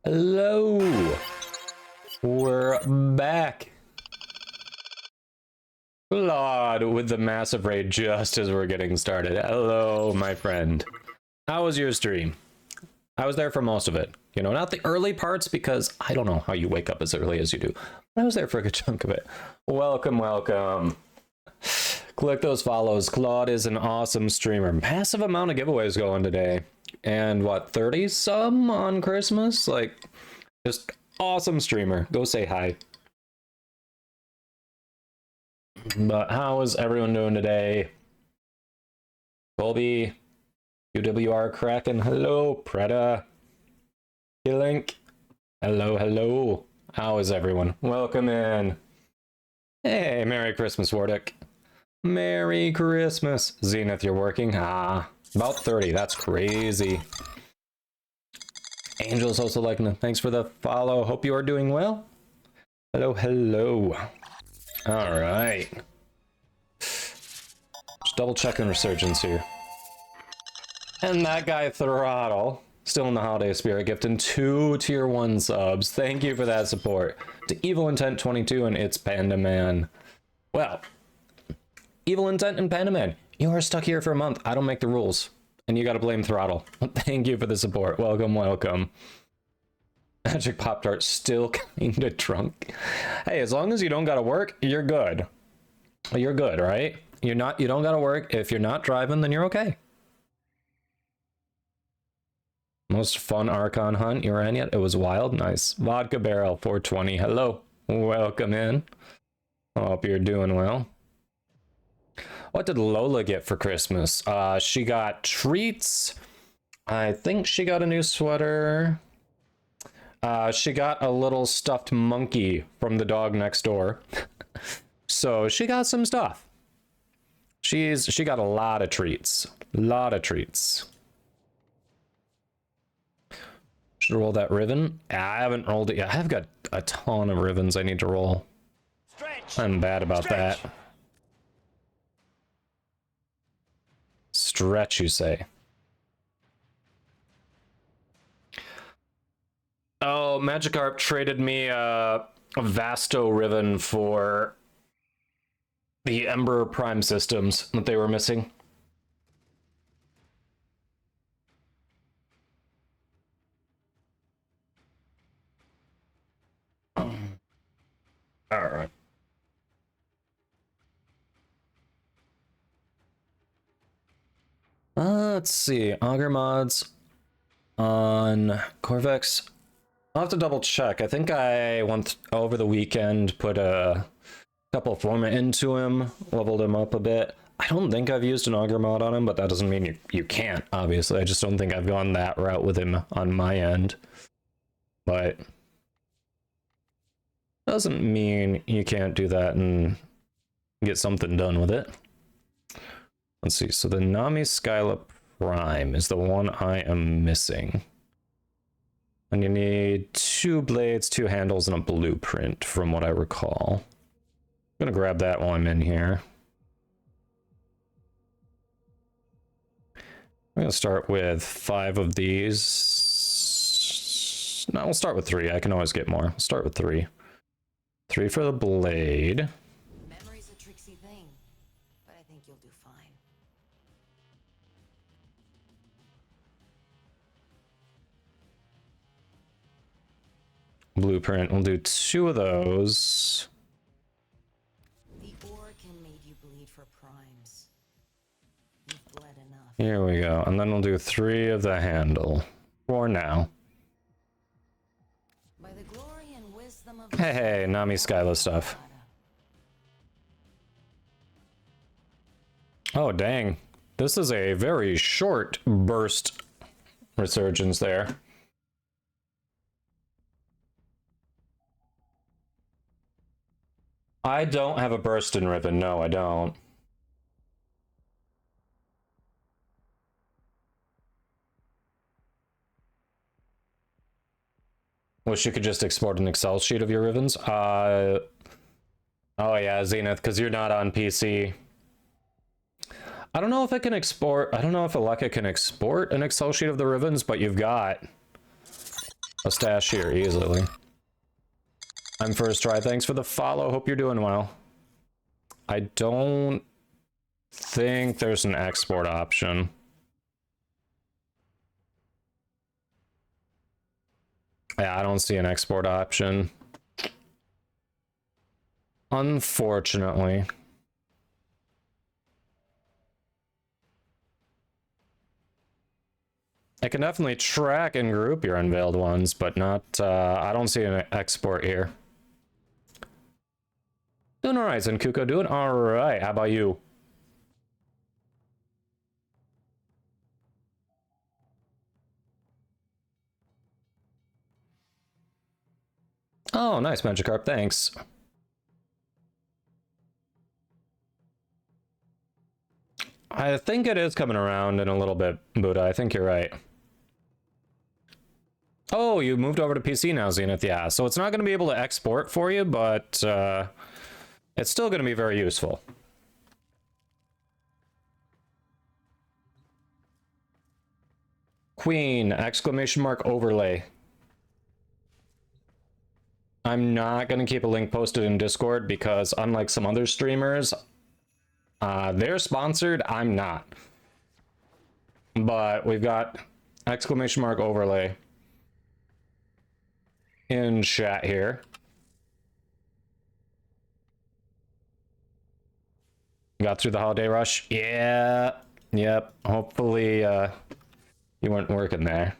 Hello. We're back. Claude with the massive raid just as we're getting started. Hello, my friend. How was your stream? I was there for most of it. You know, not the early parts because I don't know how you wake up as early as you do. But I was there for a good chunk of it. Welcome, welcome. Click those follows. Claude is an awesome streamer. Massive amount of giveaways going today. And what, 30 some on Christmas? Like, just awesome streamer. Go say hi. But how is everyone doing today? Colby, UWR Kraken, hello. Preda, Link, hello, hello. How is everyone? Welcome in. Hey, Merry Christmas, Wardick. Merry Christmas. Zenith, you're working? Ah, about 30. That's crazy. Angel's also liking it. Thanks for the follow. Hope you are doing well. Hello, hello. All right. Just double checking resurgence here. And that guy Throttle, still in the holiday spirit, gifting 2 tier 1 subs. Thank you for that support. To Evil Intent 22 and It's Panda Man. Well, Evil Intent and Panda Man, you are stuck here for a month. I don't make the rules. And you gotta blame Throttle. Thank you for the support. Welcome, welcome. Magic Pop-Tart still kinda drunk. Hey, as long as you don't gotta work, you're good. You're good, right? You don't gotta work. If you're not driving, then you're okay. Most fun Archon hunt you ran yet? It was wild. Nice. Vodka Barrel 420. Hello. Welcome in. Hope you're doing well. What did Lola get for Christmas? She got treats. I think she got a new sweater. She got a little stuffed monkey from the dog next door. So she got some stuff. She got a lot of treats. Lot of treats. Should roll that ribbon. I haven't rolled it yet. I've got a ton of ribbons I need to roll. Stretch. I'm bad about that. Stretch, you say? Oh, Magikarp traded me a Vasto ribbon for the Ember Prime systems that they were missing. All right. Let's see. Augur mods on Corvex. I'll have to double check. I think I went over the weekend, put a couple format into him, leveled him up a bit. I don't think I've used an Augur mod on him, but that doesn't mean you can't, obviously. I just don't think I've gone that route with him on my end. But doesn't mean you can't do that and get something done with it. Let's see. So the Nami Skyla Prime is the one I am missing. And you need 2 blades, 2 handles, and a blueprint, from what I recall. I'm gonna grab that while I'm in here. I'm gonna start with 5 of these. No, we'll start with 3. I can always get more. I'll start with 3. 3 for the blade. Memory's a tricksy thing, but I think you'll do fine. Blueprint. We'll do 2 of those. The Oracle made you bleed for primes. You've bled enough. Here we go. And then we'll do 3 of the handle. For now. By the glory and wisdom of Hey, Nami Skyla stuff. Oh, dang. This is a very short burst resurgence there. I don't have a burst in ribbon. No, I don't. Wish you could just export an Excel sheet of your ribbons. Oh yeah, Zenith, because you're not on PC. I don't know if it can export. I don't know if Aleka can export an Excel sheet of the ribbons, but you've got a stash here easily. I'm first try. Thanks for the follow. Hope you're doing well. I don't think there's an export option. Yeah, I don't see an export option. Unfortunately. I can definitely track and group your unveiled ones, but not, I don't see an export here. Doing alright, Zenkuko, doing alright. How about you? Oh, nice, Magikarp, thanks. I think it is coming around in a little bit, Buddha. I think you're right. Oh, you moved over to PC now, Zenith. Yeah, so it's not going to be able to export for you, but it's still going to be very useful. Queen, exclamation mark overlay. I'm not going to keep a link posted in Discord because unlike some other streamers, they're sponsored, I'm not. But we've got exclamation mark overlay in chat here. Got through the holiday rush? Yeah. Yep. Hopefully you weren't working there.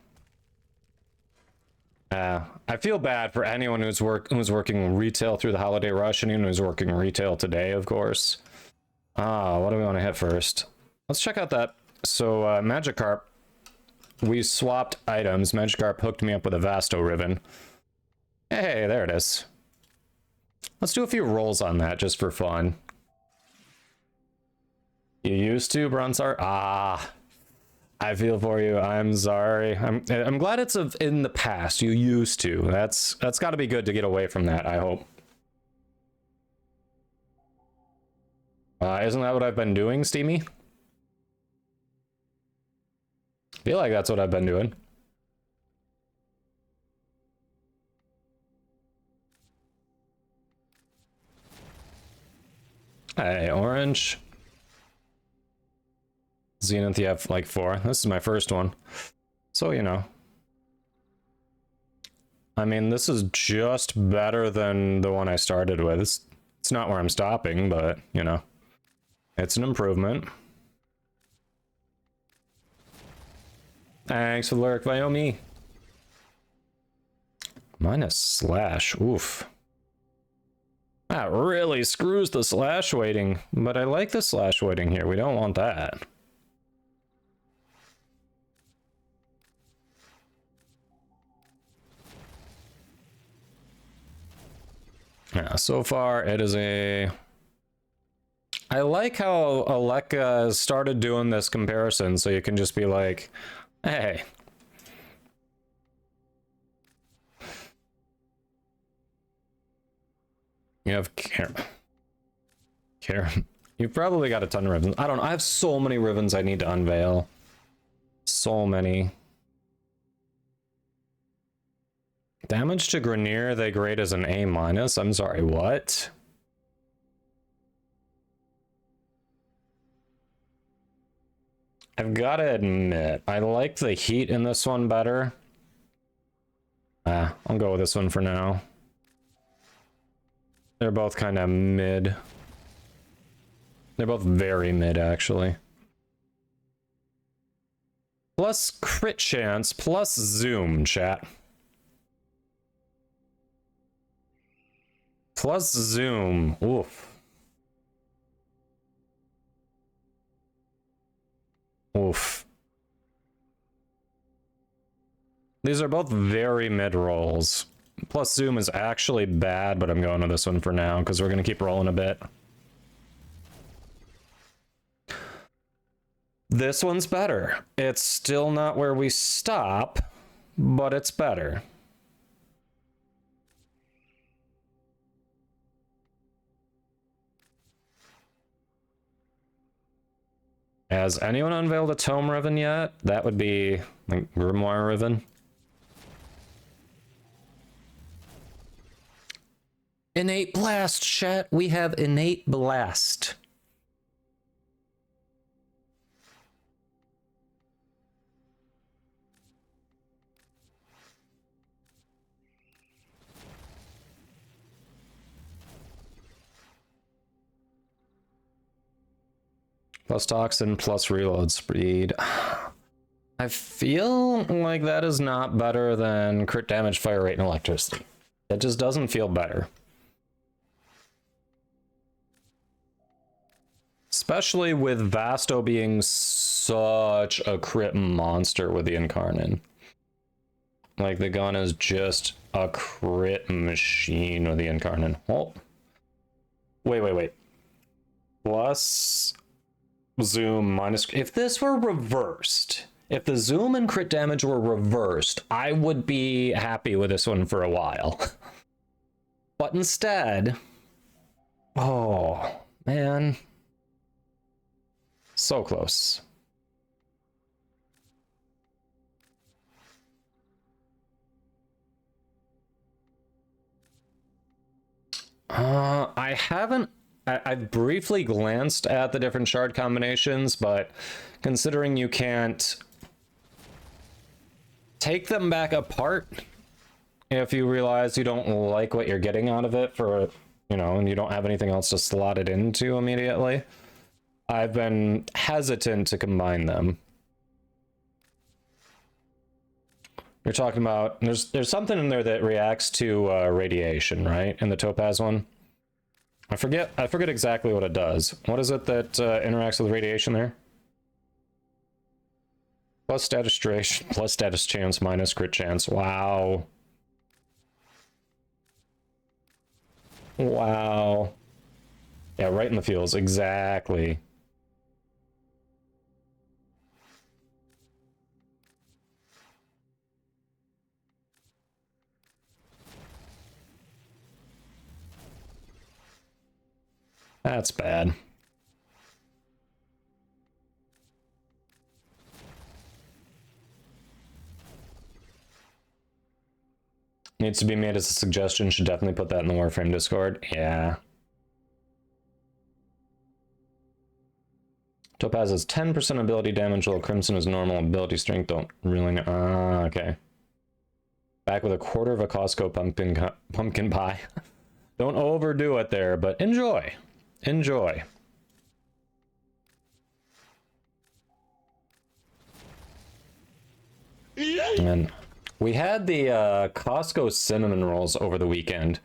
I feel bad for anyone who's working retail through the holiday rush, and anyone who's working retail today, of course. What do we want to hit first? Let's check out that. So, Magikarp, we swapped items. Magikarp hooked me up with a Vasto ribbon. Hey, there it is. Let's do a few rolls on that, just for fun. You used to, Bronzar? I feel for you. I'm sorry. I'm glad it's in the past. You used to. That's got to be good to get away from that, I hope. Isn't that what I've been doing, Steamy? Feel like that's what I've been doing. Hey, orange. Zenith, you have like 4. This is my first one. So, you know. I mean, this is just better than the one I started with. It's not where I'm stopping, but, you know. It's an improvement. Thanks for the lyric, Vyomi. Minus slash. Oof. That really screws the slash weighting. But I like the slash weighting here. We don't want that. Yeah, so far it is a... I like how Aleka started doing this comparison, so you can just be like, hey. You have Karen. You've probably got a ton of ribbons. I don't know. I have so many ribbons I need to unveil. So many. Damage to Grenier, they grade as an A-. I'm sorry, what? I've got to admit, I like the heat in this one better. I'll go with this one for now. They're both kind of mid. They're both very mid, actually. Plus crit chance, plus zoom, chat. Plus zoom. Oof. Oof. These are both very mid rolls. Plus zoom is actually bad, but I'm going to this one for now because we're going to keep rolling a bit. This one's better. It's still not where we stop, but it's better. Has anyone unveiled a Tome Riven yet? That would be like Grimoire Riven. Innate blast, chat. We have innate blast. Plus toxin, plus reload speed. I feel like that is not better than crit damage, fire rate, and electricity. It just doesn't feel better. Especially with Vasto being such a crit monster with the Incarnate. Like, the gun is just a crit machine with the Incarnate. Oh. Wait. Plus zoom minus... If this were reversed, if the zoom and crit damage were reversed, I would be happy with this one for a while. But instead... Oh, man. So close. I've briefly glanced at the different shard combinations, but considering you can't take them back apart if you realize you don't like what you're getting out of it for, you know, and you don't have anything else to slot it into immediately, I've been hesitant to combine them. You're talking about, there's something in there that reacts to radiation, right? In the Topaz one? I forget exactly what it does. What is it that interacts with radiation there? Plus status duration, plus status chance, minus crit chance. Wow. Wow. Yeah, right in the feels, exactly. That's bad. Needs to be made as a suggestion. Should definitely put that in the Warframe Discord. Yeah. Topaz has 10% ability damage, while Crimson is normal ability strength. Don't really know. Ah, okay. Back with a quarter of a Costco pumpkin pie. Don't overdo it there, but enjoy. Enjoy. And we had the Costco cinnamon rolls over the weekend.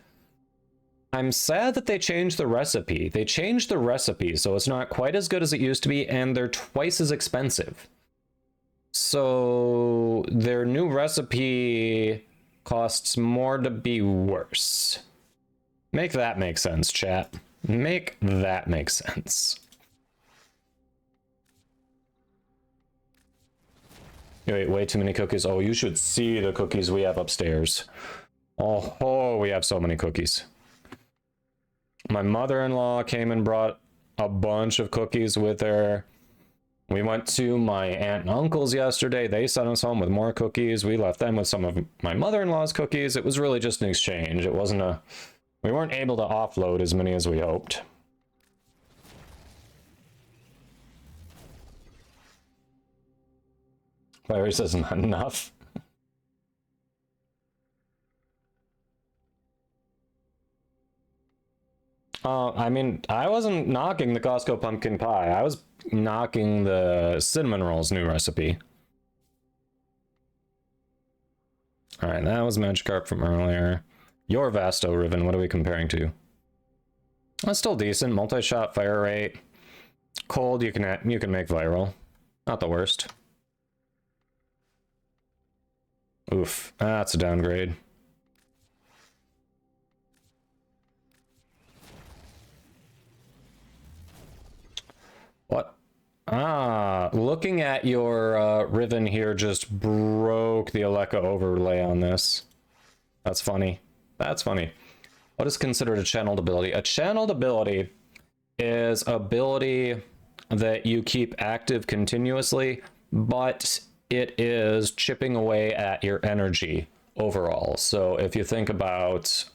I'm sad that they changed the recipe. They changed the recipe, so it's not quite as good as it used to be, and they're twice as expensive. So their new recipe costs more to be worse. Make that make sense, chat. Make that make sense. Wait, way too many cookies. Oh, you should see the cookies we have upstairs. Oh, we have so many cookies. My mother-in-law came and brought a bunch of cookies with her. We went to my aunt and uncle's yesterday. They sent us home with more cookies. We left them with some of my mother-in-law's cookies. It was really just an exchange. It wasn't a... We weren't able to offload as many as we hoped. Larry says not enough. I mean, I wasn't knocking the Costco pumpkin pie. I was knocking the cinnamon rolls new recipe. All right, that was Magikarp from earlier. Your Vasto, Riven, what are we comparing to? That's still decent. Multi-shot fire rate. Cold, you can make viral. Not the worst. Oof, that's a downgrade. What? Ah, looking at your Riven here just broke the Aleka overlay on this. That's funny. That's funny. What is considered a channeled ability? A channeled ability is ability that you keep active continuously, but it is chipping away at your energy overall. So if you think about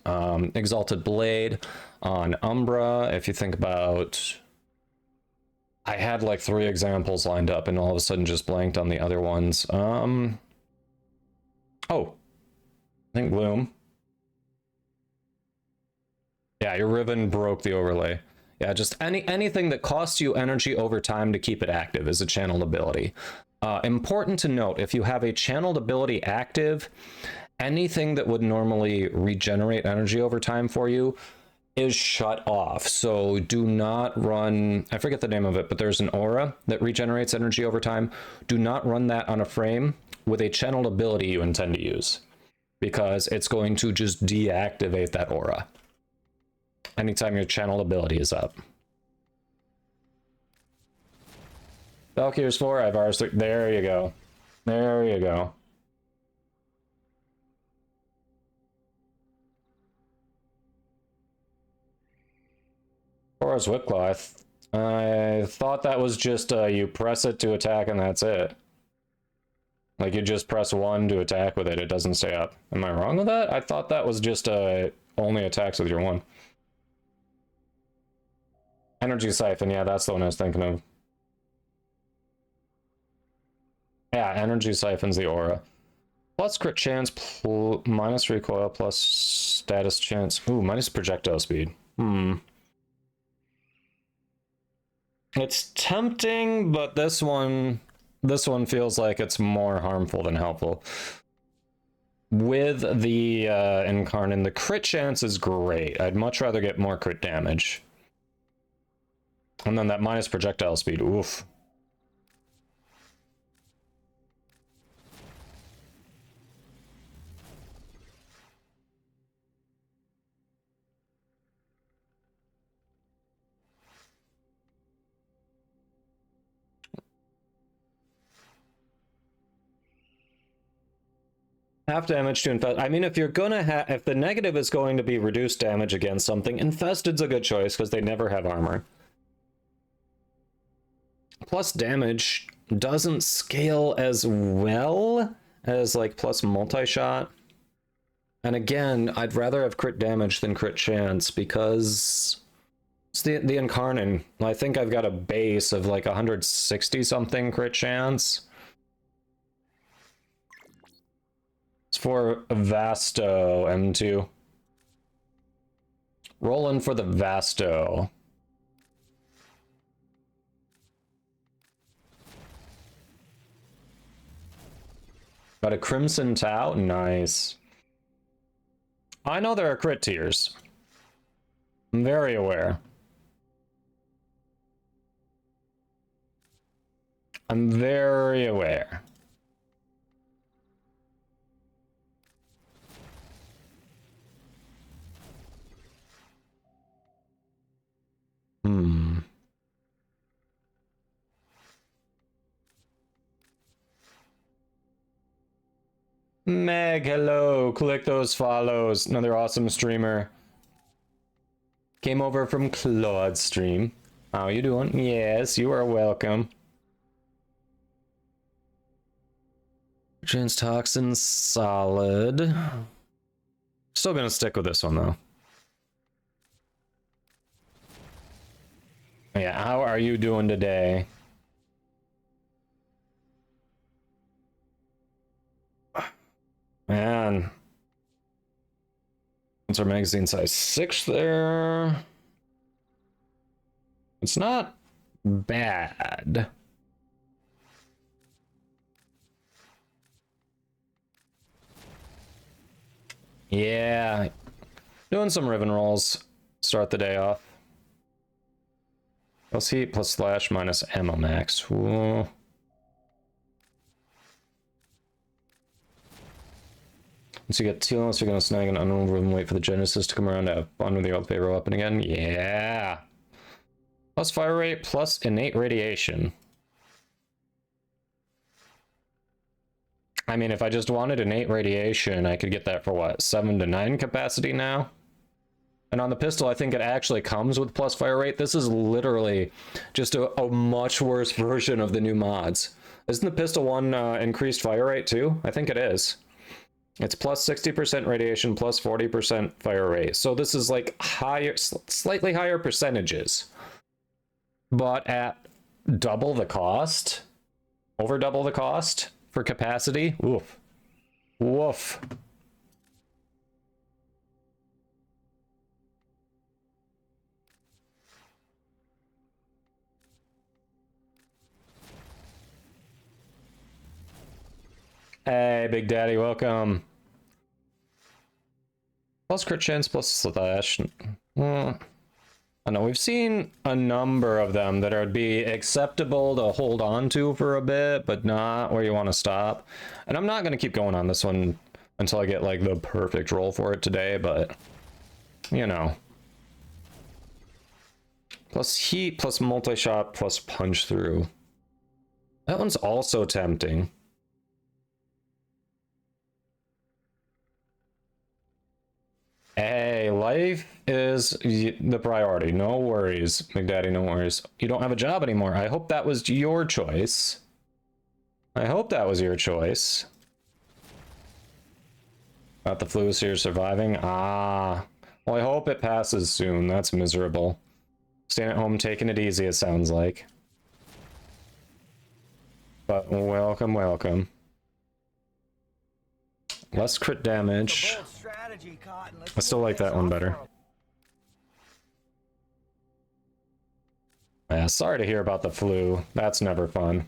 Exalted Blade on Umbra, if you think about... I had like 3 examples lined up and all of a sudden just blanked on the other ones. Oh, I think Gloom. Yeah, your Riven broke the overlay. Yeah, just anything that costs you energy over time to keep it active is a channeled ability. Important to note, if you have a channeled ability active, anything that would normally regenerate energy over time for you is shut off. So do not run, I forget the name of it, but there's an aura that regenerates energy over time. Do not run that on a frame with a channeled ability you intend to use, because it's going to just deactivate that aura anytime your channeled ability is up. Valkyrie's 4, Ivar's 3. There you go. There you go. Aura's Whipclaw. I thought that was just you press it to attack and that's it. Like you just press 1 to attack with it, it doesn't stay up. Am I wrong with that? I thought that was just only attacks with your 1. Energy Siphon, yeah, that's the one I was thinking of. Yeah, Energy Siphon's the aura. Plus crit chance, minus recoil, plus status chance. Ooh, minus projectile speed. It's tempting, but this one feels like it's more harmful than helpful. With the Incarnate, the crit chance is great. I'd much rather get more crit damage. And then that minus projectile speed, oof. Half damage to infest. I mean, if you're gonna have, if the negative is going to be reduced damage against something, infested's a good choice because they never have armor. Plus damage doesn't scale as well as like plus multi-shot. And again, I'd rather have crit damage than crit chance because it's the Incarnate. I think I've got a base of like 160 something crit chance. It's for Vasto M2. Rolling for the Vasto. Got a Crimson Tau? Nice. I know there are crit tiers. I'm very aware. I'm very aware. Meg, hello. Click those follows. Another awesome streamer. Came over from Claude's stream. How you doing? Yes, you are welcome. Trans Toxin, solid. Still gonna stick with this one, though. Yeah, how are you doing today? Man. What's our magazine size? 6 there. It's not bad. Yeah. Doing some ribbon rolls. Start the day off. Plus heat, plus slash, minus ammo max. Ooh. Once you get Telos, you're going to snag an unknown room and wait for the Genesis to come around to have fun with the old favorite weapon again. Yeah. Plus fire rate, plus innate radiation. I mean, if I just wanted innate radiation, I could get that for what, 7 to 9 capacity now? And on the pistol, I think it actually comes with plus fire rate. This is literally just a much worse version of the new mods. Isn't the pistol one increased fire rate too? I think it is. It's plus 60% radiation, plus 40% fire rate. So this is like higher, slightly higher percentages, but at double the cost, over double the cost for capacity. Woof. Woof. Hey, Big Daddy, welcome. Plus crit chance, plus slash. I know we've seen a number of them that would be acceptable to hold on to for a bit, but not where you want to stop. And I'm not going to keep going on this one until I get like the perfect roll for it today, but you know. Plus heat, plus multi-shot, plus punch through. That one's also tempting. Hey, life is the priority. No worries, Big Daddy, no worries. You don't have a job anymore. I hope that was your choice. I hope that was your choice. Got the flu, so you're surviving? Ah. Well, I hope it passes soon. That's miserable. Staying at home, taking it easy, it sounds like. But welcome, welcome. Less crit damage. I still like that one better. Yeah, sorry to hear about the flu. That's never fun.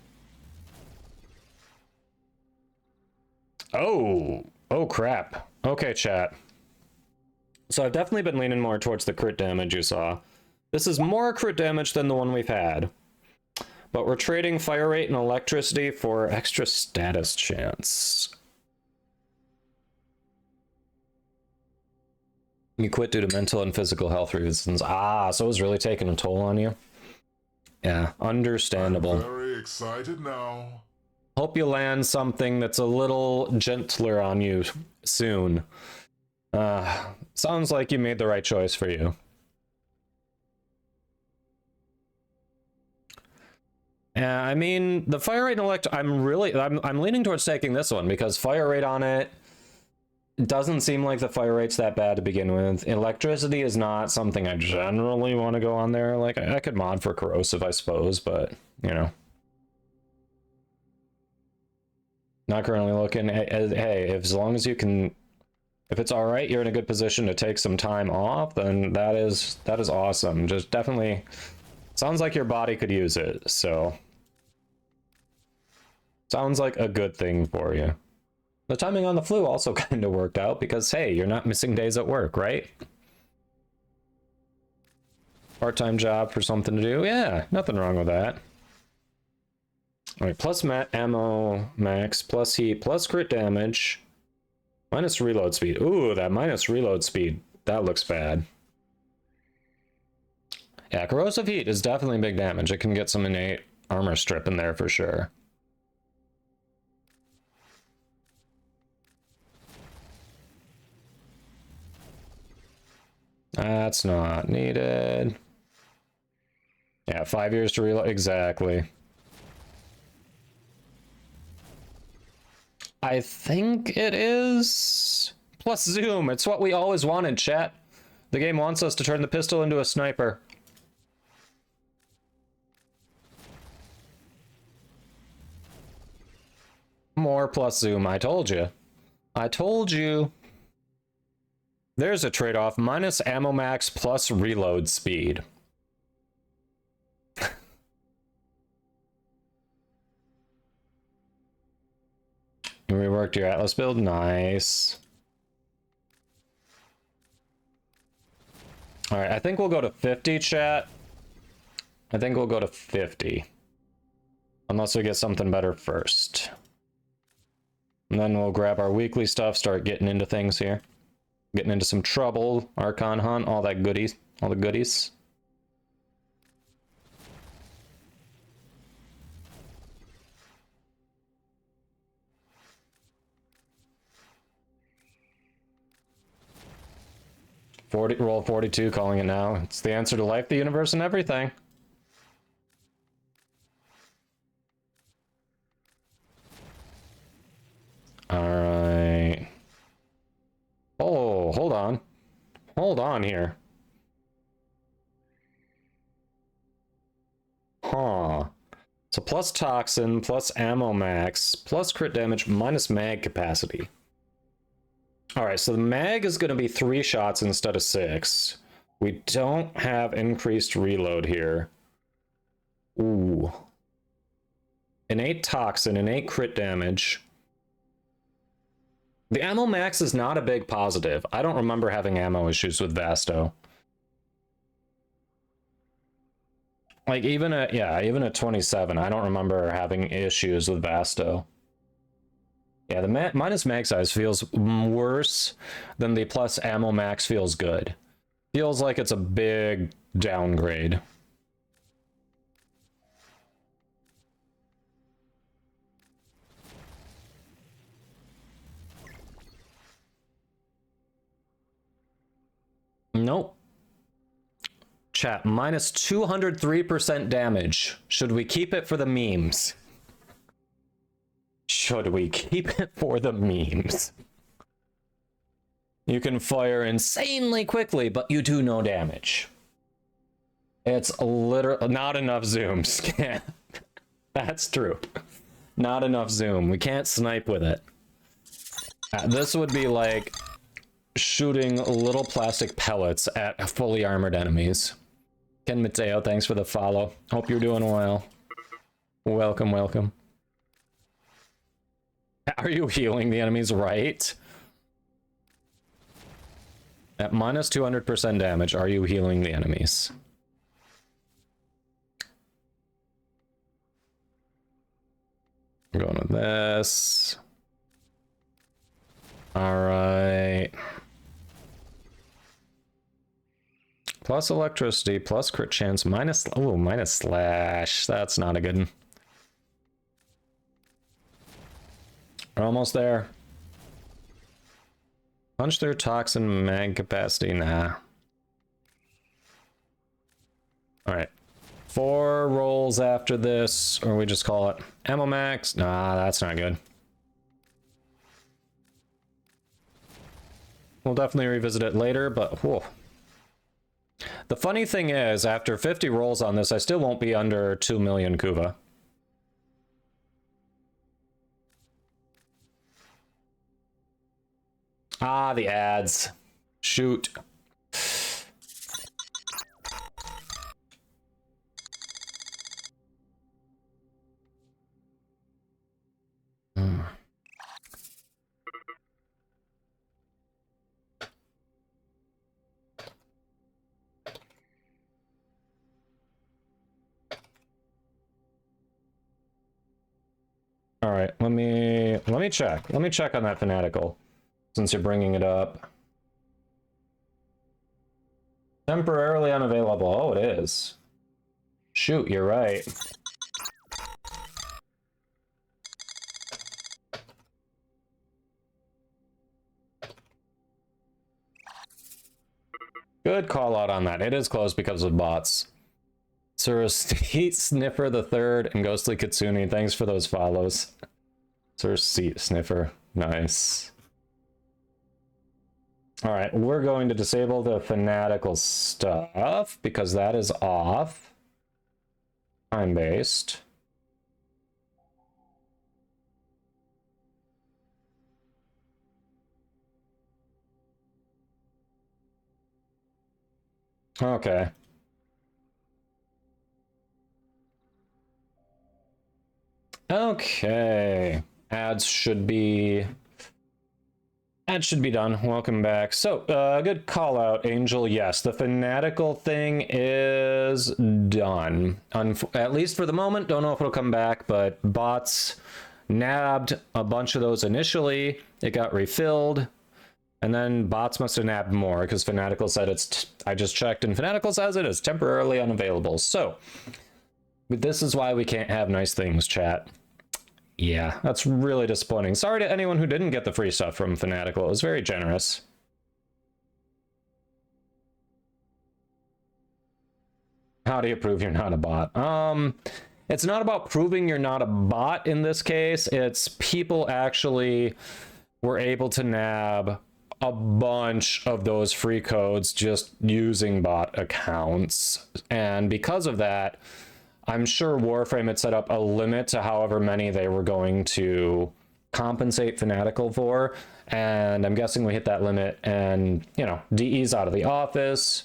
Oh crap. Okay, chat. So I've definitely been leaning more towards the crit damage you saw. This is more crit damage than the one we've had. But we're trading fire rate and electricity for extra status chance. You quit due to mental and physical health reasons. Ah, so it was really taking a toll on you? Yeah, understandable. I'm very excited now. Hope you land something that's a little gentler on you soon. Sounds like you made the right choice for you. Yeah, I mean, the fire rate and I'm leaning towards taking this one because fire rate on it doesn't seem like the fire rate's that bad to begin with. Electricity is not something I generally want to go on there. Like, I could mod for corrosive, I suppose, but, you know. Not currently looking. Hey, as long as you can, if it's all right, you're in a good position to take some time off, then that is awesome. Just definitely sounds like your body could use it, so sounds like a good thing for you. The timing on the flu also kind of worked out because, hey, you're not missing days at work, right? Part-time job for something to do? Yeah, nothing wrong with that. All right, plus ammo max, plus heat, plus crit damage, minus reload speed. Ooh, that minus reload speed, that looks bad. Yeah, corrosive heat is definitely big damage. It can get some innate armor strip in there for sure. That's not needed. Yeah, 5 years to reload. Exactly. I think it is. Plus zoom. It's what we always wanted, chat. The game wants us to turn the pistol into a sniper. More plus zoom. I told you. I told you. There's a trade-off. Minus ammo max plus reload speed. You reworked your Atlas build? Nice. Alright, I think we'll go to 50, chat. I think we'll go to 50. Unless we get something better first. And then we'll grab our weekly stuff, start getting into things here. Getting into some trouble, Archon Hunt, all that goodies, all the goodies. Roll 42, calling it now. It's the answer to life, the universe, and everything. Alright. hold on here. Huh. So plus toxin, plus ammo max, plus crit damage, minus mag capacity. Alright, so the mag is going to be 3 shots instead of 6. We don't have increased reload here. Ooh. Innate toxin, innate crit damage. The ammo max is not a big positive. I don't remember having ammo issues with Vasto. Like, even at 27, I don't remember having issues with Vasto. Yeah, the minus mag size feels worse than the plus ammo max feels good. Feels like it's a big downgrade. Nope. Chat, minus 203% damage. Should we keep it for the memes? Should we keep it for the memes? You can fire insanely quickly, but you do no damage. It's literally not enough zooms. Yeah, that's true. Not enough zoom. We can't snipe with it. This would be like shooting little plastic pellets at fully armored enemies. Ken Mateo, thanks for the follow. Hope you're doing well. Welcome, welcome. Are you healing the enemies right? At minus 200% damage, are you healing the enemies? I'm going with this. Alright. Plus electricity, plus crit chance, minus slash. That's not a good one. We're almost there. Punch through toxin mag capacity, nah. Alright. 4 rolls after this, or we just call it ammo max. Nah, that's not good. We'll definitely revisit it later, but whoa. The funny thing is, after 50 rolls on this, I still won't be under 2 million Kuva. Ah, the ads. Shoot. All right, let me check. Let me check on that fanatical, since you're bringing it up. Temporarily unavailable. Oh, it is. Shoot, you're right. Good call out on that. It is closed because of bots. Sir Seat Sniffer the Third and Ghostly Kitsune, thanks for those follows. Sir Seat Sniffer, nice. Alright, we're going to disable the fanatical stuff because that is off. Time-based. Okay. Okay. Ads should be done. Welcome back. So, good call out, Angel. Yes, the fanatical thing is done. At least for the moment. Don't know if it'll come back, but bots nabbed a bunch of those initially. It got refilled. And then bots must have nabbed more because Fanatical said I just checked and Fanatical says it is temporarily unavailable. So, this is why we can't have nice things, chat. Yeah, that's really disappointing. Sorry to anyone who didn't get the free stuff from Fanatical. It was very generous. How do you prove you're not a bot? It's not about proving you're not a bot in this case. It's people actually were able to nab a bunch of those free codes just using bot accounts. And because of that, I'm sure Warframe had set up a limit to however many they were going to compensate Fanatical for. And I'm guessing we hit that limit and, you know, DE's out of the office.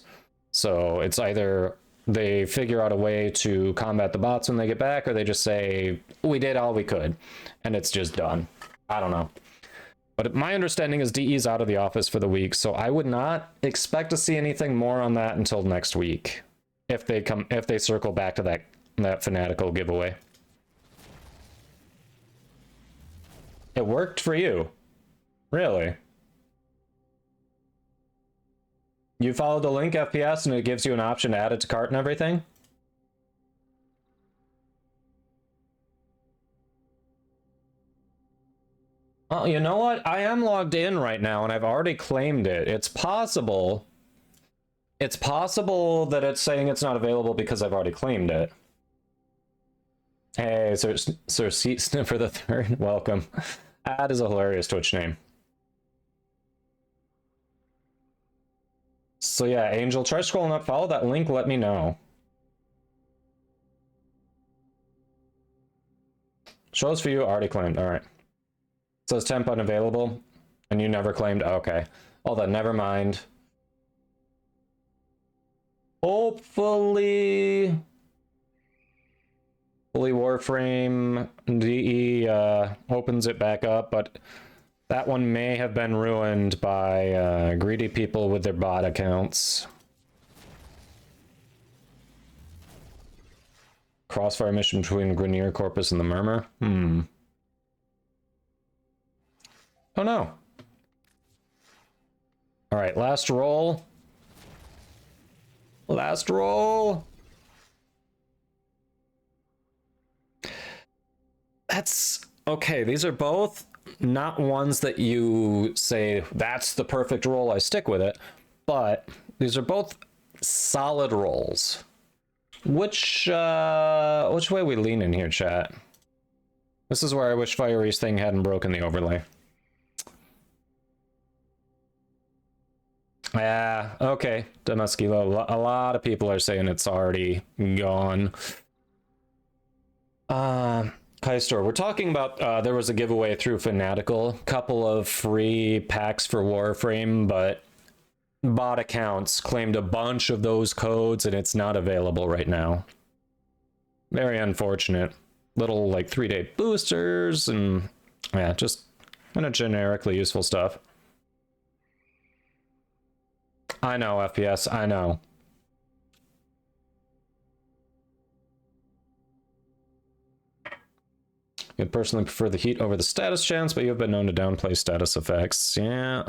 So it's either they figure out a way to combat the bots when they get back, or they just say, we did all we could, and it's just done. I don't know. But my understanding is DE's out of the office for the week, so I would not expect to see anything more on that until next week. If they circle back to that Fanatical giveaway. It worked for you. Really? You follow the link FPS and it gives you an option to add it to cart and everything? Well, you know what? I am logged in right now and I've already claimed it. It's possible. It's possible that it's saying it's not available because I've already claimed it. Hey, Sir Seat Sniffer the Third, welcome. That is a hilarious Twitch name. So yeah, Angel, try scrolling up, follow that link, let me know. Shows for you, already claimed, alright. Says temp unavailable, and you never claimed, okay. Oh, then never mind. Hopefully Warframe DE opens it back up, but that one may have been ruined by greedy people with their bot accounts. Crossfire mission between Grenier Corpus and the Murmur? Oh no. Alright, last roll. Last roll. That's okay. These are both not ones that you say that's the perfect roll, I stick with it, but these are both solid rolls. Which way we lean in here, chat? This is where I wish Fiery's thing hadn't broken the overlay. Yeah, okay, Damaskilo. A lot of people are saying it's already gone. Hi Store, we're talking about there was a giveaway through Fanatical, couple of free packs for Warframe, but bot accounts claimed a bunch of those codes and it's not available right now. Very unfortunate. Little like 3-day boosters and yeah, just kind of generically useful stuff. I know, FPS, I know. I'd personally prefer the heat over the status chance, but you have been known to downplay status effects. Yeah.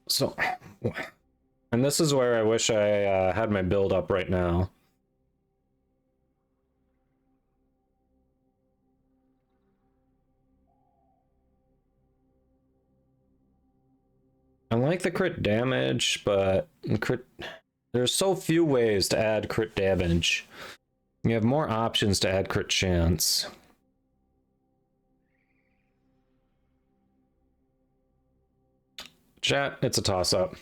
So, and this is where I wish I had my build up right now. I like the crit damage, but there's so few ways to add crit damage. You have more options to add crit chance. Chat, it's a toss-up.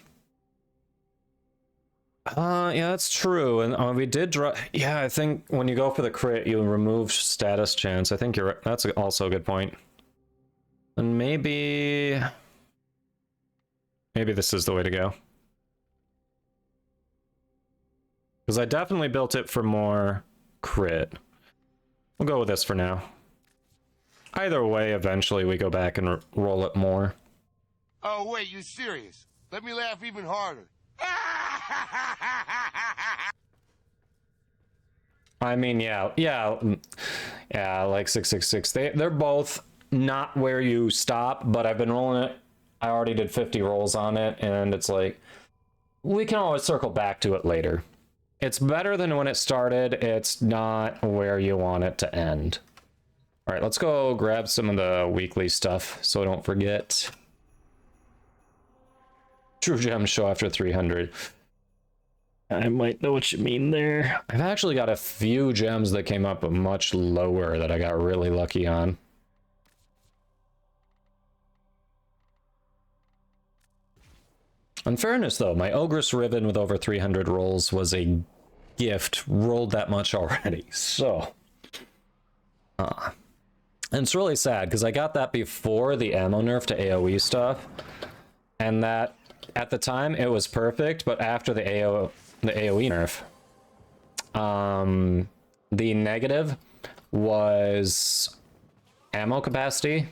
Yeah, that's true. And we did draw. Yeah, I think when you go for the crit, you remove status chance. I think you're right. That's also a good point. And maybe this is the way to go. Because I definitely built it for more crit. We'll go with this for now. Either way, eventually we go back and roll it more. Oh, wait, you serious? Let me laugh even harder. I mean, yeah, like 666. They're both not where you stop, but I've been rolling it. I already did 50 rolls on it, and it's like, we can always circle back to it later. It's better than when it started. It's not where you want it to end. All right, let's go grab some of the weekly stuff so I don't forget. True Gems show after 300. I might know what you mean there. I've actually got a few gems that came up much lower that I got really lucky on. In fairness, though, my Ogress Riven with over 300 rolls was a gift. Rolled that much already, so... and it's really sad, because I got that before the ammo nerf to AoE stuff, and that, at the time, it was perfect, but after the AoE nerf, the negative was ammo capacity.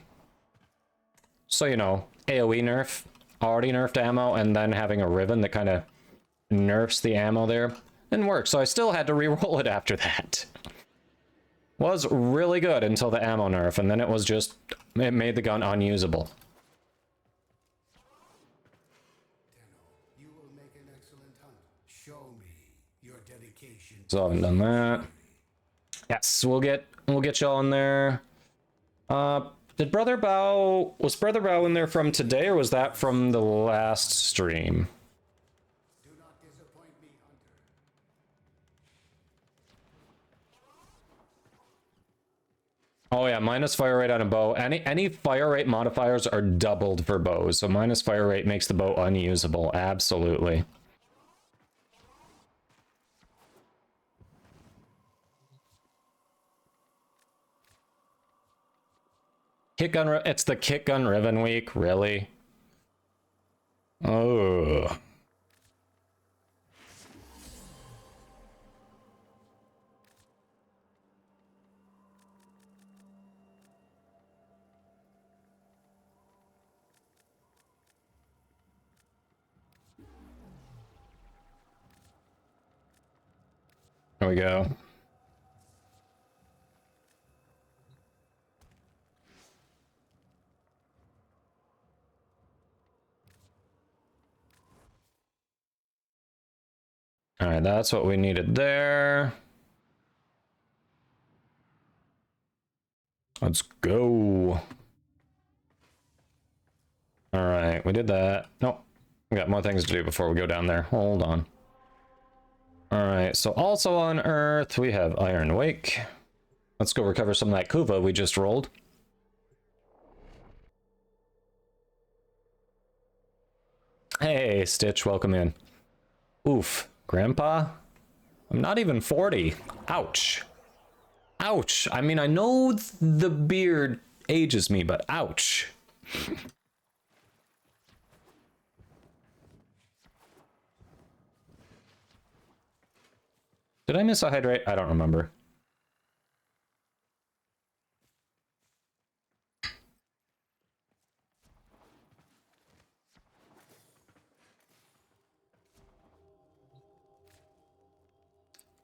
So, you know, AoE nerf, already nerfed ammo, and then having a Riven that kind of nerfs the ammo there didn't work. So I still had to re-roll it after that. Was really good until the ammo nerf, and then it was just, it made the gun unusable. You will make an excellent hunt. Show me your dedication. So I haven't done that. Yes, we'll get y'all in there. Did Brother Bow, was Brother Bow in there from today, or was that from the last stream? Do not disappoint me, Hunter. Oh yeah, minus fire rate on a bow. Any fire rate modifiers are doubled for bows, so minus fire rate makes the bow unusable. Absolutely. Kick gun, it's the kick gun Riven week, really? Oh. There we go. All right, that's what we needed there. Let's go. All right, we did that. Nope, we got more things to do before we go down there. Hold on. All right, so also on Earth, we have Iron Wake. Let's go recover some of that Kuva we just rolled. Hey, Stitch, welcome in. Oof, Grandpa? I'm not even 40. Ouch. Ouch. I mean, I know the beard ages me, but ouch. Did I miss a hydrate? I don't remember.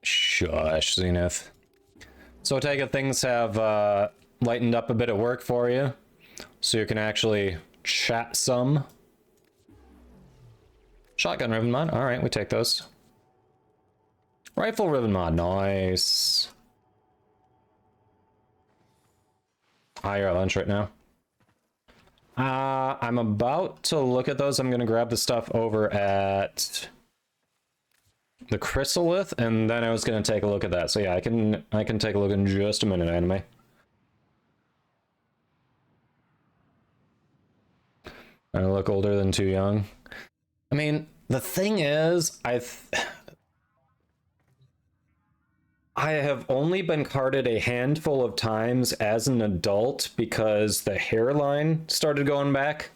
Shush, Zenith. So I take it things have lightened up a bit of work for you, so you can actually chat some. Shotgun Riven mod. All right, we take those. Rifle Riven mod. Nice. Ah, you're at lunch right now. I'm about to look at those. I'm going to grab the stuff over at the Chrysalith, and then I was going to take a look at that. So yeah, I can take a look in just a minute, anime. I look older than too young. I mean, the thing is, I have only been carded a handful of times as an adult because the hairline started going back.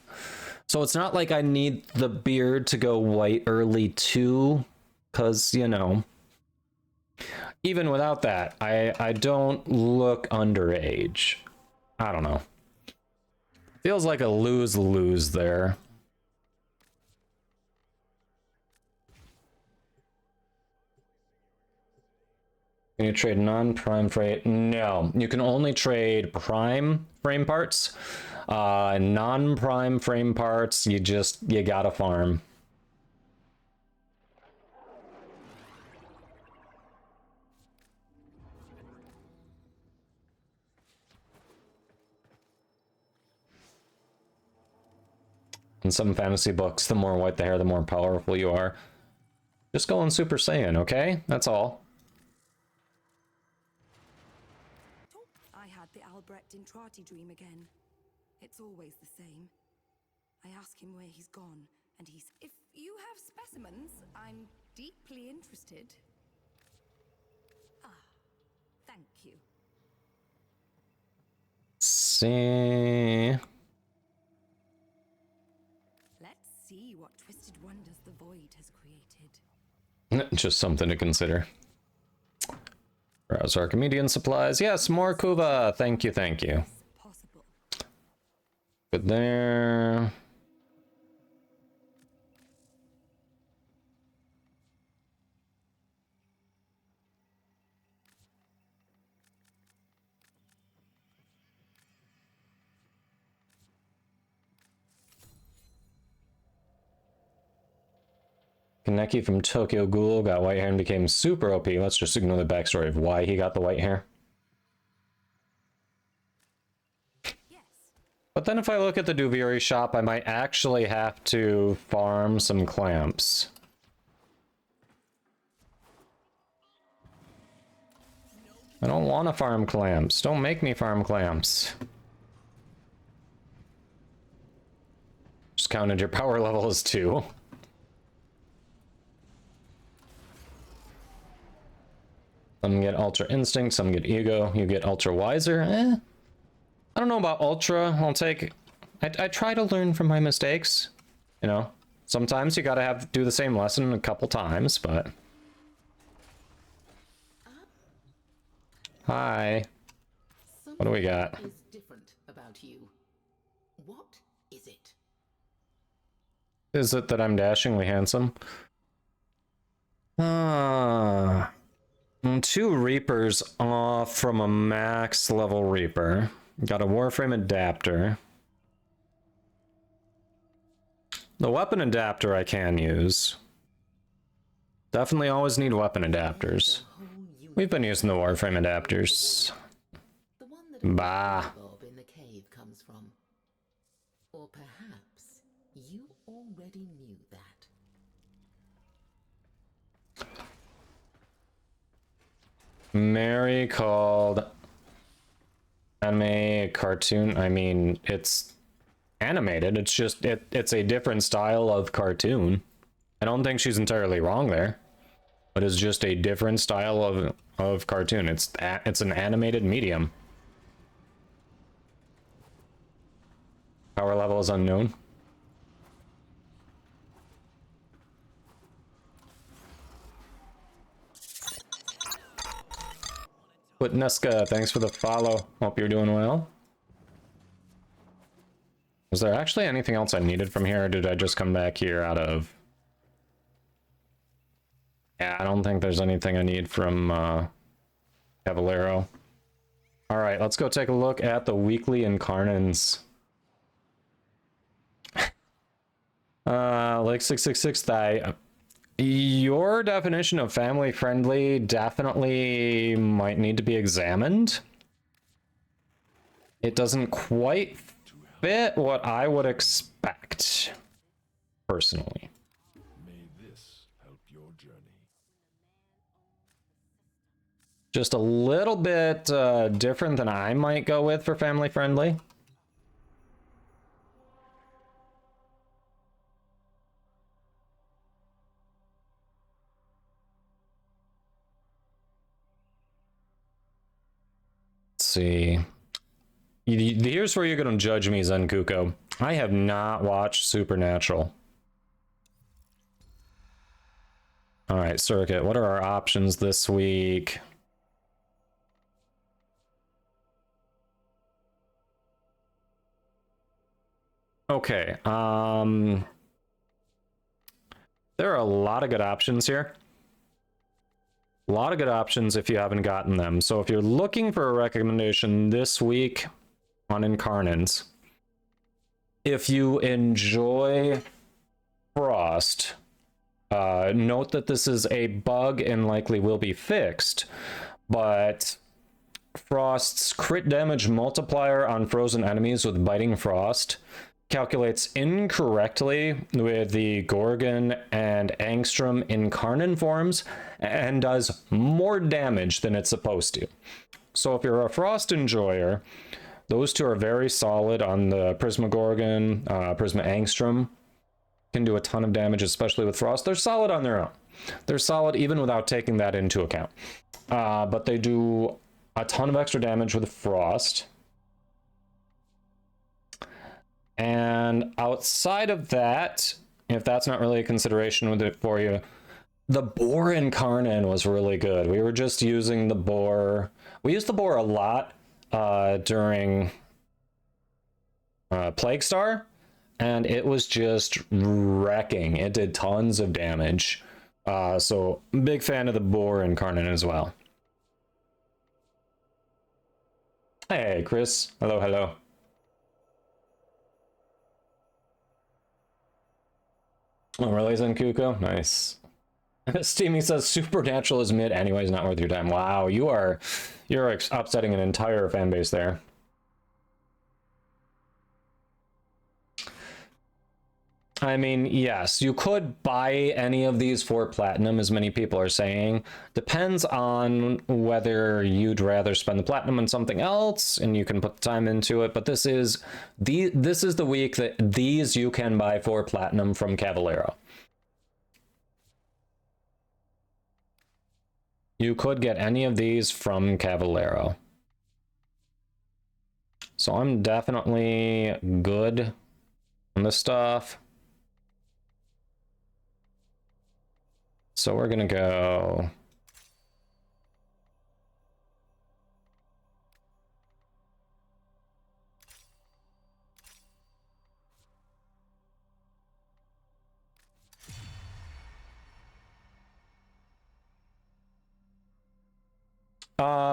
So it's not like I need the beard to go white early too, because, you know, even without that, I don't look underage. I don't know. Feels like a lose-lose there. Can you trade non-prime frame? No, you can only trade prime frame parts. Non-prime frame parts, you gotta farm. In some fantasy books, the more white the hair, the more powerful you are. Just go on Super Saiyan, okay? That's all. I had the Albrecht Intrati dream again. It's always the same. I ask him where he's gone, And he's... If you have specimens, I'm deeply interested. Ah, thank you. See. Let's see what twisted wonders the void has created. Just something to consider. Browse Archimedean supplies. Yes, more Kuva. Thank you, thank you. Possible. Good there. Kaneki from Tokyo Ghoul got white hair and became super OP. Let's just ignore the backstory of why he got the white hair. Yes. But then if I look at the Duviri shop, I might actually have to farm some clamps. I don't want to farm clamps. Don't make me farm clamps. Just counted your power level as 2. Some get Ultra Instinct, some get Ego, you get Ultra Wiser. I don't know about Ultra. I'll take... I try to learn from my mistakes. You know? Sometimes you gotta do the same lesson a couple times, but... Hi. What do we got? Something is different about you. What is it? Is it that I'm dashingly handsome? 2 Reapers off from a max level Reaper. Got a Warframe adapter. The weapon adapter I can use. Definitely always need weapon adapters. We've been using the Warframe adapters. The one that Bah. Bob in the cave comes from. Or perhaps you already knew that. Mary called anime cartoon. I mean, it's animated. It's just it's a different style of cartoon. I don't think she's entirely wrong there, but it's just a different style of cartoon. It's an animated medium. Power level is unknown. But Neska, thanks for the follow. Hope you're doing well. Was there actually anything else I needed from here, or did I just come back here out of... Yeah, I don't think there's anything I need from Cavallero. Alright, let's go take a look at the weekly incarnans. Like 666 Thigh. Your definition of family friendly definitely might need to be examined. It doesn't quite fit what I would expect, personally. May this help your journey. Just a little bit different than I might go with for family friendly. See, here's where you're gonna judge me, Zenkuko. I have not watched Supernatural. All right, Circuit, what are our options this week? Okay, there are a lot of good options here. A lot of good options if you haven't gotten them. So if you're looking for a recommendation this week on Incarnans, if you enjoy Frost, note that this is a bug and likely will be fixed, but Frost's crit damage multiplier on frozen enemies with Biting Frost calculates incorrectly with the Gorgon and Angstrom Incarnan forms and does more damage than it's supposed to. So if you're a Frost enjoyer, those two are very solid on the Prisma Gorgon, Prisma Angstrom can do a ton of damage, especially with Frost. They're solid on their own. They're solid even without taking that into account. But they do a ton of extra damage with Frost. And outside of that, if that's not really a consideration with it for you, the boar in Karnan was really good. We were just using the boar. We used the boar a lot during Plague Star, and it was just wrecking. It did tons of damage. So big fan of the boar in Karnan as well. Hey, Chris. Hello, hello. Oh, really, Zenkuko? Nice. Steamy says Supernatural is mid anyways, not worth your time. Wow, you're upsetting an entire fan base there. I mean, yes, you could buy any of these for platinum, as many people are saying. Depends on whether you'd rather spend the platinum on something else, and you can put the time into it. But this is the week that these you can buy for platinum from Cavalero. You could get any of these from Cavalero. So I'm definitely good on this stuff. So we're gonna go.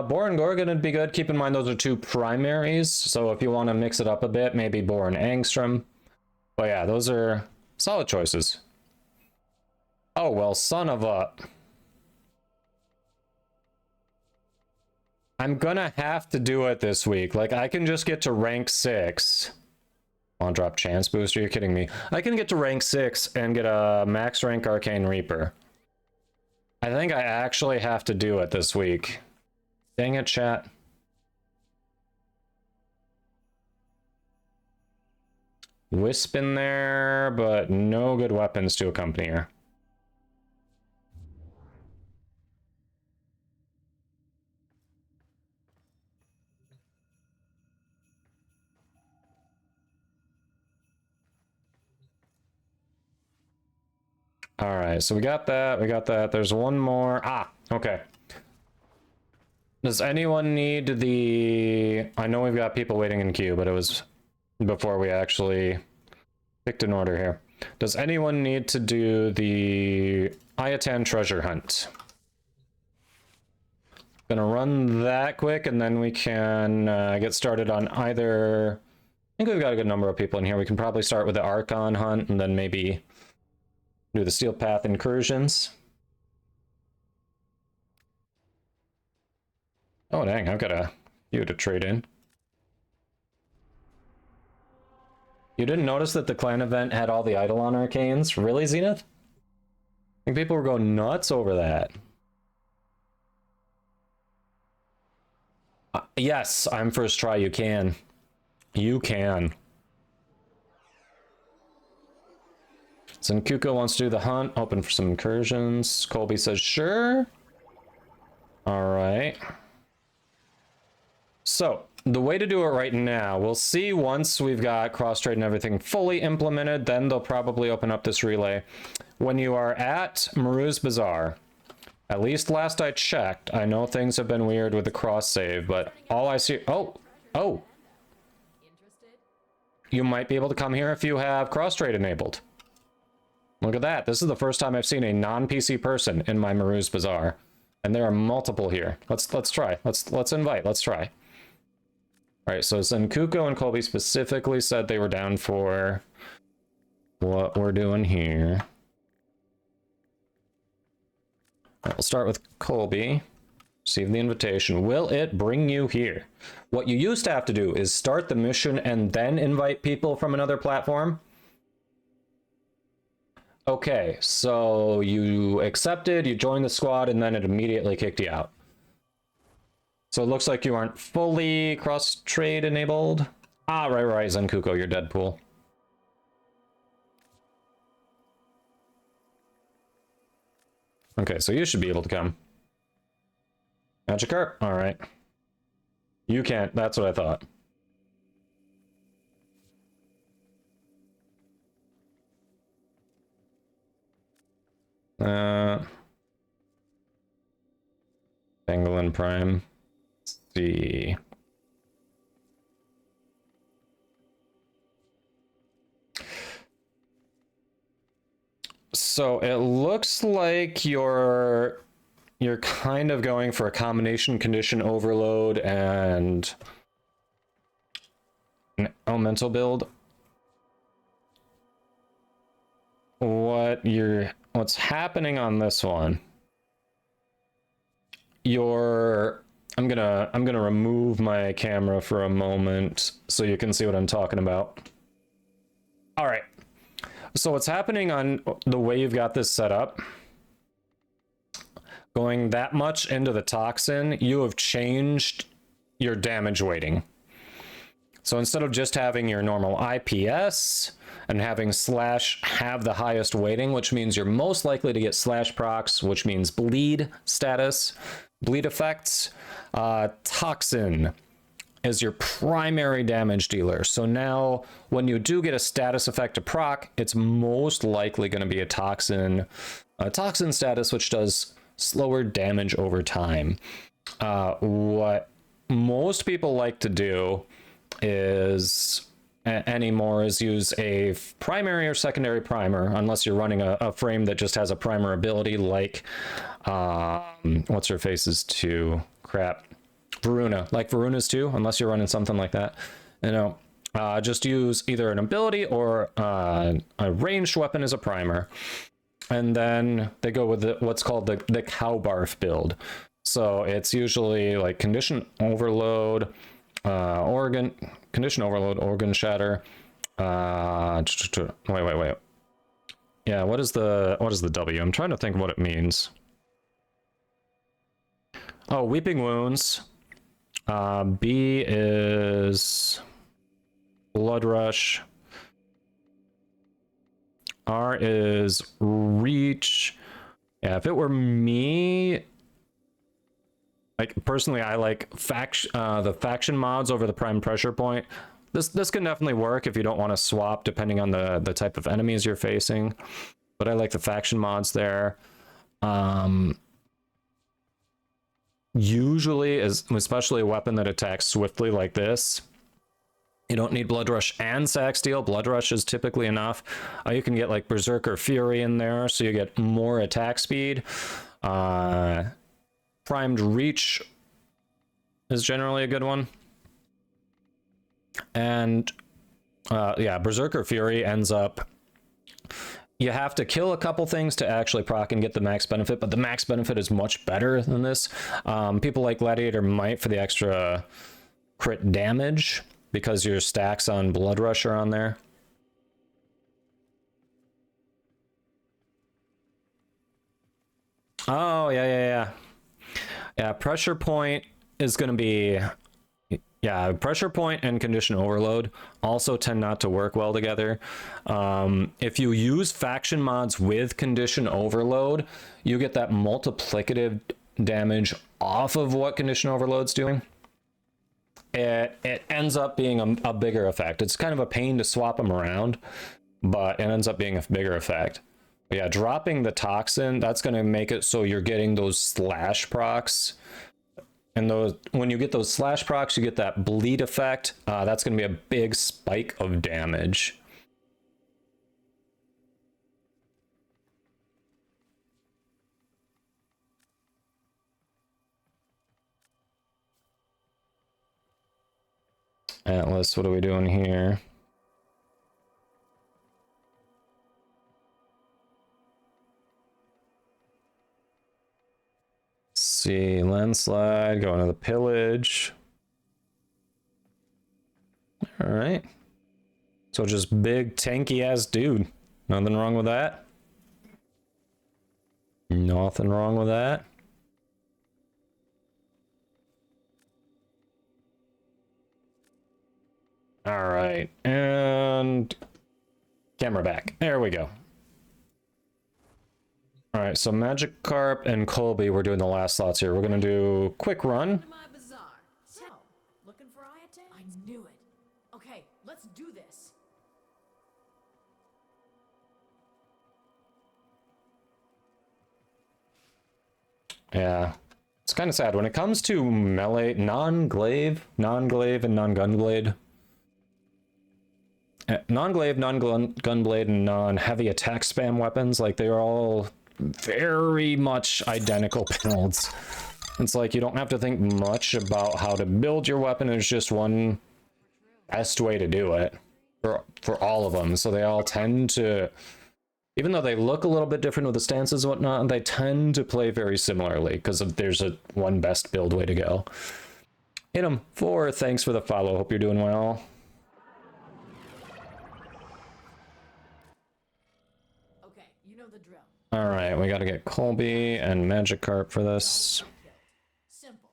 Boar and Gorgon would be good. Keep in mind those are two primaries, so if you want to mix it up a bit, maybe Boar and Angstrom. But yeah, those are solid choices. Oh, well, son of a... I'm gonna have to do it this week. Like, I can just get to rank 6. On drop chance booster, you're kidding me. I can get to rank 6 and get a max rank Arcane Reaper. I think I actually have to do it this week. Dang it, chat. Wisp in there, but no good weapons to accompany her. All right, so we got that. There's one more. Ah, okay. Does anyone need the... I know we've got people waiting in queue, but it was before we actually picked an order here. Does anyone need to do the Ayatan treasure hunt? Gonna run that quick, and then we can get started on either... I think we've got a good number of people in here. We can probably start with the Archon hunt, and then maybe do the Steel Path incursions. Oh dang, I've got a few to trade in. You didn't notice that the clan event had all the Eidolon arcanes? Really, Zenith? I think people were going nuts over that. Yes, I'm first try, you can. You can. Zenkuko wants to do the hunt, open for some incursions. Colby says, sure. All right. So, the way to do it right now, we'll see once we've got cross-trade and everything fully implemented, then they'll probably open up this relay. When you are at Maru's Bazaar, at least last I checked, I know things have been weird with the cross-save, but all I see... Oh! You might be able to come here if you have cross-trade enabled. Look at that. This is the first time I've seen a non-PC person in my Maru's Bazaar. And there are multiple here. Let's try. Let's invite. Let's try. All right, so Zenkuko and Colby specifically said they were down for what we're doing here. All right, we'll start with Colby. Receive the invitation. Will it bring you here? What you used to have to do is start the mission and then invite people from another platform. Okay, so you accepted, you joined the squad, and then it immediately kicked you out. So it looks like you aren't fully cross-trade enabled. Ah, right, Zenkuko, you're Deadpool. Okay, so you should be able to come. Magikarp? Alright. You can't. That's what I thought. Pangolin Prime. Let's see. So it looks like you're kind of going for a combination condition overload and an elemental build. What's happening on this one? I'm gonna remove my camera for a moment so you can see what I'm talking about. All right. So what's happening on the way you've got this set up, going that much into the toxin, you have changed your damage weighting. So instead of just having your normal IPS and having slash have the highest weighting, which means you're most likely to get slash procs, which means bleed status, bleed effects, toxin is your primary damage dealer. So now when you do get a status effect to proc, it's most likely going to be a toxin status, which does slower damage over time. What most people like to do is anymore is use a primary or secondary primer, unless you're running a frame that just has a primer ability like what's her face's 2 crap, Varuna, like Varuna's 2, unless you're running something like that. Just use either an ability or a ranged weapon as a primer, and then they go with what's called the cow barf build. So it's usually like condition overload, organ shatter. Wait. Yeah, what is the W? I'm trying to think what it means. Oh, weeping wounds. B is blood rush. R is reach. Yeah, if it were me, like personally, I like the faction mods over the prime pressure point. This can definitely work if you don't want to swap depending on the type of enemies you're facing. But I like the faction mods there. Usually, especially a weapon that attacks swiftly like this, you don't need Blood Rush and Sack Steel. Blood Rush is typically enough. You can get like Berserker Fury in there, so you get more attack speed. Primed Reach is generally a good one. And yeah, Berserker Fury ends up... You have to kill a couple things to actually proc and get the max benefit, but the max benefit is much better than this. People like Gladiator Might for the extra crit damage, because your stacks on Blood Rush are on there. Oh, yeah. Yeah, Pressure Point is going to be... Yeah, Pressure Point and Condition Overload also tend not to work well together. If you use faction mods with Condition Overload, you get that multiplicative damage off of what Condition Overload's doing. It ends up being a bigger effect. It's kind of a pain to swap them around, but it ends up being a bigger effect. But yeah, dropping the Toxin, that's going to make it so you're getting those slash procs. And those, when you get those slash procs, you get that bleed effect. That's going to be a big spike of damage. Atlas, what are we doing here? See, landslide, going to the pillage. All right. So just big tanky ass dude. Nothing wrong with that. Nothing wrong with that. All right, and camera back. There we go. All right, so Magikarp and Colby, we're doing the last slots here. We're gonna do quick run. To my bazaar. So, looking for Iatan? I knew it. Okay, let's do this. Yeah, it's kind of sad when it comes to melee, non-glaive, and non-gunblade. Non-glaive, non-gunblade, and non-heavy attack spam weapons, like they're all very much identical builds. It's like you don't have to think much about how to build your weapon. There's just one best way to do it for all of them. So they all tend to, even though they look a little bit different with the stances and whatnot, they tend to play very similarly because there's one best build way to go. Hit 'em. 4, thanks for the follow. Hope you're doing well. Okay, you know the drill. All right, we got to get Colby and Magikarp for this. Simple,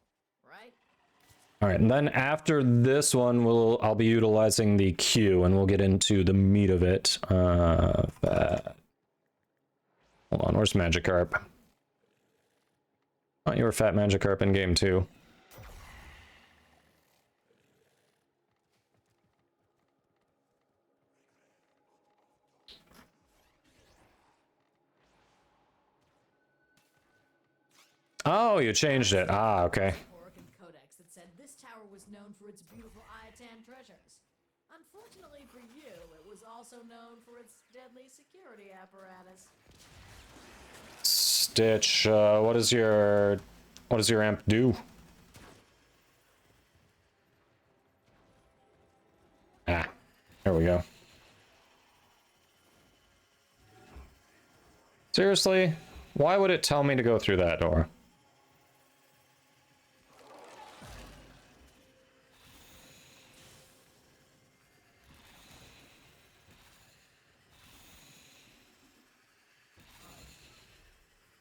right? All right, and then after this one, I'll be utilizing the Q, and we'll get into the meat of it. Hold on, where's Magikarp? Oh, you were Fat Magikarp in game 2. Oh, you changed it. Ah, okay. Oregon Codex that said this tower was known for its beautiful Iatan treasures. Unfortunately for you, it was also known for its deadly security apparatus. Stitch, what does your amp do? Ah, there we go. Seriously? Why would it tell me to go through that door?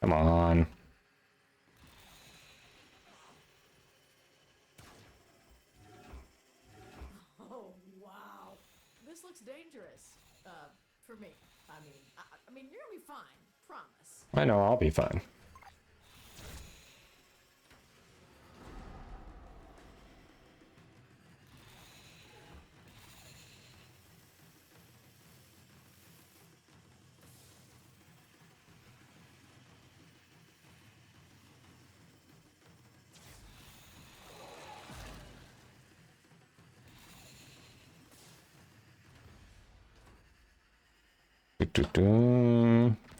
Come on. Oh, wow. This looks dangerous. For me. I mean, you're gonna be fine. Promise. I know, I'll be fine.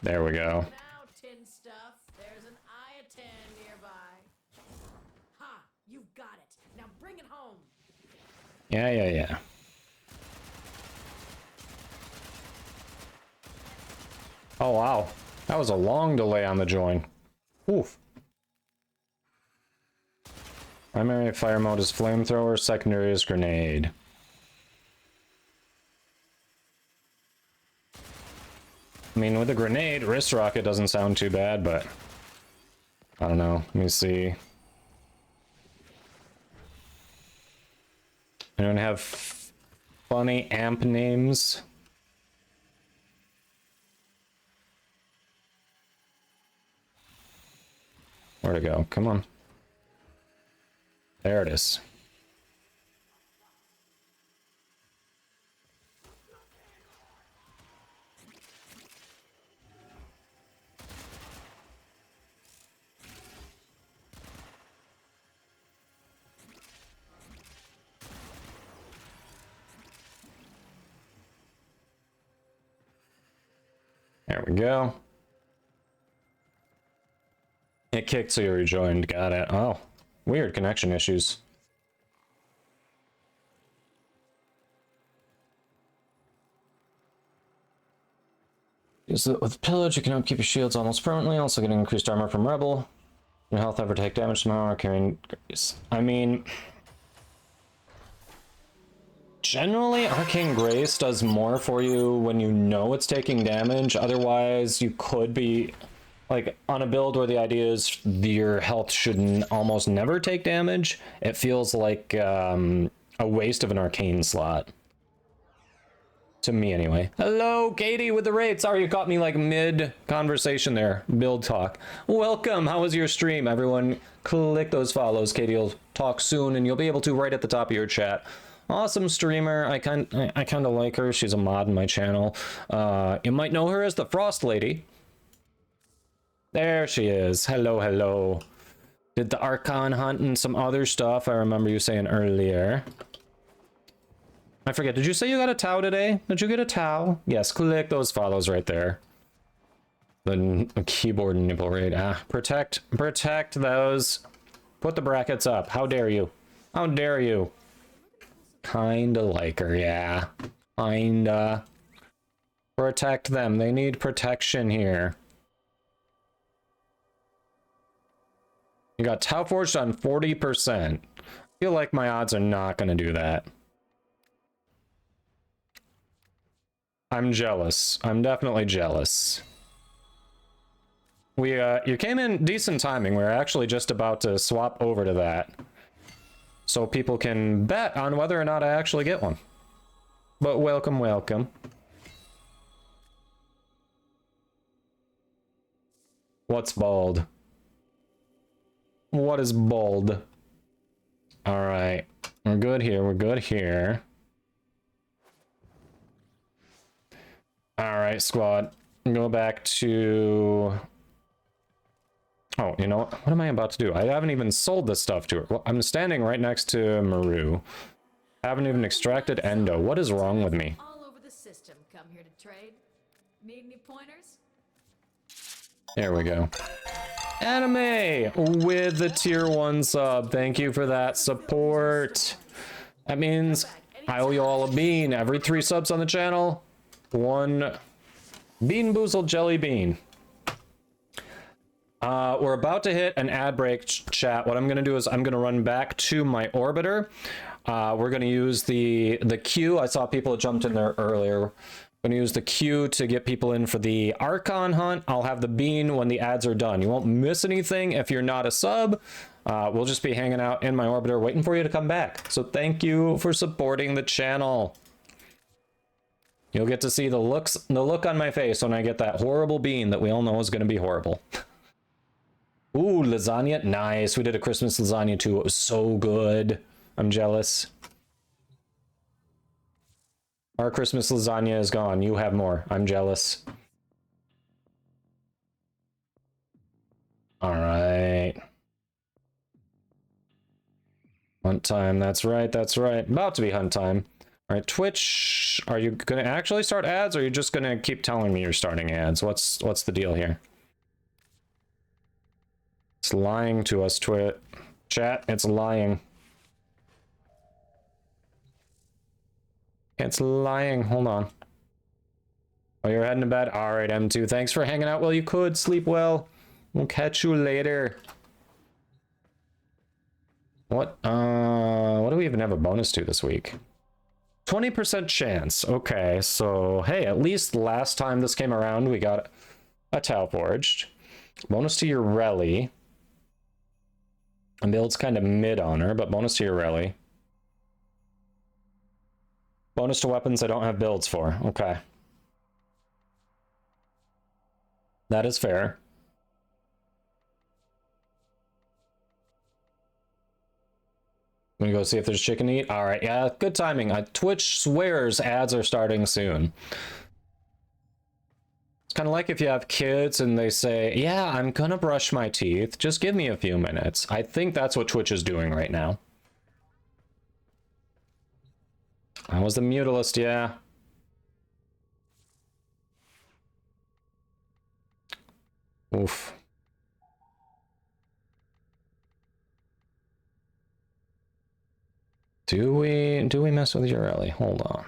There we go. Now, tin stuff, there's an Iatan nearby. Ha! You've got it. Now bring it home. Yeah. Oh, wow. That was a long delay on the join. Oof. Primary fire mode is flamethrower, secondary is grenade. I mean, with a grenade, wrist rocket doesn't sound too bad, but I don't know. Let me see. Anyone have funny amp names? Where'd it go? Come on. There it is. There we go. It kicked, so you rejoined. Got it. Oh, weird connection issues. Use it with pillage. You can upkeep your shields almost permanently. Also get increased armor from rebel. Your health ever take damage somehow or carrying. I mean, generally, Arcane Grace does more for you when you know it's taking damage. Otherwise, you could be like on a build where the idea is your health should almost never take damage. It feels like a waste of an arcane slot. To me, anyway. Hello, Katie, with the raid. Sorry, you caught me like mid-conversation there. Build talk. Welcome. How was your stream? Everyone, click those follows. Katie will talk soon, and you'll be able to right at the top of your chat. Awesome streamer. I kind of like her. She's a mod in my channel. You might know her as the Frost Lady. There she is. Hello, hello. Did the Archon hunt and some other stuff I remember you saying earlier. I forget, did you say you got a Tau today? Did you get a Tau? Yes, click those follows right there. The keyboard nipple raid. Protect those. Put the brackets up. How dare you? How dare you? Kinda like her, yeah. Kinda. Protect them. They need protection here. You got Tau Forged on 40%. I feel like my odds are not gonna do that. I'm jealous. I'm definitely jealous. You came in decent timing. We're actually just about to swap over to that. So people can bet on whether or not I actually get one. But welcome, welcome. What's bald? What is bald? Alright. We're good here. We're good here. Alright, squad. Go back to... Oh, you know what? What am I about to do? I haven't even sold this stuff to her. Well, I'm standing right next to Maru. Haven't even extracted Endo. What is wrong with me? All over the system come here to trade. Need any pointers? There we go. Anime with the tier 1 sub. Thank you for that support. That means I owe you all a bean. Every 3 subs on the channel, 1 Bean Boozled Jelly Bean. We're about to hit an ad break, chat. What I'm going to do is I'm going to run back to my orbiter. We're going to use the queue. I saw people jumped in there earlier. I'm going to use the queue to get people in for the Archon hunt. I'll have the bean when the ads are done. You won't miss anything if you're not a sub. We'll just be hanging out in my orbiter waiting for you to come back. So thank you for supporting the channel. You'll get to see the look on my face when I get that horrible bean that we all know is going to be horrible. Ooh, lasagna. Nice. We did a Christmas lasagna too. It was so good. I'm jealous. Our Christmas lasagna is gone. You have more. I'm jealous. All right. Hunt time. That's right. That's right. About to be hunt time. All right, Twitch. Are you going to actually start ads, or are you just going to keep telling me you're starting ads? What's the deal here? It's lying to us, chat. It's lying. It's lying. Hold on. Oh, you're heading to bed? All right, M2. Thanks for hanging out while you could. Sleep well. We'll catch you later. What do we even have a bonus to this week? 20% chance. Okay, so hey, at least last time this came around, we got a Tau Forged. Bonus to your rally. And build's kind of mid on her, but bonus to your rally. Bonus to weapons I don't have builds for. Okay. That is fair. I'm gonna go see if there's chicken to eat. All right, yeah, good timing. Twitch swears ads are starting soon. It's kind of like if you have kids and they say, yeah, I'm gonna brush my teeth. Just give me a few minutes. I think that's what Twitch is doing right now. I was the mutilist, yeah. Oof. Do we mess with your rally? Hold on.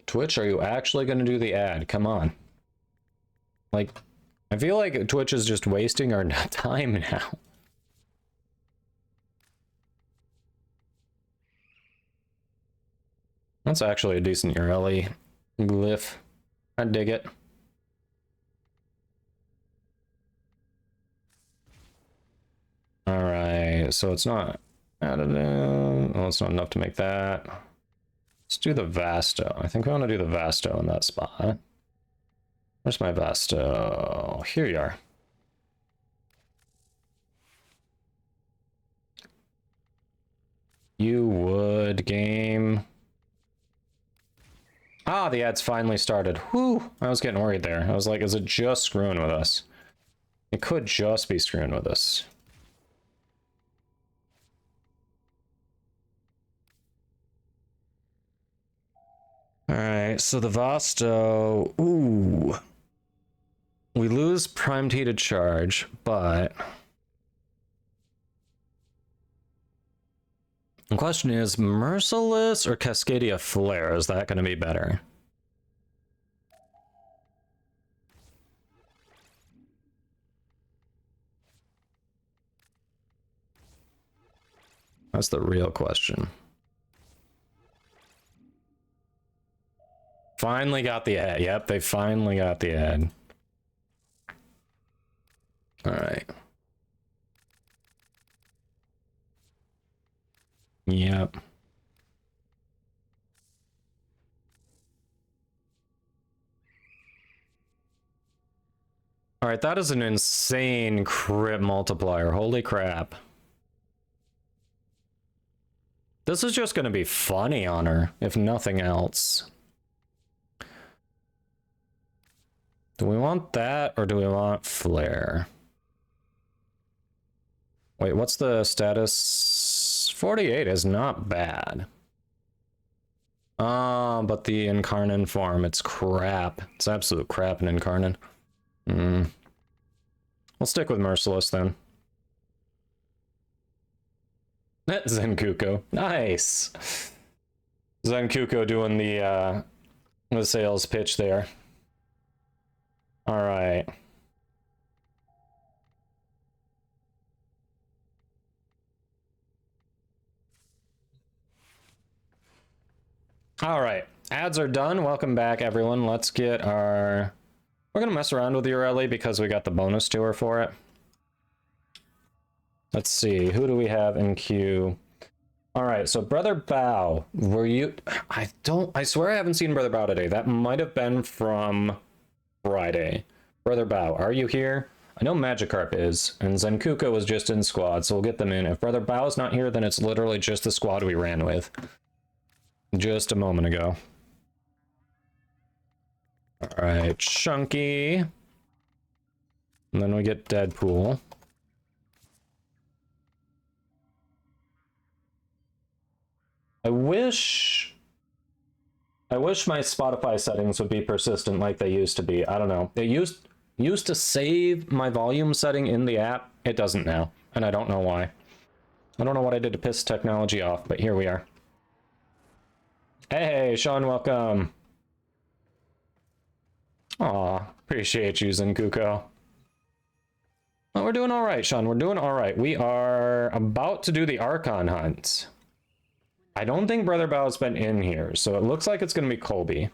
Twitch, are you actually going to do the ad? Come on. Like, I feel like Twitch is just wasting our time now. That's actually a decent URL. Glyph. I dig it. Alright, so it's not added in. Well, it's not enough to make that. Let's do the Vasto. I think we want to do the Vasto in that spot. Where's my Vasto? Here you are. You would, game. Ah, the ad's finally started. Whew! I was getting worried there. I was like, is it just screwing with us? It could just be screwing with us. Alright, so the Vasto... Ooh. We lose primed heated charge, but... The question is, Merciless or Cascadia Flare? Is that going to be better? That's the real question. Finally got the ad. Yep, they finally got the ad. Alright. Yep. Alright, that is an insane crit multiplier. Holy crap. This is just gonna be funny on her, if nothing else. Do we want that, or do we want Flare? Wait, what's the status? 48 is not bad. But the Incarnon form, it's crap. It's absolute crap in Incarnon. We'll stick with Merciless then. Zenkuko. Nice! Zenkuko doing the sales pitch there. Alright. Alright. Ads are done. Welcome back, everyone. Let's get our... We're gonna mess around with your Ellie because we got the bonus tour for it. Let's see. Who do we have in queue? Alright, so Brother Bao. Were you... I swear I haven't seen Brother Bao today. That might have been from... Friday. Brother Bao, are you here? I know Magikarp is, and Zenkuko was just in squad, so we'll get them in. If Brother Bao's not here, then it's literally just the squad we ran with. Just a moment ago. Alright, Chunky. And then we get Deadpool. I wish my Spotify settings would be persistent like they used to be. I don't know. They used to save my volume setting in the app. It doesn't now, and I don't know why. I don't know what I did to piss technology off, but here we are. Hey, Sean, welcome. Aw, appreciate you, Zenkuko. Well, we're doing all right, Sean. We're doing all right. We are about to do the Archon hunt. I don't think Brother Bao's been in here, so it looks like it's going to be Colby.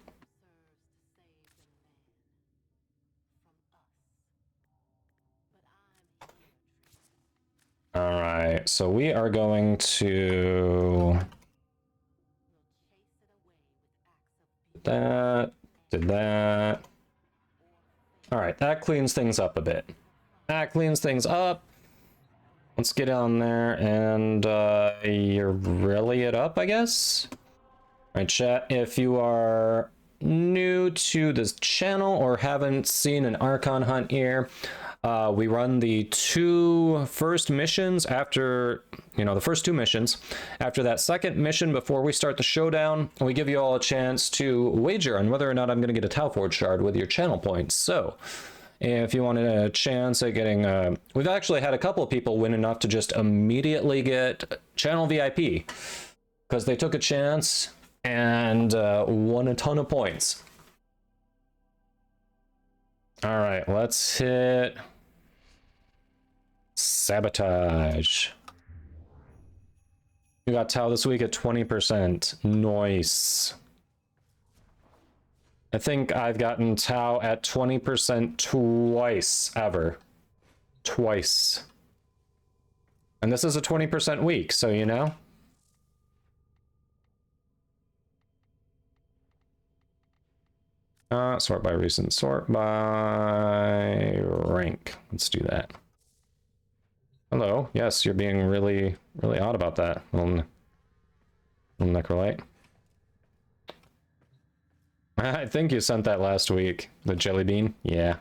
Alright, so we are going to... Did that. Alright, that cleans things up a bit. That cleans things up. Let's get on there and you're really it up, I guess. Alright, chat, if you are new to this channel or haven't seen an Archon hunt here, we run the first two missions after, the first two missions. After that second mission, before we start the showdown, we give you all a chance to wager on whether or not I'm going to get a Talforge shard with your channel points. So, if you wanted a chance at getting, we've actually had a couple of people win enough to just immediately get channel VIP because they took a chance and won a ton of points. All right, let's hit Sabotage. You got Tau this week at 20%. Nice. I think I've gotten Tau at 20% twice ever. Twice. And this is a 20% week, so you know. Sort by recent, sort by rank. Let's do that. Hello. Yes, you're being really, really odd about that, little Necrolite. I think you sent that last week. The jelly bean? Yeah.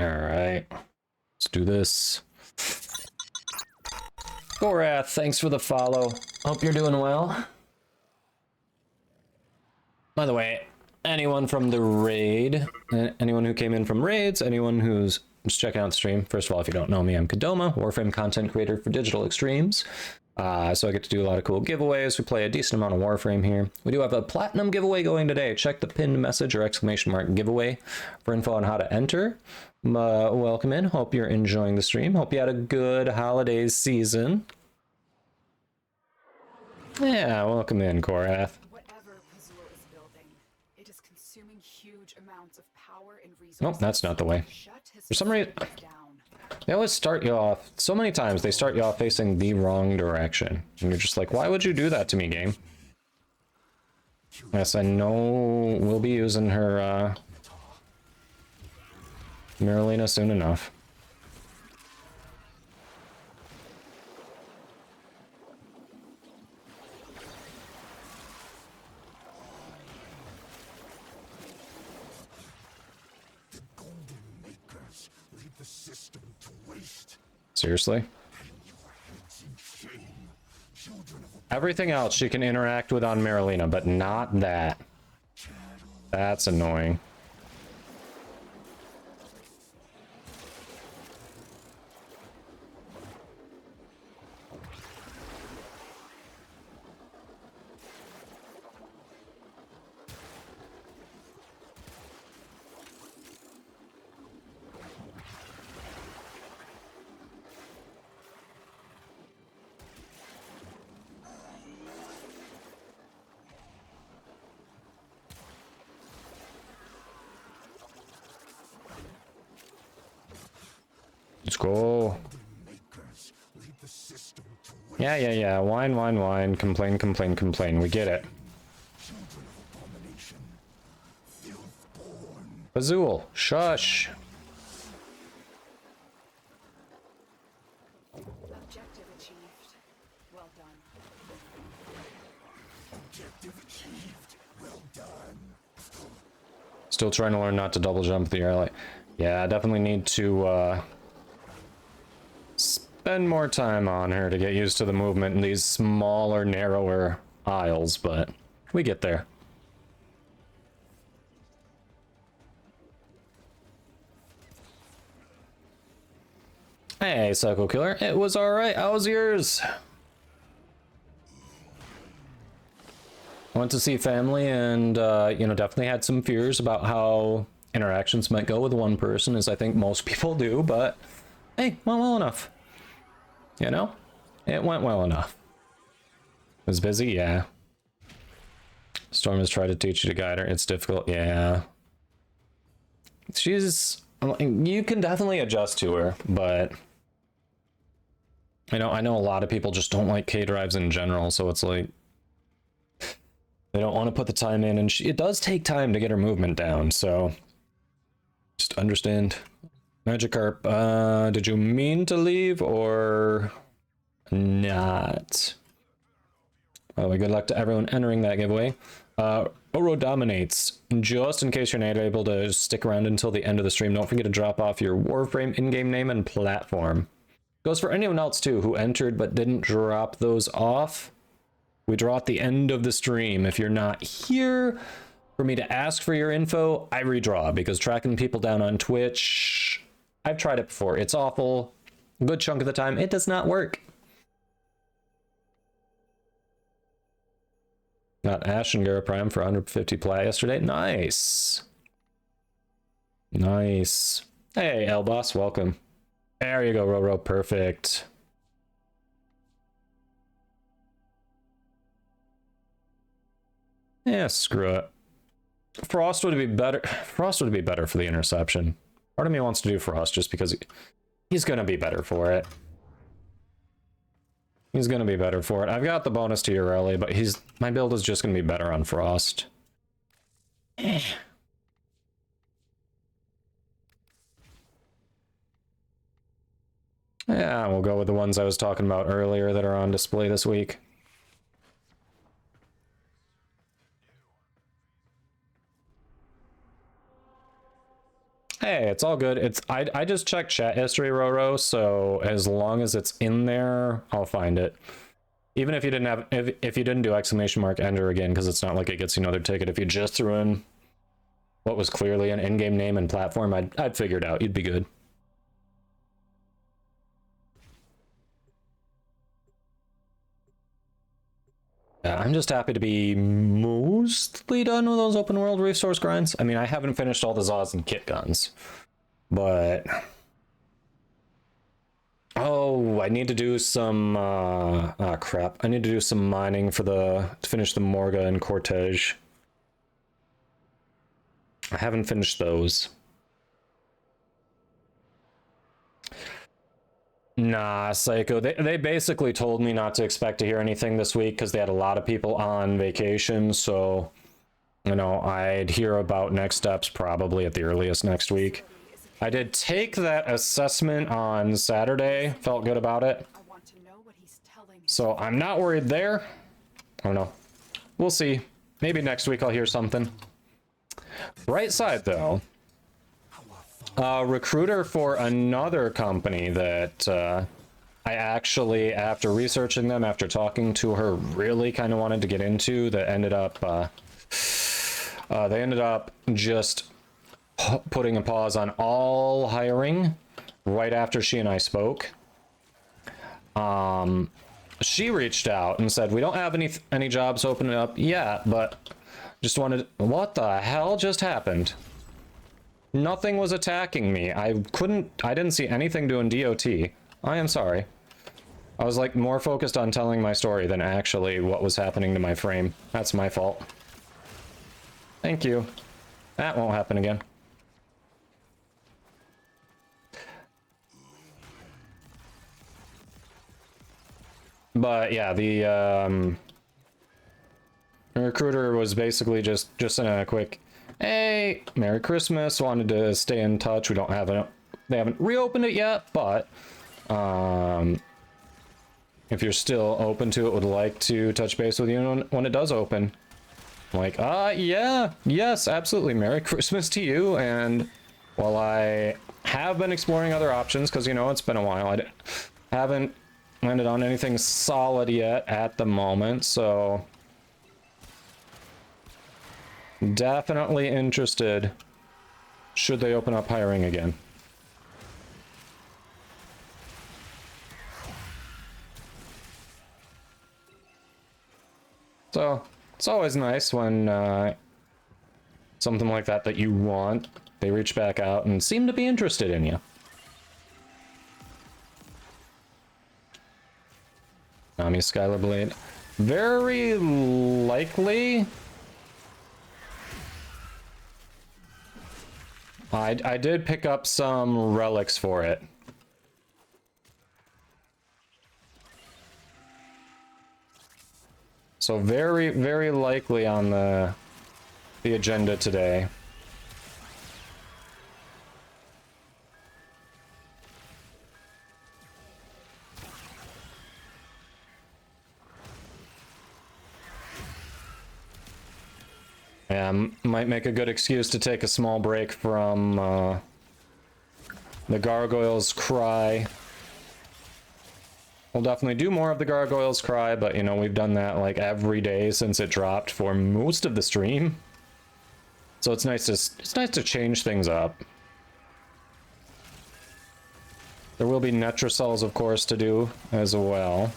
Alright. Let's do this. Gorath, thanks for the follow. Hope you're doing well. By the way, anyone from the raid, anyone who came in from raids, anyone who's just checking out the stream, first of all, if you don't know me, I'm Kadoma, Warframe content creator for Digital Extremes. So I get to do a lot of cool giveaways. We play a decent amount of Warframe here. We do have a platinum giveaway going today. Check the pinned message or exclamation mark giveaway for info on how to enter. Welcome in. Hope you're enjoying the stream. Hope you had a good holidays season. Yeah, welcome in, Korath. Whatever Pazur is building, it is consuming huge amounts of power and resources. Nope, that's not the way. For some reason, they always start you off, so many times they start you off facing the wrong direction. And you're just like, why would you do that to me, game? Yes, I know we'll be using her, Miralina soon enough. Seriously? Everything else she can interact with on Miralina, but not that. That's annoying. Let's go. Yeah. Whine. Complain. We get it. Azul, shush. Objective achieved. Well done. Objective achieved. Well done. Still trying to learn not to double jump the ally. Yeah, I definitely need to spend more time on her to get used to the movement in these smaller, narrower aisles, but we get there. Hey, Psycho Killer. It was alright. How was yours? I went to see family and, you know, definitely had some fears about how interactions might go with one person, as I think most people do, but hey, went well enough. You know? It went well enough. Was busy? Yeah. Storm has tried to teach you to guide her. It's difficult. Yeah. She's... You can definitely adjust to her, but... I know a lot of people just don't like K-drives in general, so it's like... They don't want to put the time in, and it does take time to get her movement down, so... Just understand. Magikarp, did you mean to leave, or... not? By the way, good luck to everyone entering that giveaway. Oro dominates. Just in case you're not able to stick around until the end of the stream, don't forget to drop off your Warframe in-game name and platform. Goes for anyone else too who entered but didn't drop those off. We draw at the end of the stream. If you're not here for me to ask for your info, I redraw, because tracking people down on Twitch, I've tried it before. It's awful. A good chunk of the time, it does not work. Got Ash and Gara Prime for 150 plat yesterday. Nice. Nice. Hey, Elboss, welcome. There you go, Roro. Perfect. Yeah, screw it. Frost would be better. Frost would be better for the interception. Part of me wants to do Frost just because he's gonna be better for it. He's gonna be better for it. I've got the bonus to Ureli, but my build is just gonna be better on Frost. Yeah, we'll go with the ones I was talking about earlier that are on display this week. Hey, it's all good. I just checked chat history, Roro, so as long as it's in there, I'll find it. Even if you didn't have if you didn't do exclamation mark enter again, because it's not like it gets you another ticket. If you just threw in what was clearly an in-game name and platform, I'd figure it out. You'd be good. Yeah, I'm just happy to be mostly done with those open world resource grinds. I mean, I haven't finished all the Zaws and kit guns, but oh, I need to do some crap. I need to do some mining for to finish the Morga and Cortege. I haven't finished those. Nah, Psycho. They basically told me not to expect to hear anything this week because they had a lot of people on vacation. So, you know, I'd hear about next steps probably at the earliest next week. I did take that assessment on Saturday. Felt good about it. So I'm not worried there. I don't know. We'll see. Maybe next week I'll hear something. Right side, though. Recruiter for another company that I actually, after researching them, after talking to her, really kind of wanted to get into, that ended up, they ended up just putting a pause on all hiring right after she and I spoke. She reached out and said, we don't have any jobs opening up yet, but just wanted, what the hell just happened? Nothing was attacking me. I didn't see anything doing DOT. I am sorry. I was like more focused on telling my story than actually what was happening to my frame. That's my fault. Thank you. That won't happen again. But yeah, the recruiter was basically just in a quick, hey, Merry Christmas, wanted to stay in touch. We don't have it. They haven't reopened it yet, but if you're still open to it, would like to touch base with you when it does open. I'm like, yeah, yes, absolutely. Merry Christmas to you. And while I have been exploring other options, because, you know, it's been a while, I haven't landed on anything solid yet at the moment, so definitely interested should they open up hiring again. So it's always nice when something like that you want, they reach back out and seem to be interested in you. Nami Skylar Blade. Very likely. I did pick up some relics for it. So very, very likely on the agenda today. Yeah, might make a good excuse to take a small break from the Gargoyle's Cry. We'll definitely do more of the Gargoyle's Cry, but you know, we've done that like every day since it dropped for most of the stream. So it's nice to change things up. There will be Netracells, of course, to do as well.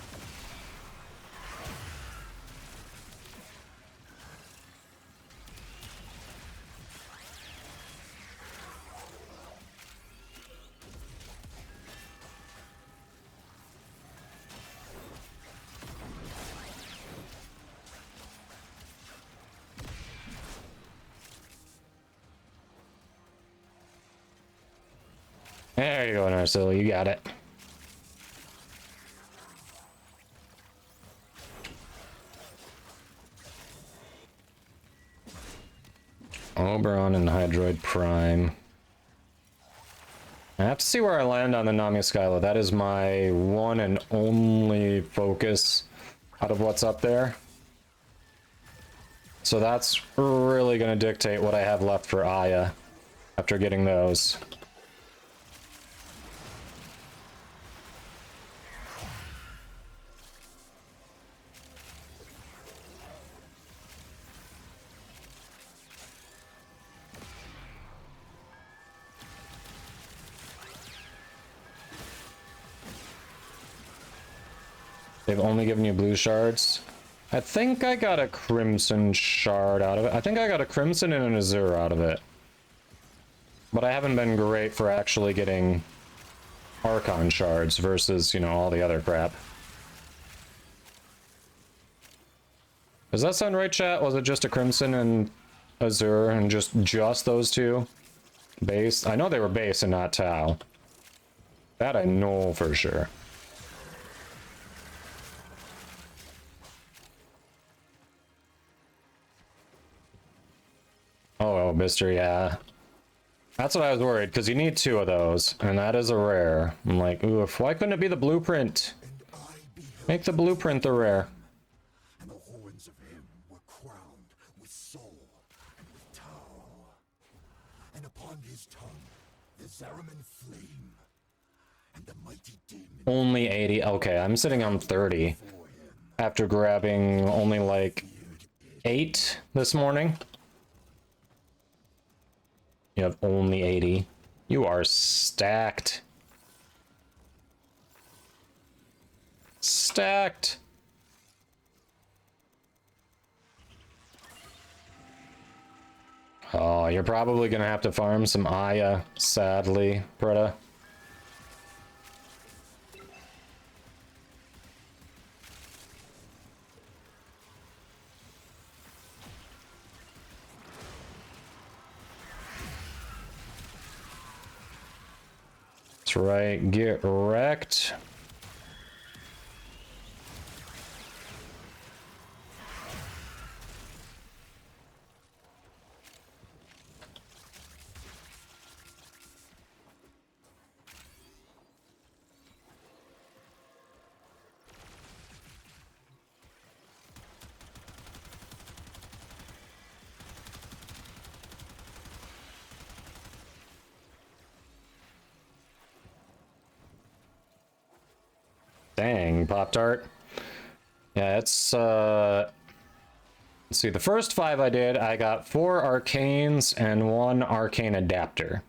There you go, Narsil. You got it. Oberon and Hydroid Prime. I have to see where I land on the Namiaskyla. That is my one and only focus out of what's up there. So that's really going to dictate what I have left for Aya after getting those. They've only given you blue shards. I think I got a crimson shard out of it. I think I got a crimson and an azure out of it. But I haven't been great for actually getting Archon shards versus, you know, all the other crap. Does that sound right, chat? Was it just a crimson and azure and just those two? Base? I know they were base and not Tau. That I know for sure. Oh, Mister, yeah. That's what I was worried, because you need two of those, and that is a rare. I'm like, oof, why couldn't it be the blueprint? Make the blueprint the rare. And the horns of him were crowned with soul and with Tau. And upon his tongue the Zariman flame and the mighty demon. Only 80. Okay, I'm sitting on 30 after grabbing only like 8 this morning. You have only 80. You are stacked. Stacked. Oh, you're probably gonna have to farm some Aya, sadly, Bretta. That's right, get wrecked. Dang, Pop-Tart. Yeah, it's, let's see, the first 5 I did, I got 4 Arcanes and 1 Arcane Adapter.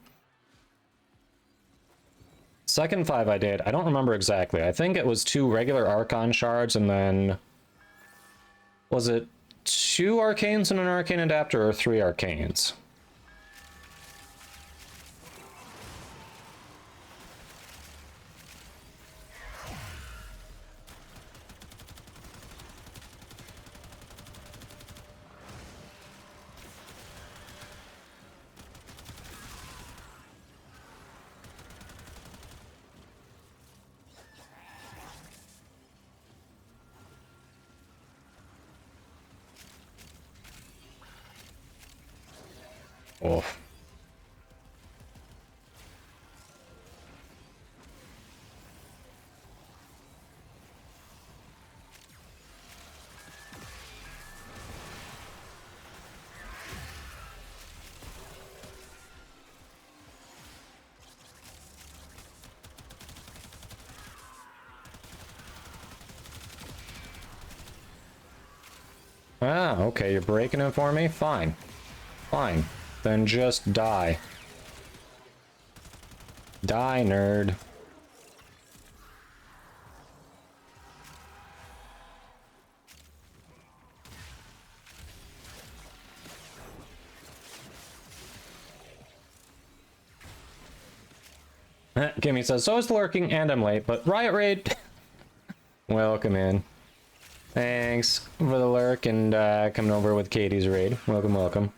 Second 5 I did, I don't remember exactly. I think it was 2 regular Archon Shards and then... Was it 2 Arcanes and an Arcane Adapter or 3 Arcanes? Oof. Ah, okay, you're breaking it for me? Fine. Fine. Then just die. Die, nerd. Gimme says, so is the lurking and I'm late, but Riot Raid. Welcome in. Thanks for the lurk and coming over with Katie's raid. Welcome, welcome.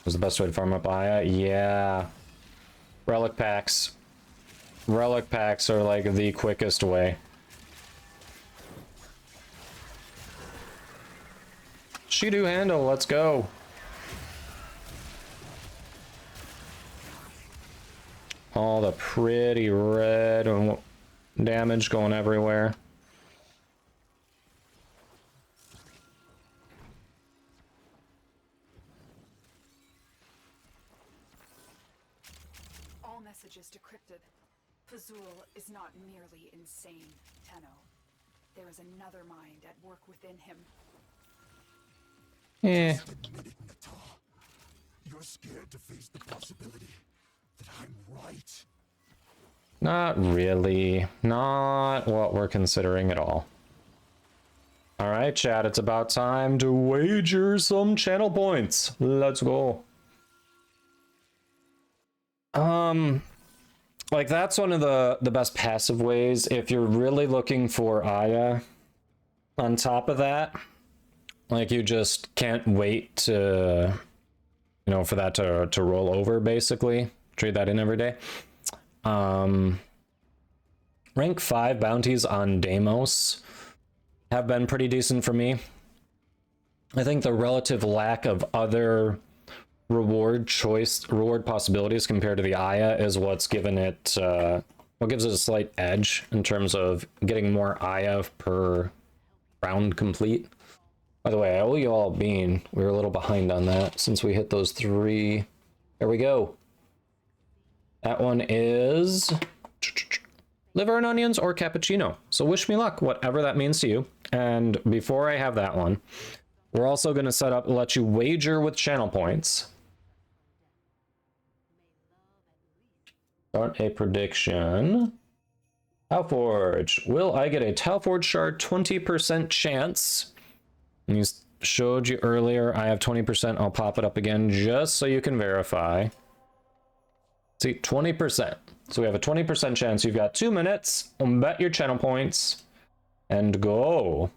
Was the best way to farm up Aya? Yeah. Relic packs. Relic packs are like the quickest way. She do handle, let's go. All the pretty red damage going everywhere. All messages decrypted. Fazul is not merely insane, Tenno. There is another mind at work within him. Eh. Admit it, Nata. You're scared to face the possibility that I'm right. Not really. Not what we're considering at all. Alright, chat, it's about time to wager some channel points. Let's go. Like, that's one of the best passive ways if you're really looking for Aya. On top of that, like, you just can't wait to, you know, for that to roll over, basically. Trade that in every day. Rank 5 bounties on Deimos have been pretty decent for me. I think the relative lack of other reward possibilities compared to the Aya is what's given it, what gives it a slight edge in terms of getting more Aya per round complete. By the way, I owe you all a bean. We were a little behind on that since we hit those 3. There we go. That one is liver and onions or cappuccino. So wish me luck, whatever that means to you. And before I have that one, we're also going to let you wager with channel points. Start a prediction. Talforge. Will I get a Talforge shard 20% chance? And you showed you earlier, I have 20%. I'll pop it up again just so you can verify. See, 20%. So we have a 20% chance. You've got 2 minutes. Bet your channel points. And go.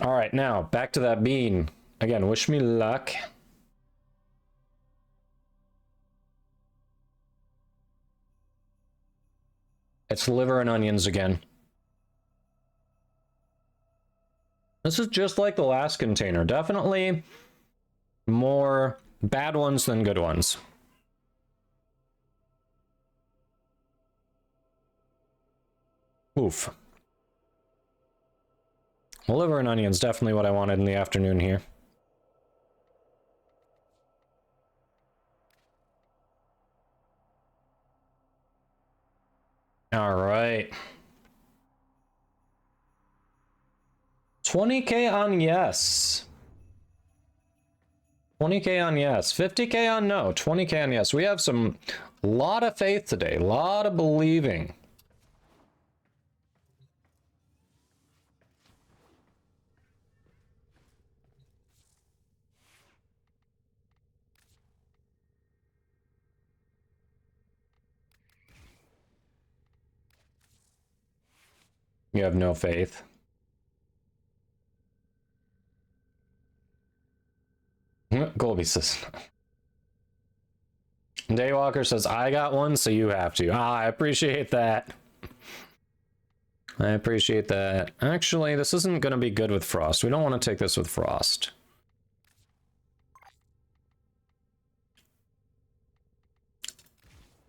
All right, now back to that bean. Again, wish me luck. It's liver and onions again. This is just like the last container. Definitely more bad ones than good ones. Oof. Well, liver and onions, definitely what I wanted in the afternoon here. All right. 20K on yes. 20K on yes. 50K on no. 20K on yes. We have some lot of faith today. A lot of believing. You have no faith. Colby says. Daywalker says, I got one, so you have to. Ah, I appreciate that. I appreciate that. Actually, this isn't going to be good with Frost. We don't want to take this with Frost.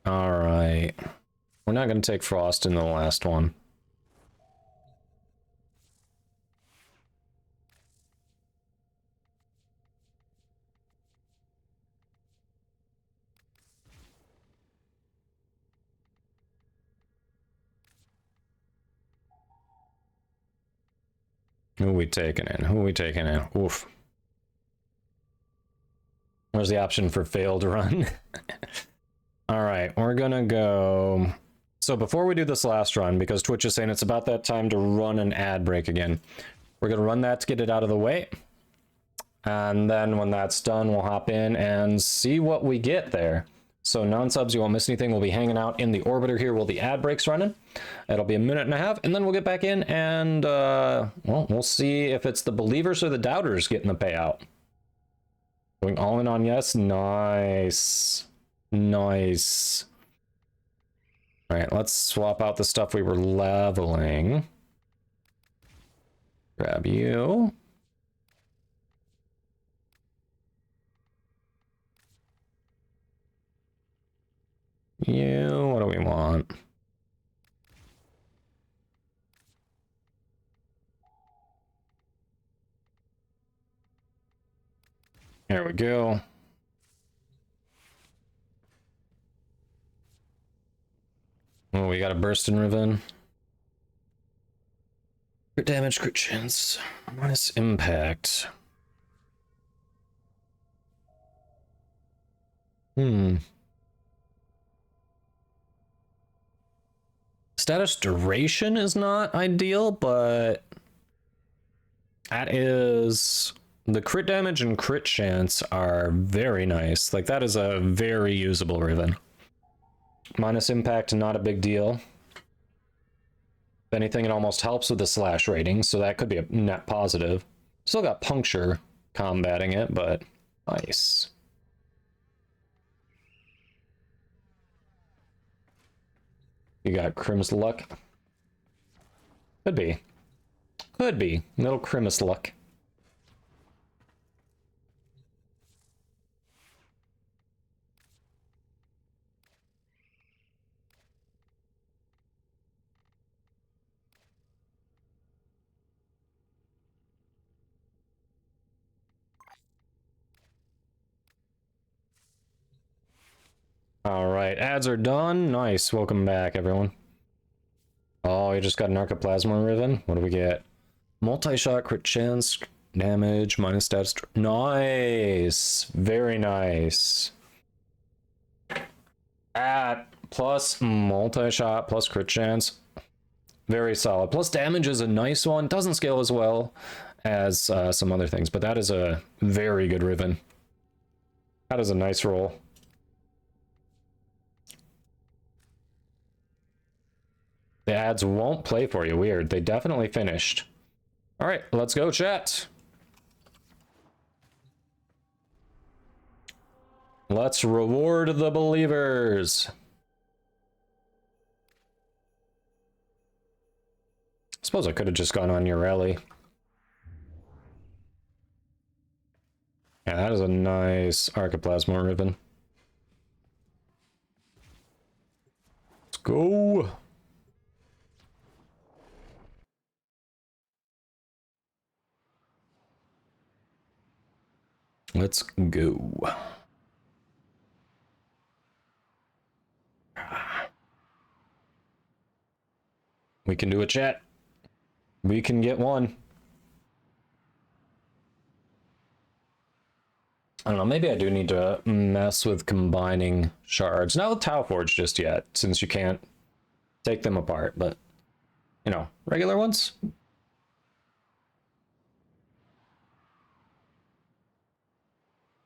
All right. We're not going to take Frost in the last one. Who are we taking in? Who are we taking in? Oof. Where's the option for failed run? All right, we're gonna go. So before we do this last run, because Twitch is saying it's about that time to run an ad break again, we're gonna run that to get it out of the way. And then when that's done, we'll hop in and see what we get there. So non-subs, you won't miss anything. We'll be hanging out in the orbiter here while the ad break's running. It'll be a minute and a half, and then we'll get back in and, well, we'll see if it's the believers or the doubters getting the payout. Going all in on yes. Nice. Nice. All right, let's swap out the stuff we were leveling. Grab you. You, what do we want? There we go. Oh, we got a bursting riven. Crit damage, crit chance, minus impact. Status duration is not ideal, but that is... The crit damage and crit chance are very nice. Like, that is a very usable riven. Minus impact, not a big deal. If anything, it almost helps with the slash rating, so that could be a net positive. Still got puncture combating it, but nice. You got Crim's luck. Could be. Could be. Little Crimus luck. All right, ads are done. Nice. Welcome back, everyone. Oh, you just got an Archoplasma Riven. What do we get? Multi-shot, crit chance, damage, minus stats. Nice. Very nice. At plus multi-shot, plus crit chance. Very solid. Plus damage is a nice one. Doesn't scale as well as some other things, but that is a very good Riven. That is a nice roll. The ads won't play for you. Weird. They definitely finished. All right, let's go, chat. Let's reward the believers. I suppose I could have just gone on your rally. Yeah, that is a nice Archoplasma ribbon. Let's go. Let's go. We can do a chat. We can get one. I don't know, maybe I do need to mess with combining shards. Not with Tau Forge just yet, since you can't take them apart, but, you know, regular ones.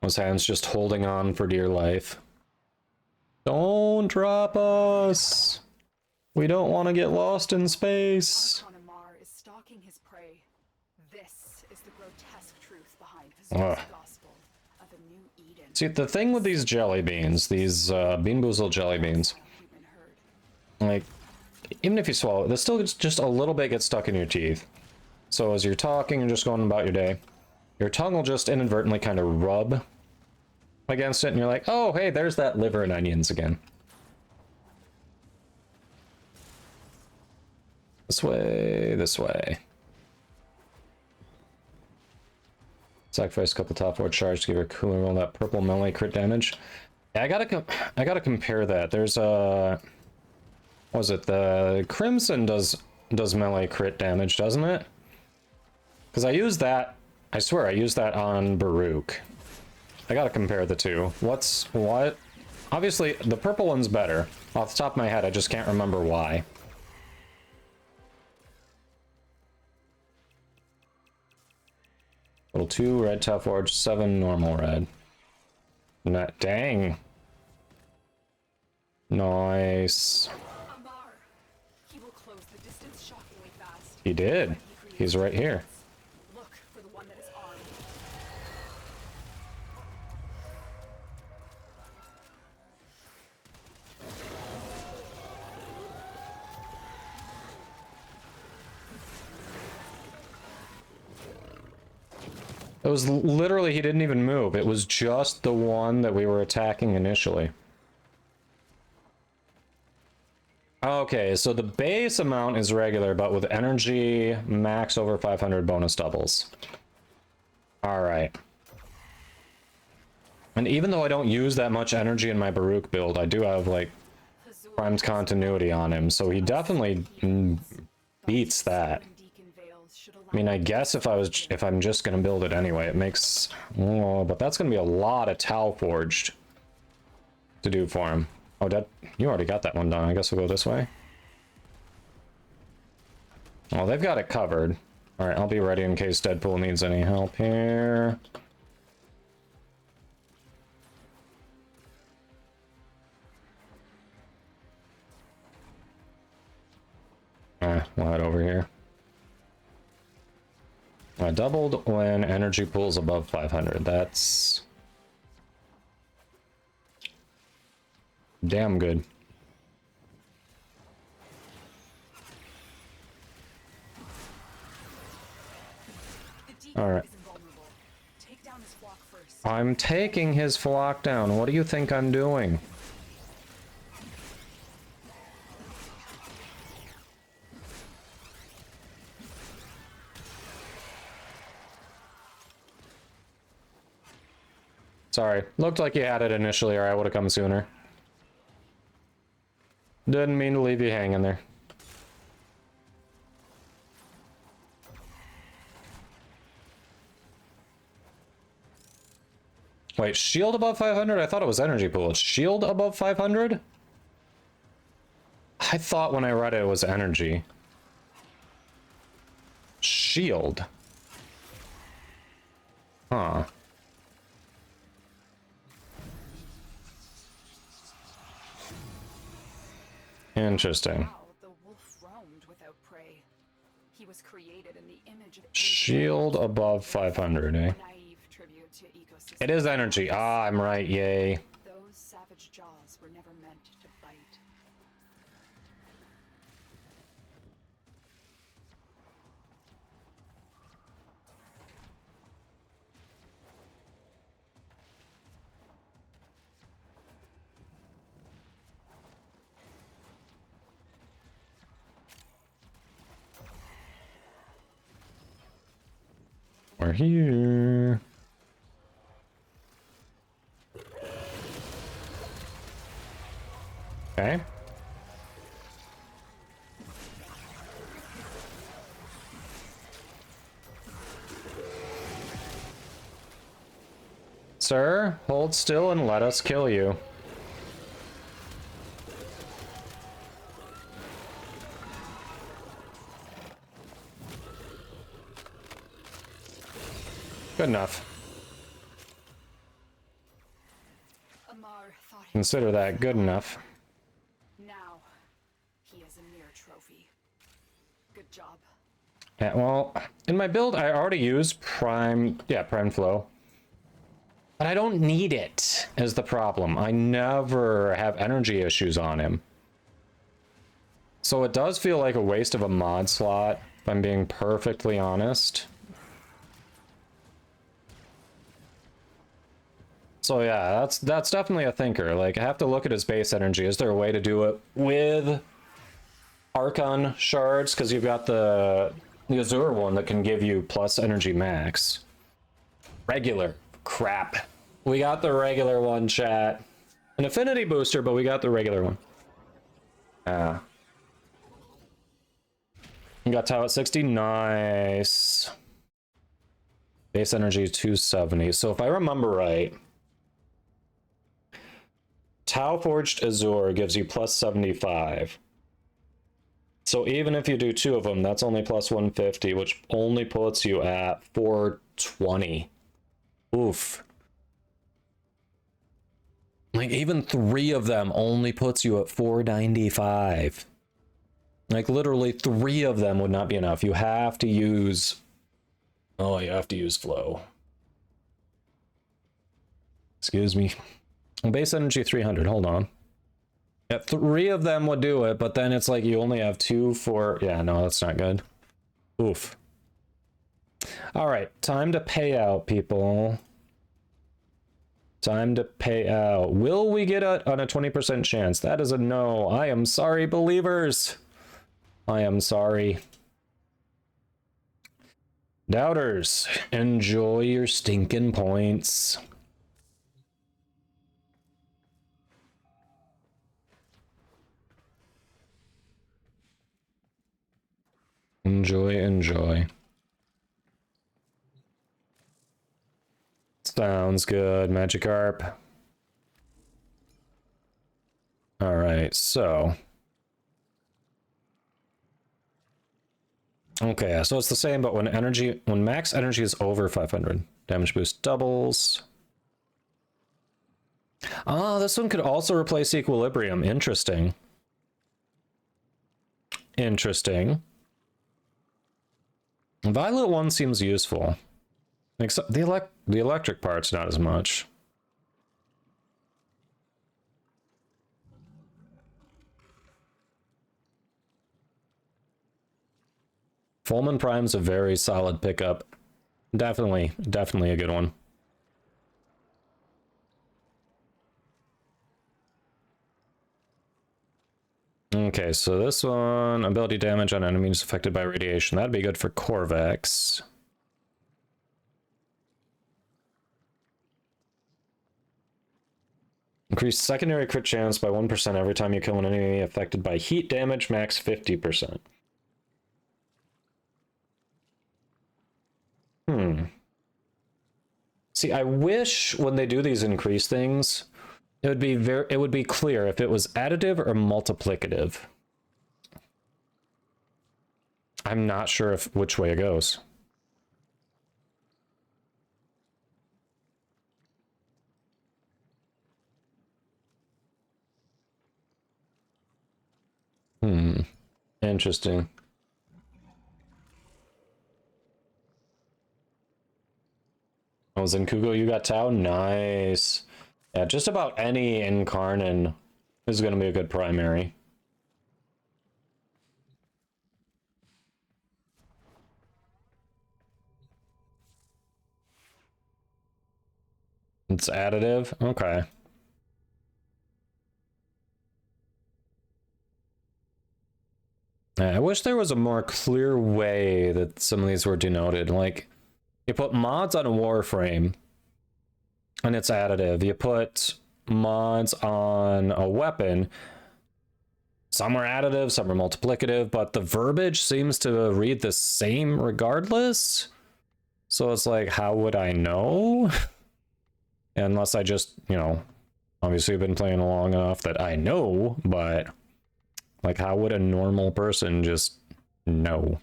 Those hands just holding on for dear life. Don't drop us! We don't want to get lost in space. Amar is stalking his prey. This is the grotesque truth behind Pazu's gospel of a new Eden. See, the thing with these jelly beans, these Bean Boozled jelly beans, like, even if you swallow it, there's still just a little bit gets stuck in your teeth. So as you're talking and just going about your day, your tongue will just inadvertently kind of rub against it, and you're like, oh, hey, there's that liver and onions again. This way, this way. Sacrifice a couple top 4 charge to give her cooling roll that purple melee crit damage. Yeah, I gotta compare that. There's a, was it the Crimson does melee crit damage, doesn't it? Because I use that. I swear I used that on Baruch. I gotta compare the two. What? Obviously, the purple one's better. Off the top of my head, I just can't remember why. Level 2, red Tau Forge, 7 normal red. Dang. Nice. Amar! He will close the distance shockingly fast. He did. He's right here. Look for the one that is armed. It was literally, he didn't even move. It was just the one that we were attacking initially. Okay, so the base amount is regular, but with energy, max over 500 bonus doubles. Alright. And even though I don't use that much energy in my Baruch build, I do have, like, primed continuity on him, so he definitely beats that. I mean, I guess if I'm just gonna build it anyway, it makes... Oh, but that's gonna be a lot of Tau Forged to do for him. Oh, you already got that one done. I guess we'll go this way. Oh, they've got it covered. Alright, I'll be ready in case Deadpool needs any help here. We'll head over here. I doubled when energy pool's above 500. That's damn good. All right. I'm taking his flock down. What do you think I'm doing? Sorry, looked like you had it initially, or I would have come sooner. Didn't mean to leave you hanging there. Wait, shield above 500? I thought it was energy pool. It's shield above 500? I thought when I read it, it was energy. Shield. Huh. Interesting. Wow, the wolf roamed without prey. He was created in the image of Shield above 500, eh? naive tribute to ecosystem. It is energy. Ah, I'm right, yay. Those savage jaws were never meant to bite. We're here. Okay. Sir, hold still and let us kill you. Good enough. Amar thought he Consider that good enough. now he is a mere trophy. Good job. Yeah, well, in my build, I already used prime flow. But I don't need it, is the problem. I never have energy issues on him. So it does feel like a waste of a mod slot, if I'm being perfectly honest. So yeah, that's definitely a thinker. Like, I have to look at his base energy. Is there a way to do it with Archon shards? Because you've got the Azure one that can give you plus energy max. Regular. Crap. We got the regular one, chat. An affinity booster, but we got the regular one. You got Tau at 60. Nice. Base energy 270. So if I remember right, Tau Forged Azure gives you plus 75. So even if you do two of them, that's only plus 150, which only puts you at 420. Oof. Like, even 3 of them only puts you at 495. Like, literally 3 of them would not be enough. You have to use... Oh, you have to use flow. Excuse me. Base energy 300, hold on. Yeah, 3 of them would do it, but then it's like you only have 2 for... Yeah, no, that's not good. Oof. Alright, time to pay out, people. Time to pay out. Will we get it on a 20% chance? That is a no. I am sorry, believers. I am sorry. Doubters, enjoy your stinking points. Enjoy, enjoy. Sounds good, Magikarp. All right, so. Okay, so it's the same, but when max energy is over 500, damage boost doubles. Ah, this one could also replace Equilibrium. Interesting. Interesting. Violet 1 seems useful. Except the electric part's not as much. Fulman Prime's a very solid pickup. Definitely a good one. Okay, so this one, ability damage on enemies affected by radiation. That'd be good for Corvax. Increase secondary crit chance by 1% every time you kill an enemy affected by heat damage, max 50%. See, I wish when they do these increase things, it would be clear if it was additive or multiplicative. I'm not sure which way it goes. Interesting. Oh, Zenkugo, you got Tau? Nice. Yeah, just about any Incarnon is going to be a good primary. It's additive? Okay. I wish there was a more clear way that some of these were denoted. Like, you put mods on a Warframe, and it's additive. You put mods on a weapon, some are additive, some are multiplicative, but the verbiage seems to read the same regardless. So it's like, how would I know? Unless I just, you know, obviously I've been playing long enough that I know, but like, how would a normal person just know?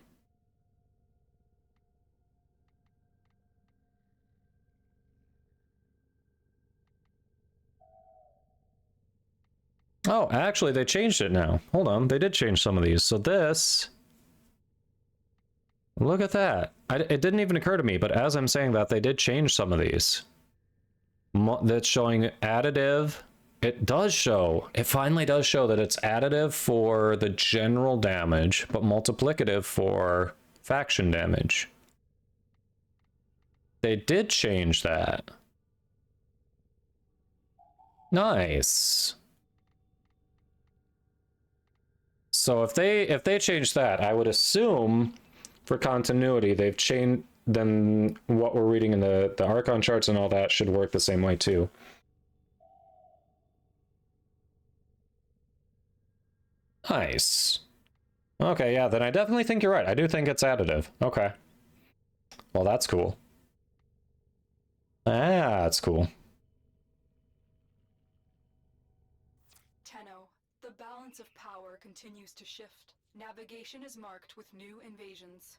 Oh, actually, they changed it now. Hold on, they did change some of these. So this... Look at that. It didn't even occur to me, but as I'm saying that, they did change some of these. That's showing additive. It does show. It finally does show that it's additive for the general damage, but multiplicative for faction damage. They did change that. Nice. So if they change that, I would assume for continuity they've changed, then what we're reading in the Archon charts and all that should work the same way too. Nice. Okay, yeah, then I definitely think you're right. I do think it's additive. Okay. Well, that's cool. Ah, that's cool. Tenno, the balance of power continues to shift. Navigation is marked with new invasions.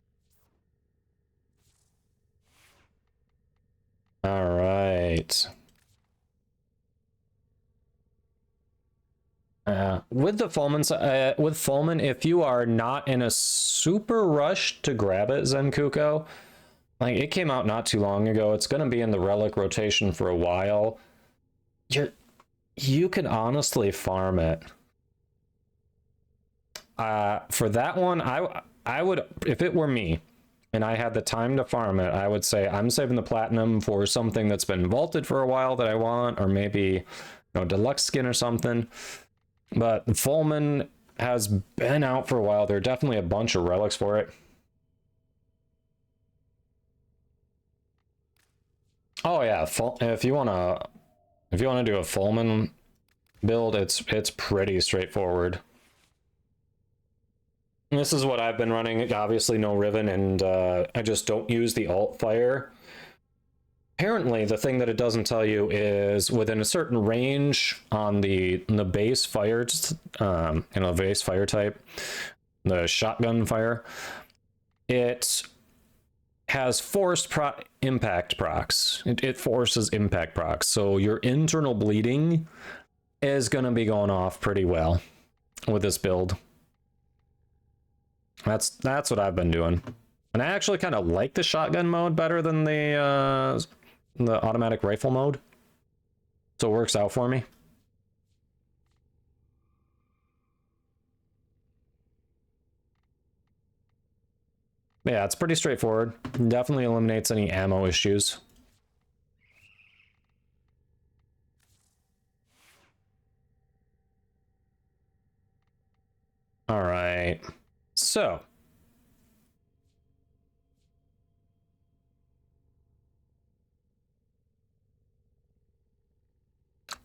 All right. With the with Fulman, if you are not in a super rush to grab it, Zenkuko, like it came out not too long ago. It's going to be in the relic rotation for a while. You can honestly farm it. For that one, I would, if it were me and I had the time to farm it, I would say I'm saving the platinum for something that's been vaulted for a while that I want, or maybe deluxe skin or something. But Fulman has been out for a while. There are definitely a bunch of relics for it. Oh yeah, if you wanna do a Fulman build, it's pretty straightforward. This is what I've been running. Obviously no Riven, and I just don't use the alt fire. Apparently, the thing that it doesn't tell you is within a certain range on the base fire, base fire type, the shotgun fire, it has forced impact procs. It forces impact procs, so your internal bleeding is going to be going off pretty well with this build. That's what I've been doing, and I actually kind of like the shotgun mode better than the automatic rifle mode, so it works out for me. Yeah, it's pretty straightforward. Definitely eliminates any ammo issues. All right, so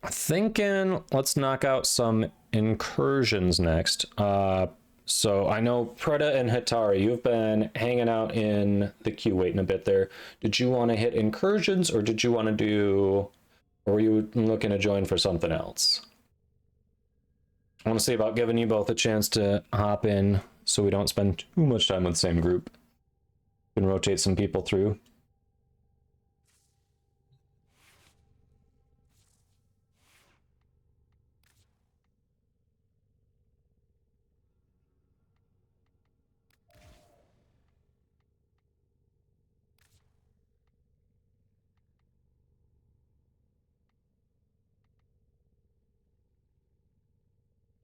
thinking let's knock out some incursions next. So I know Preda and Hitari, you've been hanging out in the queue waiting a bit there. Did you want to hit incursions, or did you want to do, or were you looking to join for something else? I want to see about giving you both a chance to hop in so we don't spend too much time with the same group. We can rotate some people through.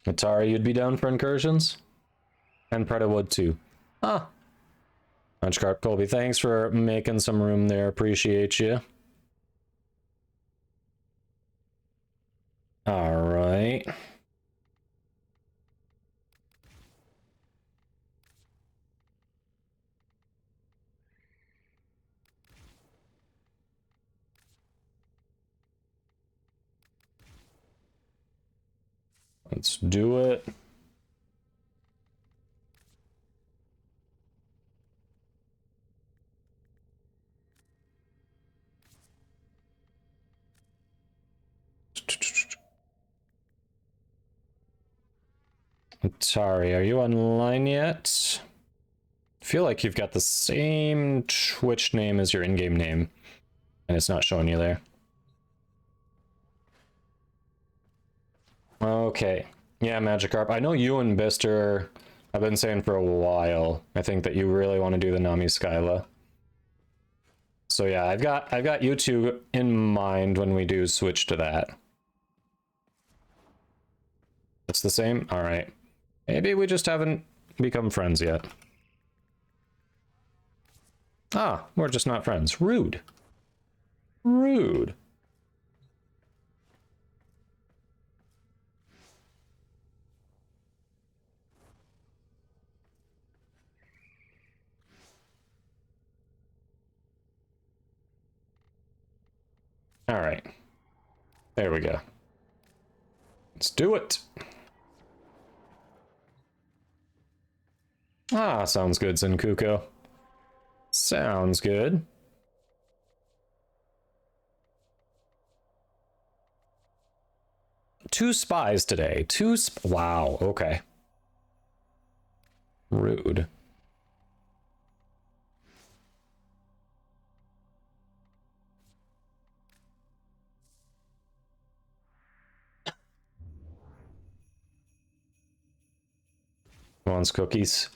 Atari, you'd be down for incursions? And Preda would too. Ah. Punchcarp Colby, thanks for making some room there. Appreciate you. All right. Let's do it. Sorry, are you online yet? I feel like you've got the same Twitch name as your in-game name, and it's not showing you there. Okay. Yeah, Magikarp. I know you and Bister have been saying for a while, I think, that you really want to do the Nami Skyla. So yeah, I've got you two in mind when we do switch to that. It's the same? Alright. Maybe we just haven't become friends yet. Ah, we're just not friends. Rude. Rude. All right. There we go. Let's do it. Ah, sounds good, Zenkuko. Sounds good. Two spies today. Wow, okay. Rude. Who wants cookies?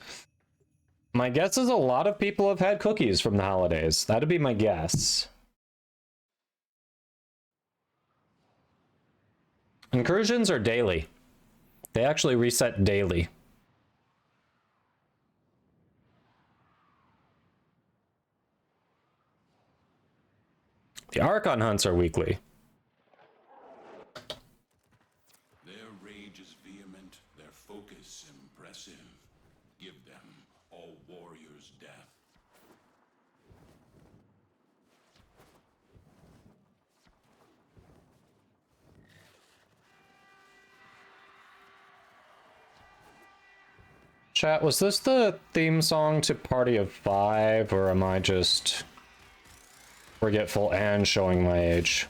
My guess is a lot of people have had cookies from the holidays. That'd be my guess. Incursions are daily. They actually reset daily. The Archon hunts are weekly. Their rage is vehement, their focus impressive. Give them all warriors' death. Chat, was this the theme song to Party of Five, or am I just forgetful and showing my age?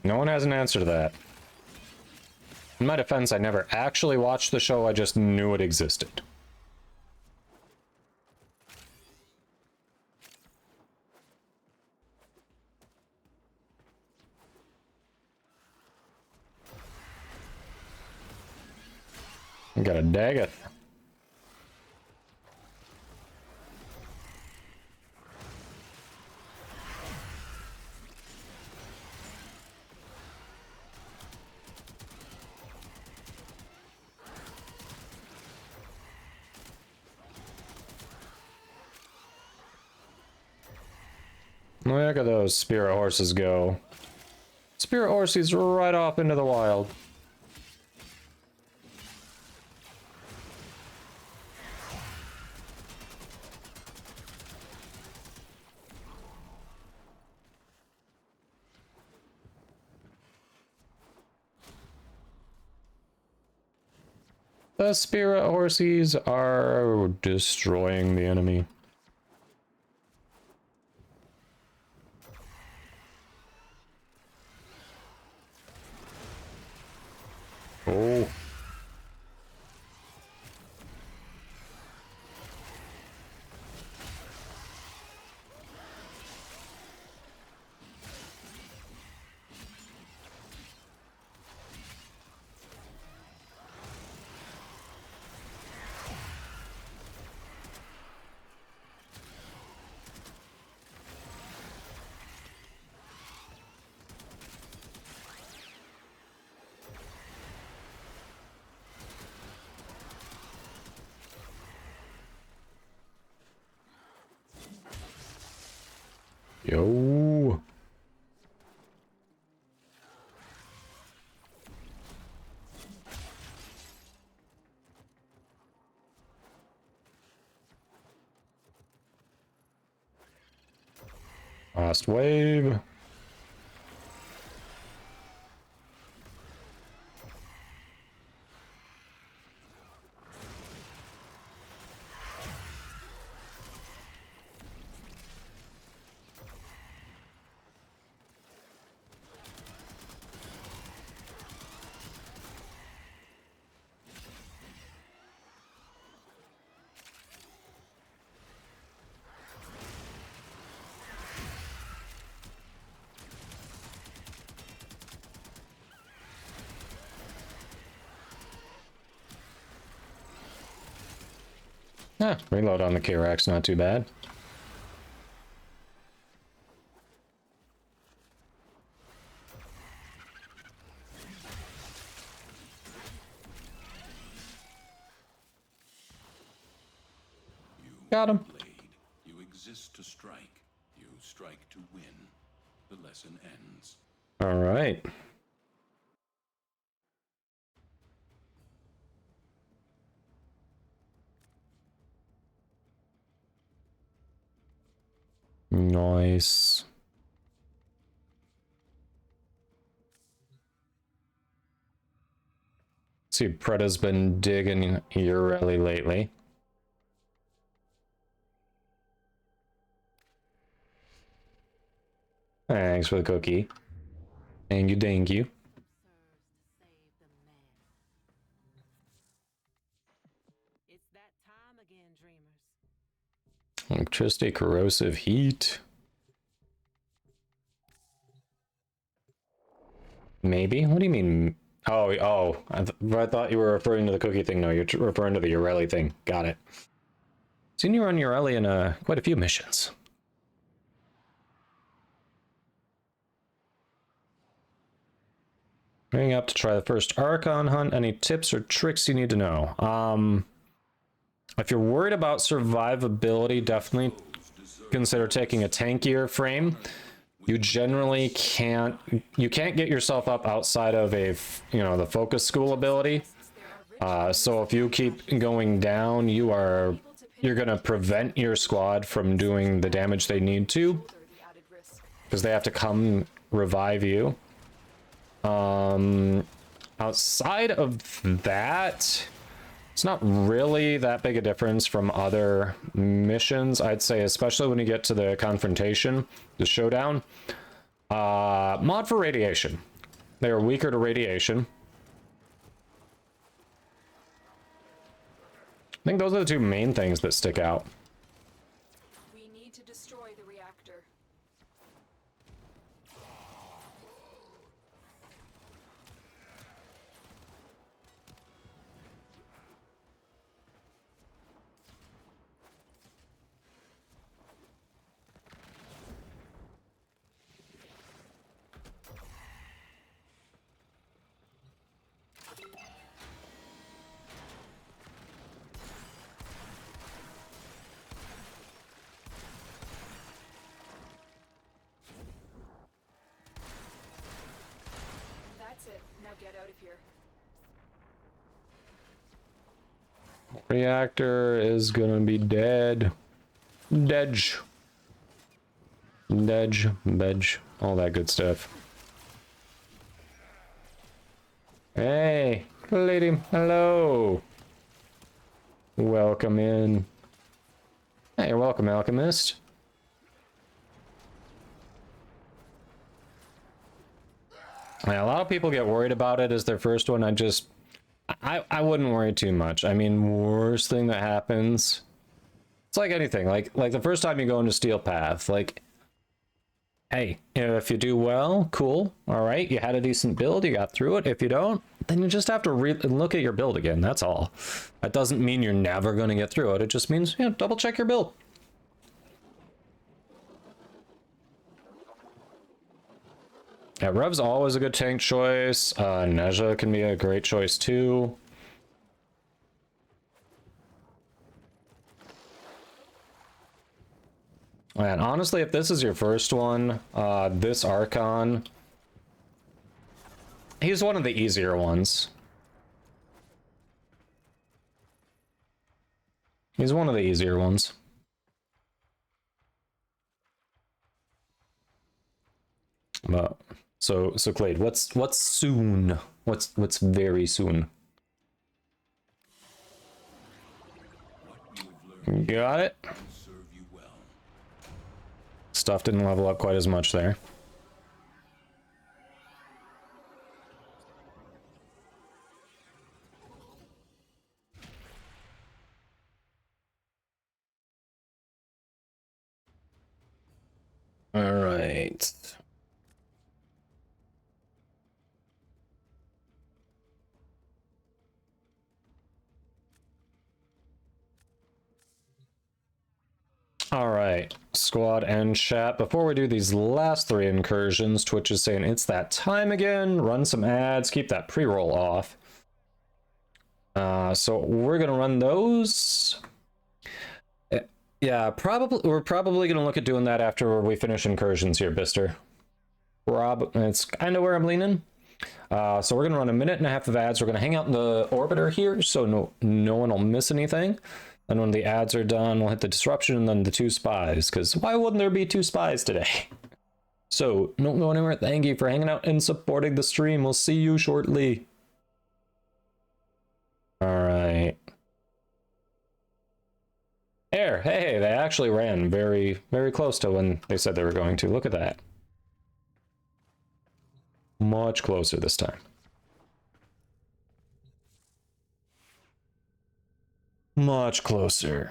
No one has an answer to that. In my defense, I never actually watched the show, I just knew it existed. Got a dagger. Look at those spirit horses go. Spirit horses right off into the wild. The spirit horses are destroying the enemy. Oh. Yo. Last wave. Reload on the K-Rex, not too bad. Got him. Blade. You exist to strike. You strike to win. The lesson ends. All right. Nice. See, Preda's been digging Urelli lately. Thanks for the cookie. Thank you, thank you. It's that time again, dreamers. Electricity, corrosive heat. Maybe? What do you mean? Oh, I thought you were referring to the cookie thing. No, you're referring to the Urelli thing. Got it. Seen you run Urelli in quite a few missions. Bring up to try the first Archon hunt. Any tips or tricks you need to know? If you're worried about survivability, definitely consider taking a tankier frame. You generally can't get yourself up outside of the focus school ability. So if you keep going down, you're gonna prevent your squad from doing the damage they need to, because they have to come revive you. Outside of that, it's not really that big a difference from other missions, I'd say, especially when you get to the confrontation, the showdown. Mod for radiation. They are weaker to radiation. I think those are the two main things that stick out. We need to destroy the reactor. That's it. Now get out of here. Reactor is gonna be dead. Dedge. Dedge, bedge, all that good stuff. Hey, lady, hello. Welcome in. Hey, you're welcome, Alchemist. Yeah, a lot of people get worried about it as their first one. I wouldn't worry too much. I mean, worst thing that happens, it's like anything. Like the first time you go into Steel Path, like, hey, if you do well, cool. All right, you had a decent build, you got through it. If you don't, then you just have to look at your build again. That's all. That doesn't mean you're never going to get through it. It just means, double check your build. Yeah, Rev's always a good tank choice. Neja can be a great choice too. And honestly, if this is your first one, this Archon, he's one of the easier ones. He's one of the easier ones. But so Clade, what's soon? What's very soon? Got it. Stuff didn't level up quite as much there. All right. All right, squad and chat. Before we do these last 3 incursions, Twitch is saying it's that time again. Run some ads, keep that pre-roll off. So we're gonna run those. Yeah, we're probably gonna look at doing that after we finish incursions here, Bister. It's kind of where I'm leaning. So we're gonna run a minute and a half of ads. We're gonna hang out in the orbiter here, so no one will miss anything. And when the ads are done, we'll hit the disruption and then the 2 spies. Because why wouldn't there be 2 spies today? So don't go anywhere. Thank you for hanging out and supporting the stream. We'll see you shortly. All right. Air. Hey, they actually ran very, very close to when they said they were going to. Look at that. Much closer this time. Much closer.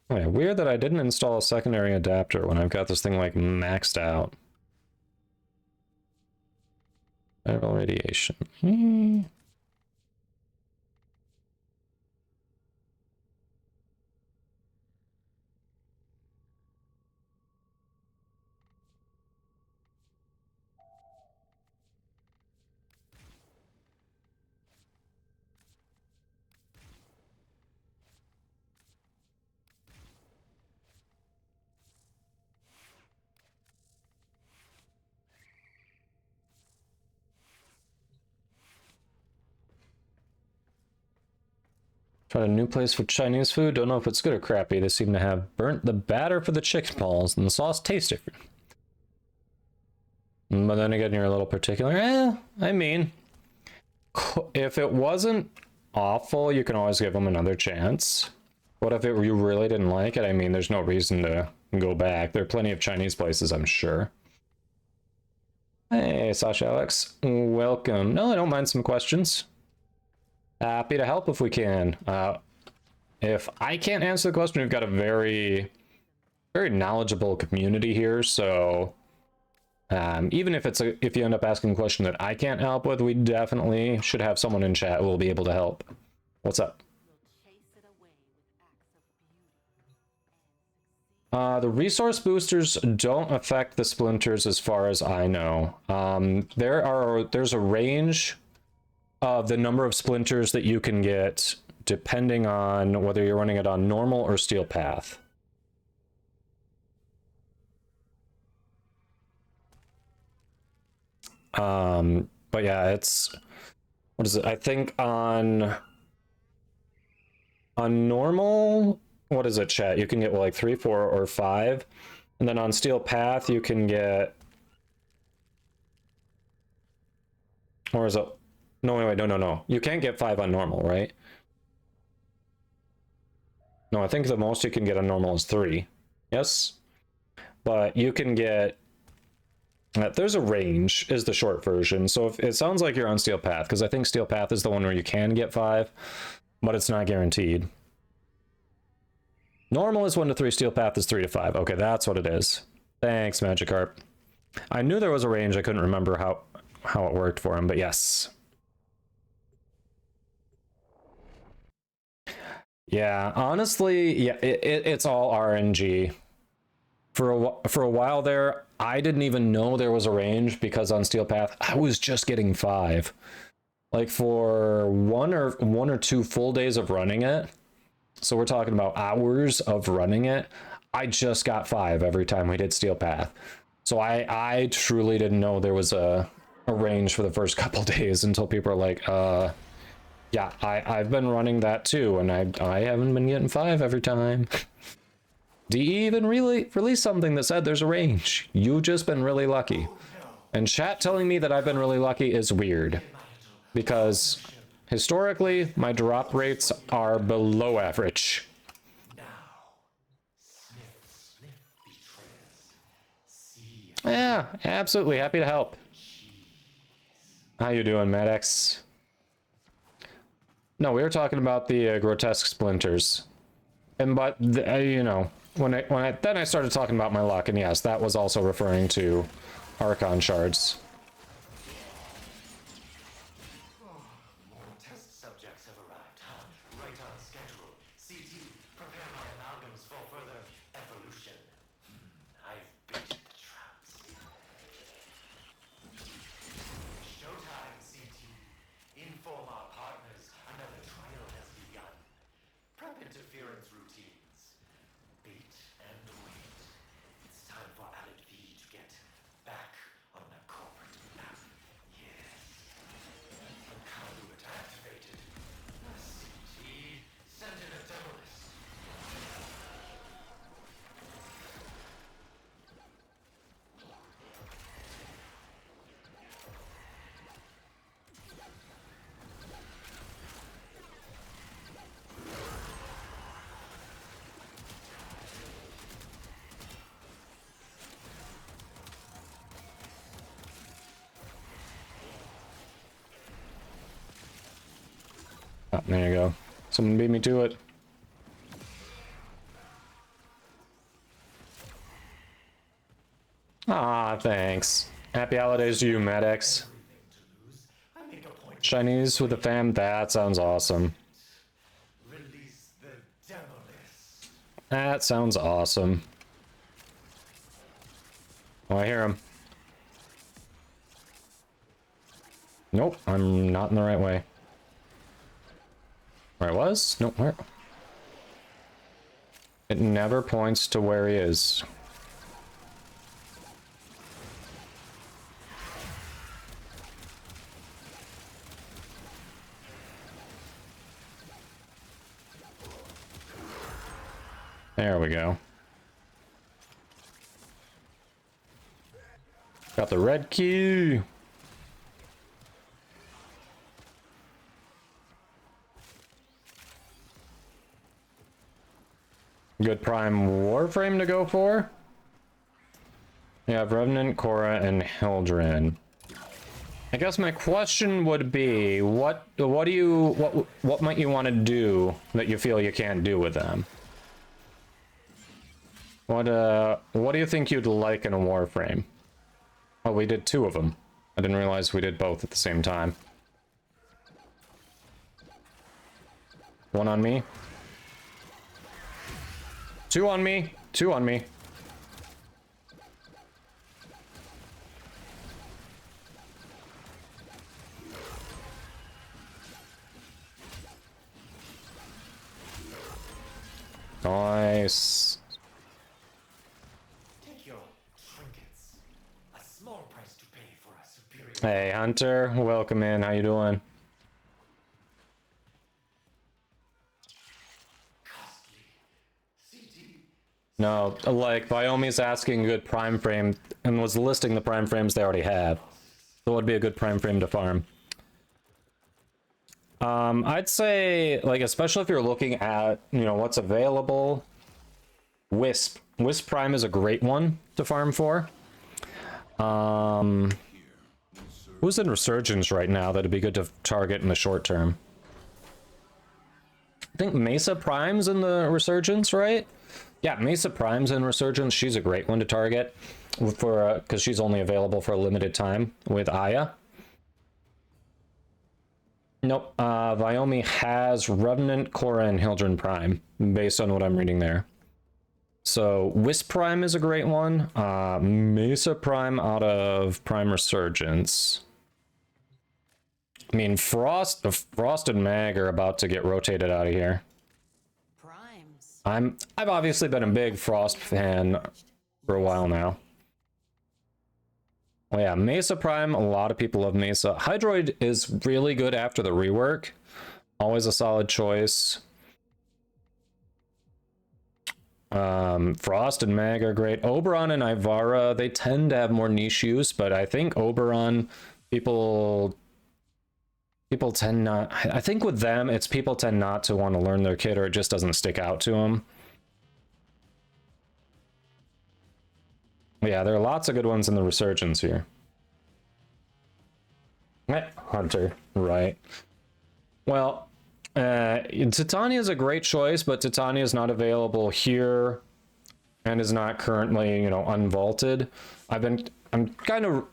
Oh, yeah, weird that I didn't install a secondary adapter when I've got this thing like maxed out. Viral radiation. Tried a new place for Chinese food. Don't know if it's good or crappy. They seem to have burnt the batter for the chicken balls, and the sauce tastes different. But then again, you're a little particular. I mean, if it wasn't awful, you can always give them another chance. What if you really didn't like it? I mean, there's no reason to go back. There are plenty of Chinese places, I'm sure. Hey, Sasha Alex. Welcome. No, I don't mind some questions. Happy to help if we can. If I can't answer the question, we've got a very, very knowledgeable community here. So even if if you end up asking a question that I can't help with, we definitely should have someone in chat who will be able to help. What's up? The resource boosters don't affect the splinters as far as I know. There's a range of the number of splinters that you can get depending on whether you're running it on normal or steel path. But yeah, it's, what is it? I think on normal, what is it, chat? You can get, well, like 3, 4, or 5. And then on steel path, you can get, or is it, no, wait, no. You can't get 5 on normal, right? No, I think the most you can get on normal is 3. Yes? But you can get, there's a range, is the short version. So if it sounds like you're on steel path, because I think steel path is the one where you can get 5, but it's not guaranteed. Normal is 1 to 3, steel path is 3 to 5. Okay, that's what it is. Thanks, Magikarp. I knew there was a range, I couldn't remember how it worked for him, but yes. Yeah, honestly, yeah, it's all RNG. For a while there, I didn't even know there was a range because on steel path, I was just getting 5. Like for one or 2 full days of running it. So we're talking about hours of running it. I just got 5 every time we did steel path. So I truly didn't know there was a range for the first couple days until people are like, yeah, I've been running that too, and I haven't been getting 5 every time. Do you even really release something that said there's a range? You've just been really lucky. And chat telling me that I've been really lucky is weird. Because historically, my drop rates are below average. Yeah, absolutely. Happy to help. How you doing, Maddox? No, we were talking about the grotesque splinters. And but you know, when I started talking about my luck, and yes, that was also referring to Archon shards. More test subjects have arrived. Oh, there you go. Someone beat me to it. Ah, thanks. Happy holidays to you, Maddox. Chinese with a fam, that sounds awesome. That sounds awesome. Oh, I hear him. Nope, I'm not in the right way. Where I was? Nope, where? It never points to where he is. There we go. Got the red key. Good prime warframe to go for. You have Revenant, Korra, and Hildren. I guess my question would be, what might you want to do that you feel you can't do with them? What do you think you'd like in a warframe? Oh, we did 2 of them. I didn't realize we did both at the same time. 1 on me. 2 on me. 2 on me. Nice. Take your trinkets. A small price to pay for a superior. Hey, Hunter. Welcome in. How you doing? No, like, Viomi's asking a good prime frame and was listing the prime frames they already have. So it would be a good prime frame to farm. I'd say, like, especially if you're looking at, you know, what's available, Wisp. Wisp Prime is a great one to farm for. Who's in Resurgence right now that'd be good to target in the short term? I think Mesa Prime's in the Resurgence, right? Yeah, Mesa Prime's in Resurgence. She's a great one to target for because she's only available for a limited time with Aya. Nope, Viomi has Revenant, Korra, and Hildren Prime, based on what I'm reading there. So, Wisp Prime is a great one. Mesa Prime out of Prime Resurgence. I mean, Frost and Mag are about to get rotated out of here. I've obviously been a big Frost fan for a while now. Oh yeah, Mesa Prime, a lot of people love Mesa. Hydroid is really good after the rework. Always a solid choice. Frost and Mag are great. Oberon and Ivara, they tend to have more niche use, but I think Oberon, people tend not... I think with them, it's people tend not to want to learn their kit, or it just doesn't stick out to them. Yeah, there are lots of good ones in the Resurgence here. Hunter, right. Well, Titania is a great choice, but Titania is not available here and is not currently, you know, unvaulted. I'm kind of,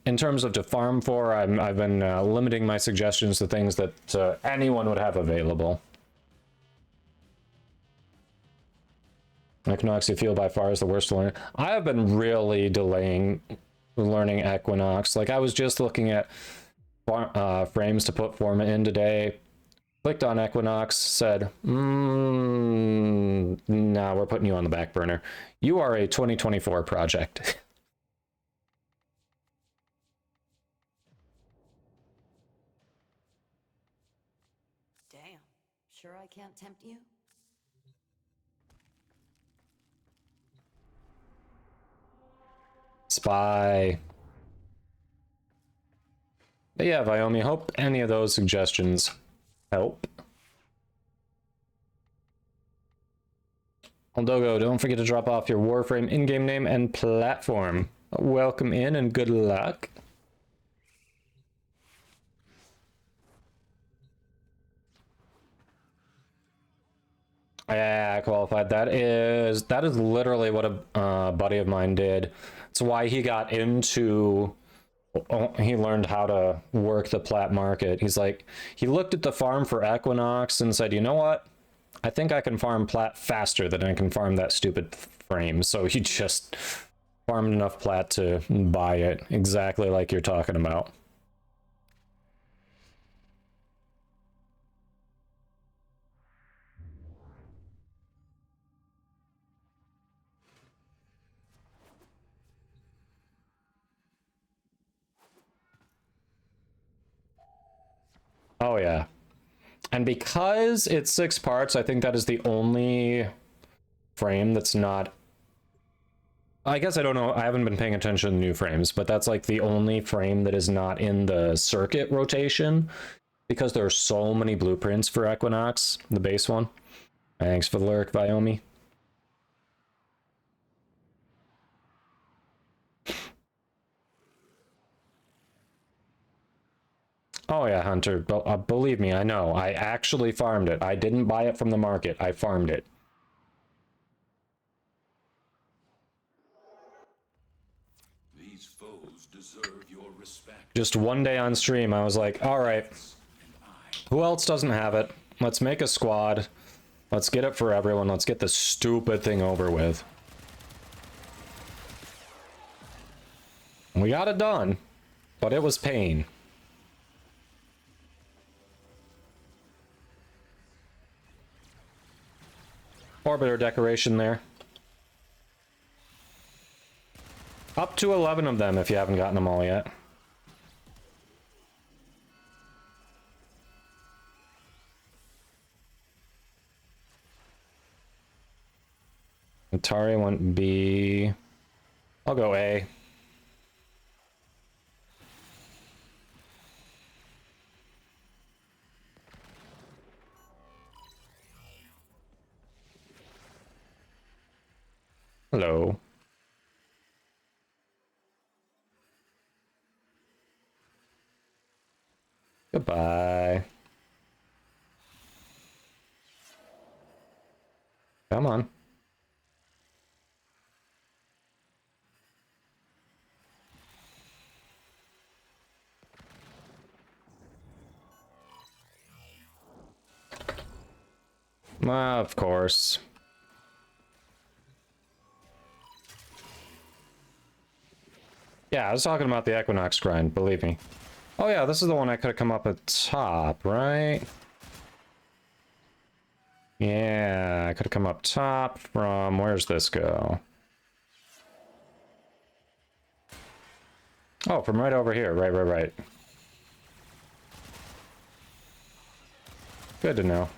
in terms of to farm for, I've been limiting my suggestions to things that anyone would have available. Equinox, you feel by far is the worst to learn. I have been really delaying learning Equinox. Like, I was just looking at frames to put Forma in today. Clicked on Equinox, said, nah, we're putting you on the back burner. You are a 2024 project. Damn. Sure I can't tempt you? Spy. But yeah, Viomi, hope any of those suggestions help. Aldogo, don't forget to drop off your Warframe in-game name and platform. Welcome in and good luck. AI qualified. That is literally what a buddy of mine did. It's why he got into. He learned how to work the plat market. He's like, he looked at the farm for Equinox and said, you know what? I think I can farm plat faster than I can farm that stupid frame. So he just farmed enough plat to buy it, exactly like you're talking about. Oh yeah. And because it's 6 parts, I think that is the only frame that's not... I guess I don't know. I haven't been paying attention to new frames, but that's like the only frame that is not in the circuit rotation because there are so many blueprints for Equinox, the base one. Thanks for the lurk, Viomi. Oh yeah, Hunter, believe me, I know. I actually farmed it. I didn't buy it from the market. I farmed it. These foes deserve your respect. Just one day on stream, I was like, all right, who else doesn't have it? Let's make a squad. Let's get it for everyone. Let's get this stupid thing over with. We got it done, but it was pain. Orbiter decoration there. Up to 11 of them if you haven't gotten them all yet. Atari went B. I'll go A. Hello. Goodbye. Come on. Of course. Yeah, I was talking about the Equinox grind, believe me. Oh yeah, this is the one I could have come up at top, right? Yeah, I could have come up top from... Where's this go? Oh, from right over here. Right. Good to know.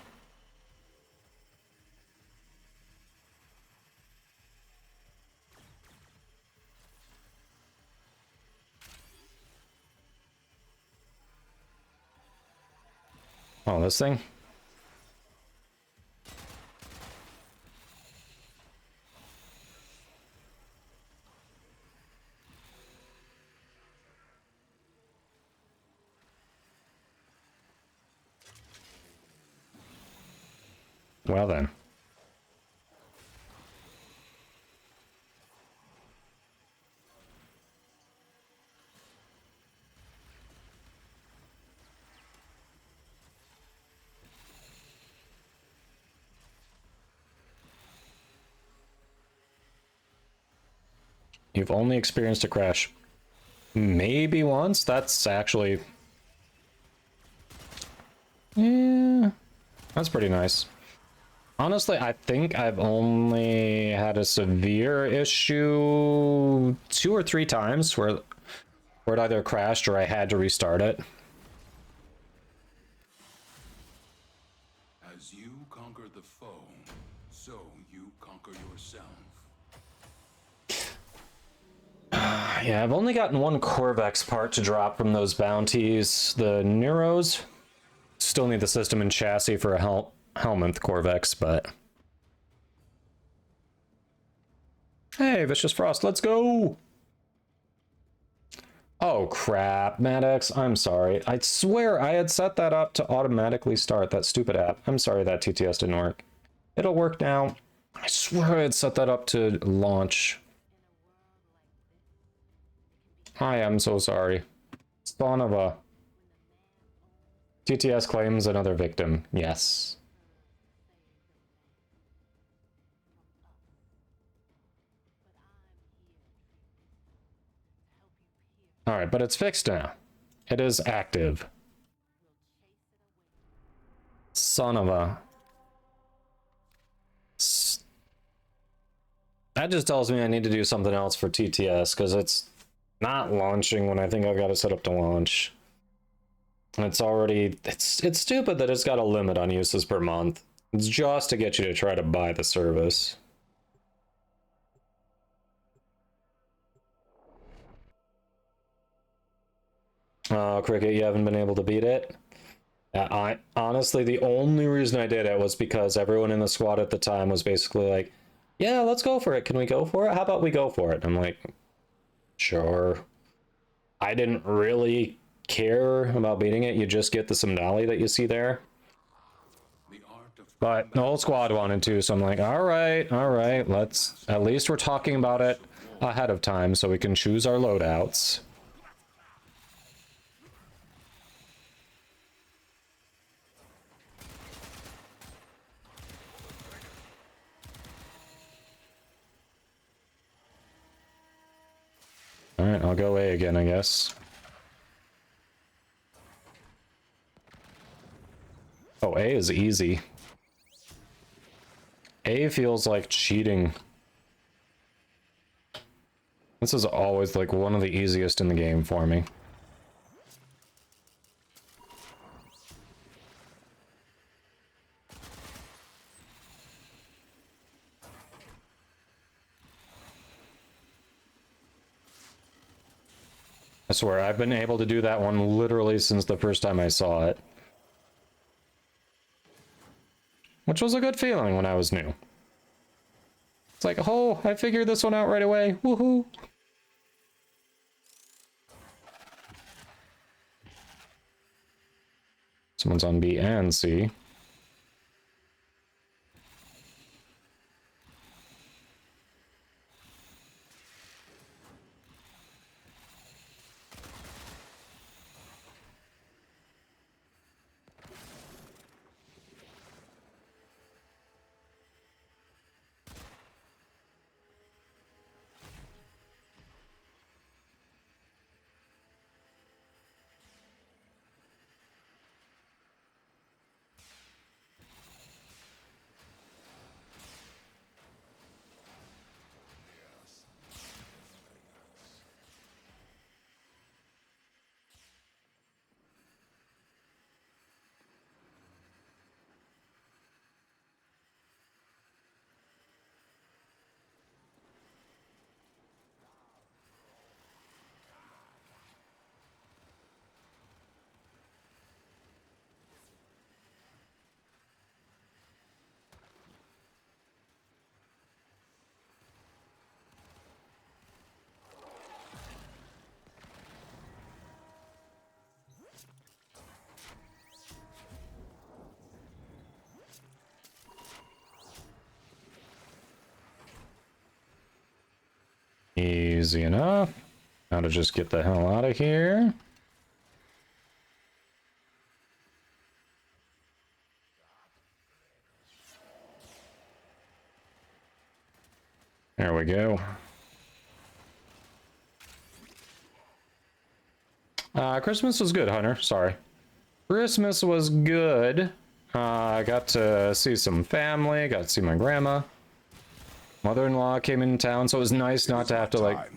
Oh, this thing? Well then. You've only experienced a crash maybe once? That's actually... Yeah, that's pretty nice. Honestly, I think I've only had a severe issue 2 or 3 times where it either crashed or I had to restart it. As you conquer the foe, so you conquer yourself. Yeah, I've only gotten 1 Corvex part to drop from those bounties. The Neuros still need the system and chassis for a Helminth Corvex, but... Hey, Vicious Frost, let's go! Oh crap, Maddox, I'm sorry. I swear I had set that up to automatically start that stupid app. I'm sorry that TTS didn't work. It'll work now. I swear I'd set that up to launch. I am so sorry. Son of a... TTS claims another victim. Yes. Alright, but it's fixed now. It is active. Son of a... That just tells me I need to do something else for TTS, because it's not launching when I think I've got it set up to launch. And it's already... It's stupid that it's got a limit on uses per month. It's just to get you to try to buy the service. Oh, Cricket, you haven't been able to beat it? I honestly, the only reason I did it was because everyone in the squad at the time was basically like, yeah, let's go for it. Can we go for it? How about we go for it? I'm like, sure. I didn't really care about beating it. You just get the Simdali that you see there. But the whole squad wanted to, so I'm like, all right, let's... At least we're talking about it ahead of time so we can choose our loadouts. Alright, I'll go A again, I guess. Oh, A is easy. A feels like cheating. This is always like one of the easiest in the game for me. I swear, I've been able to do that one literally since the first time I saw it. Which was a good feeling when I was new. It's like, oh, I figured this one out right away. Woohoo! Someone's on B and C. Easy enough. Now to just get the hell out of here. There we go. Christmas was good, Hunter. Sorry. Christmas was good. I got to see some family, got to see my grandma. Mother-in-law came in town, so it was nice not to have to, like...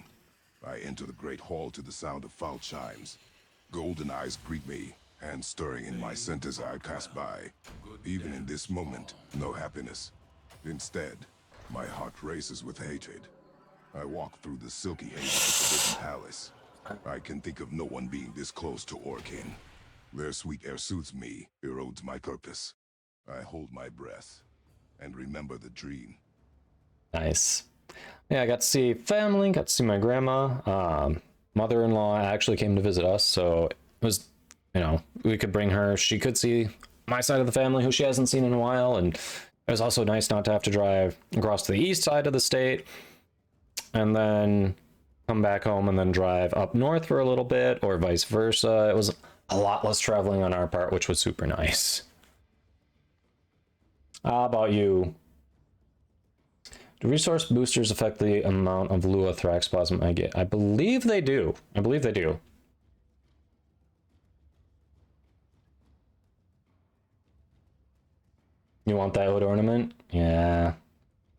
I enter the great hall to the sound of foul chimes. Golden eyes greet me, hands stirring in my scent as I pass by. Even in this moment, no happiness. Instead, my heart races with hatred. I walk through the silky haze of the Forbidden Palace. I can think of no one being this close to Orkin. Their sweet air soothes me, erodes my purpose. I hold my breath, and remember the dream. Nice. Yeah, I got to see family, got to see my grandma. Mother-in-law actually came to visit us, so it was, you know, we could bring her. She could see my side of the family, who she hasn't seen in a while, and It was also nice not to have to drive across to the east side of the state and then come back home and then drive up north for a little bit, or vice versa. It was a lot less traveling on our part, which was super nice. How about you? Do resource boosters affect the amount of Lua Thraxplasm I get? I believe they do. I believe they do. You want that wood ornament? Yeah.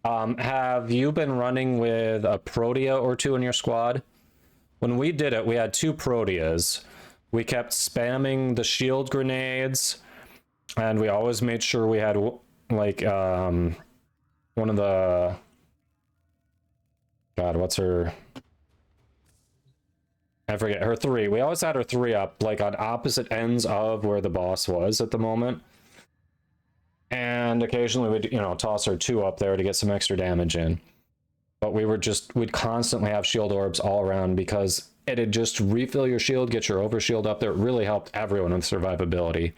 Have you been running with a Protea or two in your squad? When we did it, we had 2 Proteas. We kept spamming the shield grenades, and we always made sure we had, like, one of the... God, what's her... I forget, her 3. We always had her 3 up, like, on opposite ends of where the boss was at the moment. And occasionally we'd, you know, toss our 2 up there to get some extra damage in. But we'd constantly have shield orbs all around because it'd just refill your shield, get your overshield up there. It really helped everyone with survivability.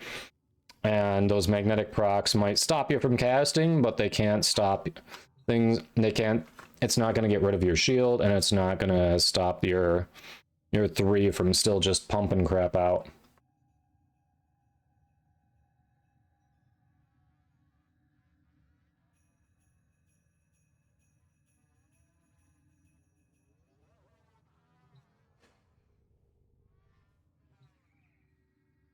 And those magnetic procs might stop you from casting, but they can't stop things. It's not going to get rid of your shield, and it's not going to stop your 3 from still just pumping crap out.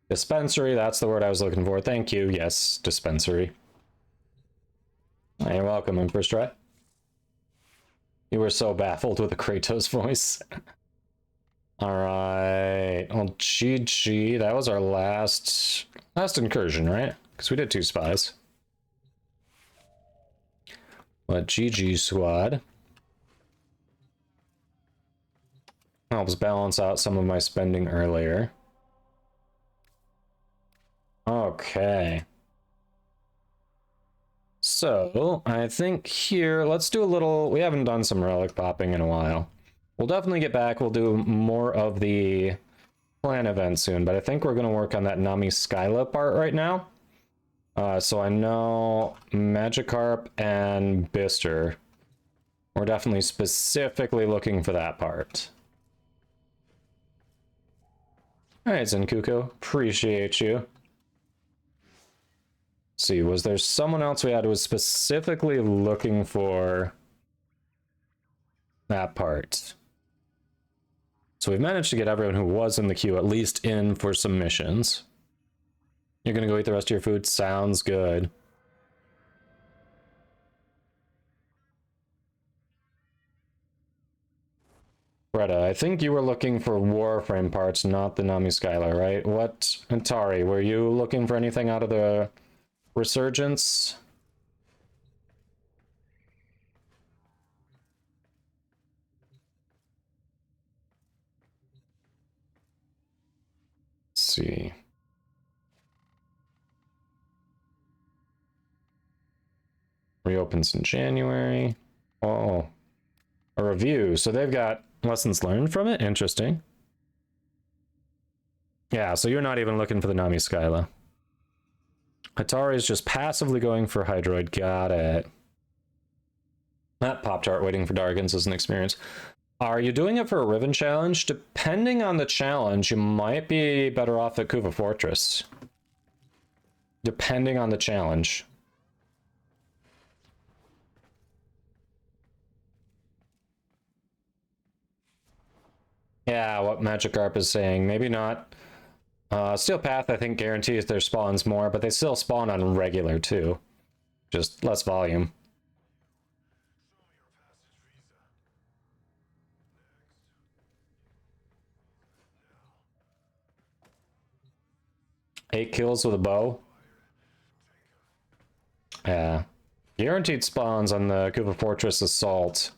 Dispensary, that's the word I was looking for. Thank you. Yes, dispensary. You're welcome, Empress Try. You were so baffled with the Kratos voice. Alright. Well, GG. That was our last incursion, right? Because we did 2 spies. But GG squad. Helps balance out some of my spending earlier. Okay. So, I think here, let's do a little... We haven't done some relic popping in a while. We'll definitely get back. We'll do more of the clan event soon, but I think we're going to work on that Nami Skyla part right now. So I know Magikarp and Bister. We're definitely specifically looking for that part. Alright, Zenkuko. Appreciate you. See, was there someone else we had who was specifically looking for that part? So we've managed to get everyone who was in the queue at least in for some missions. You're gonna go eat the rest of your food? Sounds good. Greta, I think you were looking for Warframe parts, not the Nami Skylar, right? What, Antari, were you looking for anything out of the Resurgence? Let's see. Reopens in January. Oh, a review. So they've got lessons learned from it? Interesting. Yeah, so you're not even looking for the Nami Skyla. Atari is just passively going for Hydroid. Got it. That Pop-Tart waiting for Dargans is an experience. Are you doing it for a Riven challenge? Depending on the challenge, you might be better off at Kuva Fortress. Depending on the challenge. Yeah, what Magikarp is saying. Maybe not. Steel Path, I think, guarantees their spawns more, but they still spawn on regular, too. Just less volume. Eight kills with a bow. Yeah. Guaranteed spawns on the Kuva Fortress Assault.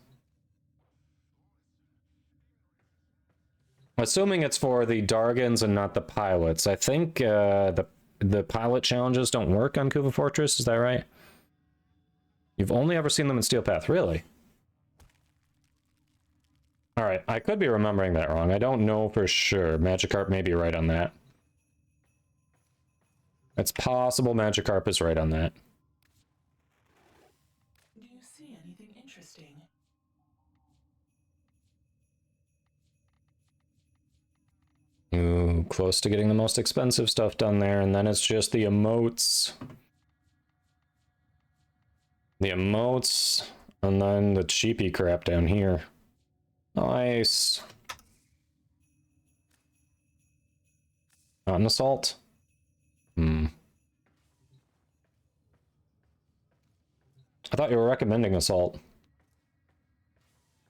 Assuming it's for the Dargans and not the pilots. I think the pilot challenges don't work on Kuva Fortress, is that right? You've only ever seen them in Steel Path, really? Alright, I could be remembering that wrong. I don't know for sure. Magikarp may be right on that. It's possible Magikarp is right on that. Ooh, close to getting the most expensive stuff done there, and then it's just the emotes. The emotes, and then the cheapy crap down here. Nice. Not an assault? I thought you were recommending assault.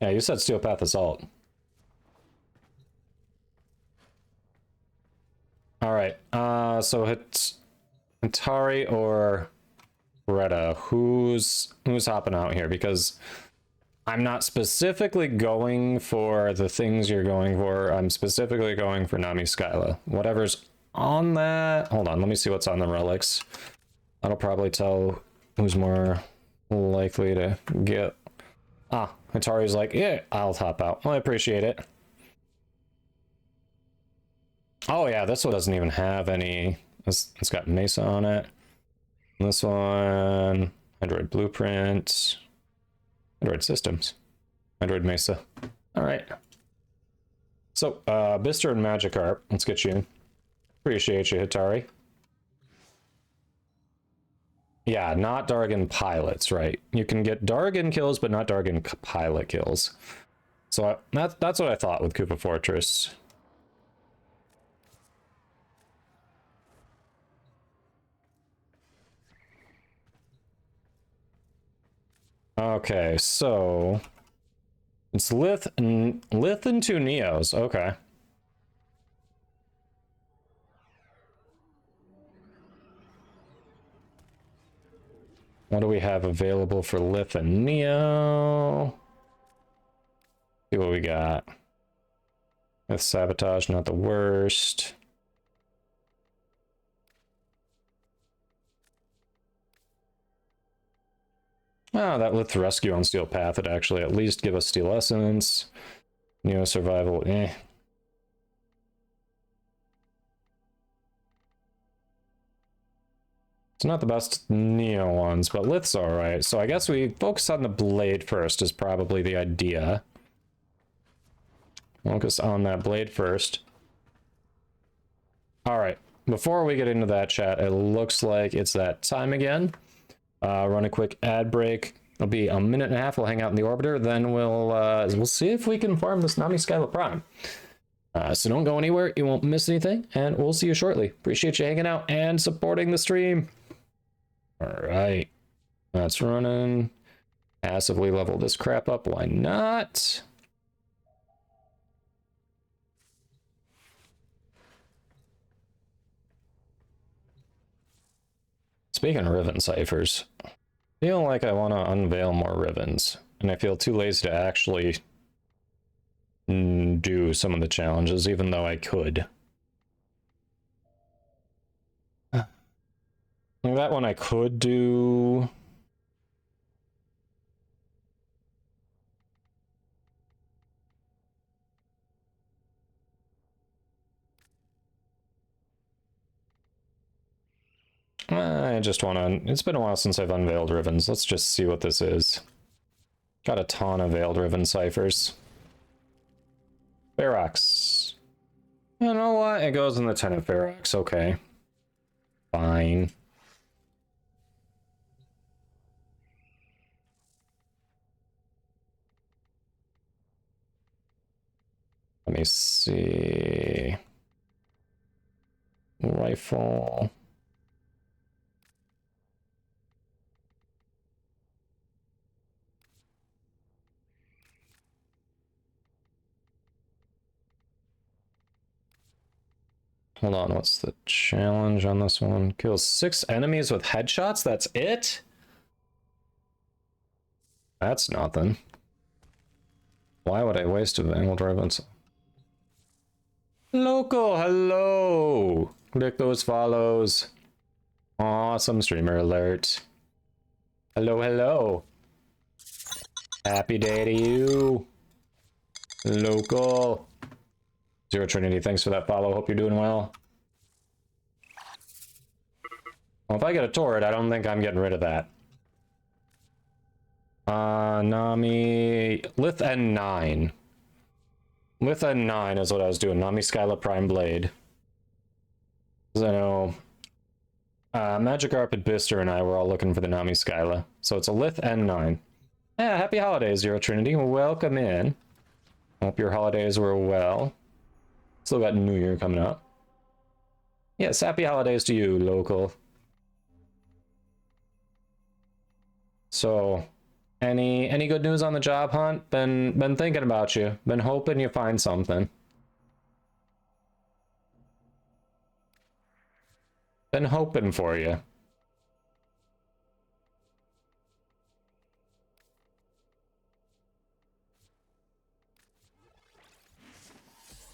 Yeah, you said Steel Path Assault. Alright, so it's Atari or Retta. Who's hopping out here? Because I'm not specifically going for the things you're going for. I'm specifically going for Nami Skyla. Whatever's on that... Hold on, let me see what's on the relics. That'll probably tell who's more likely to get... Ah, Atari's like, yeah, I'll hop out. Well, I appreciate it. Oh yeah, this one doesn't even have any... It's got Mesa on it. This one... Android Blueprint... Android Systems. Android Mesa. Alright. So, Bister and Magikarp. Let's get you in. Appreciate you, Hitari. Yeah, not Dargan pilots, right. You can get Dargan kills, but not Dargan pilot kills. So, that's what I thought with Koopa Fortress. Okay, so it's Lith and two Neos. Okay. What do we have available for Lith and Neo? See what we got. With Sabotage, not the worst. Oh, that Lith Rescue on Steel Path would actually at least give us Steel Essence. Neo Survival, eh. It's not the best Neo ones, but Lith's alright. So I guess we focus on the Blade first is probably the idea. Focus on that Blade first. Alright, before we get into that, chat, it looks like it's that time again. Run a quick ad break. It'll be a minute and a half. We'll hang out in the orbiter. Then we'll see if we can farm this Nami Skyla Prime. So don't go anywhere. You won't miss anything. And we'll see you shortly. Appreciate you hanging out and supporting the stream. All right. That's running. Passively level this crap up. Why not? Speaking of Riven ciphers, I feel like I want to unveil more Rivens, and I feel too lazy to actually do some of the challenges, even though I could. Like that one I could do. I just want to... It's been a while since I've unveiled Rivens. Let's just see what this is. Got a ton of veiled Riven ciphers. Ferox. You know what? It goes in the Tenant Ferox. Okay. Fine. Let me see. Rifle. Hold on, what's the challenge on this one? Kills 6 enemies with headshots? That's it? That's nothing. Why would I waste a angled Ravens? Loco, hello! Click those follows. Awesome streamer alert. Hello, hello. Happy day to you. Local. Zero Trinity, thanks for that follow. Hope you're doing well. Well, if I get a turret, I don't think I'm getting rid of that. Nami... Lith N9. With a 9 is what I was doing. Nami Skyla Prime Blade. Because I know Magikarp and Bister and I were all looking for the Nami Skyla. So it's a Lith N9. Yeah, happy holidays, Zero Trinity. Welcome in. Hope your holidays were well. Still got New Year coming up. Yes, happy holidays to you, local. So, any good news on the job hunt? Been thinking about you. Been hoping you find something. Been hoping for you.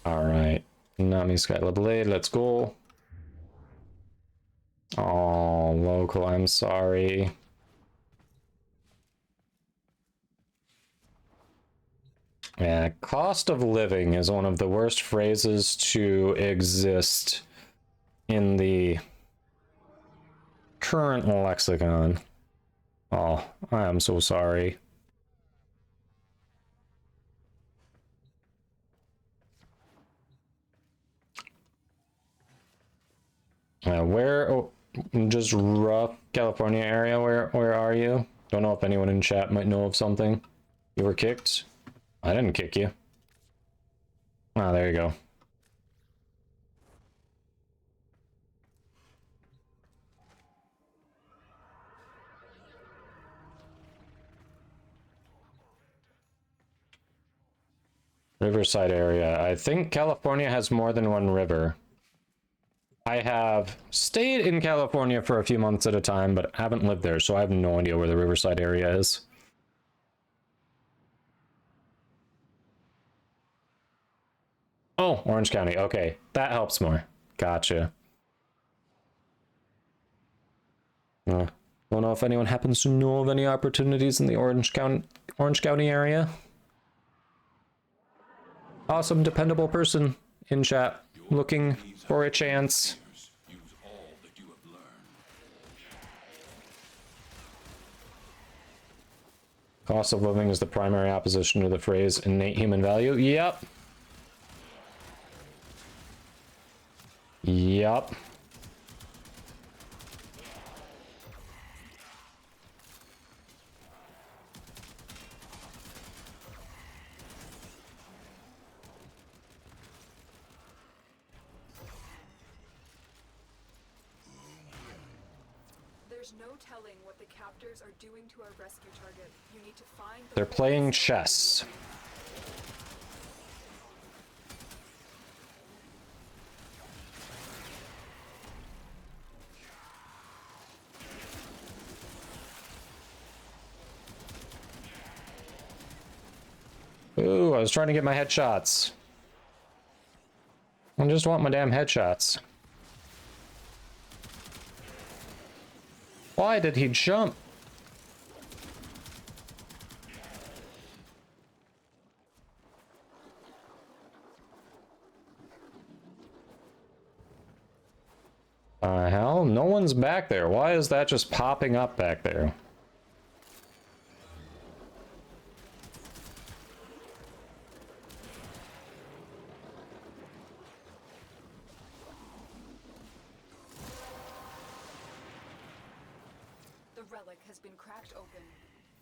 Alright. Nami Skyla Blade, let's go. Oh, local, I'm sorry. Yeah, cost of living is one of the worst phrases to exist in the current lexicon. Oh, I am so sorry. Just rough California area, where are you? Don't know if anyone in chat might know of something. You were kicked? I didn't kick you. Ah, there you go. Riverside area. I think California has more than one river. I have stayed in California for a few months at a time, but haven't lived there, so I have no idea where the Riverside area is. Oh, Orange County. Okay, that helps more. Gotcha. Don't know if anyone happens to know of any opportunities in the Orange County area. Awesome, dependable person in chat, looking for a chance. Use all that you have learned. Cost of living is the primary opposition to the phrase innate human value. Yep. Yep. There's no telling what the captors are doing to our rescue target. You need to find the They're playing chess. Ooh, I was trying to get my headshots. I just want my damn headshots. Why did he jump? Hell? No one's back there. Why is that just popping up back there? The relic has been cracked open.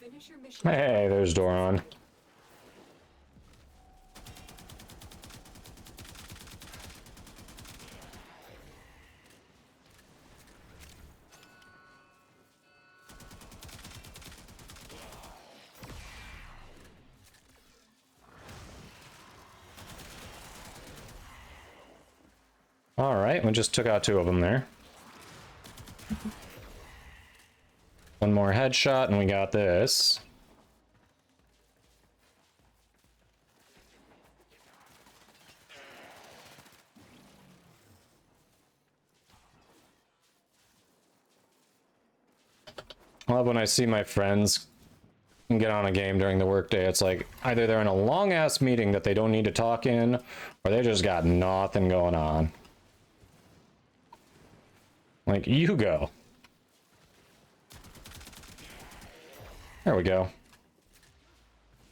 Finish your mission. Hey, there's Doron. All right, we just took out 2 of them there. One more headshot and we got this. I love when I see my friends get on a game during the workday. It's like either they're in a long ass meeting that they don't need to talk in, or they just got nothing going on. Like, you go. There we go.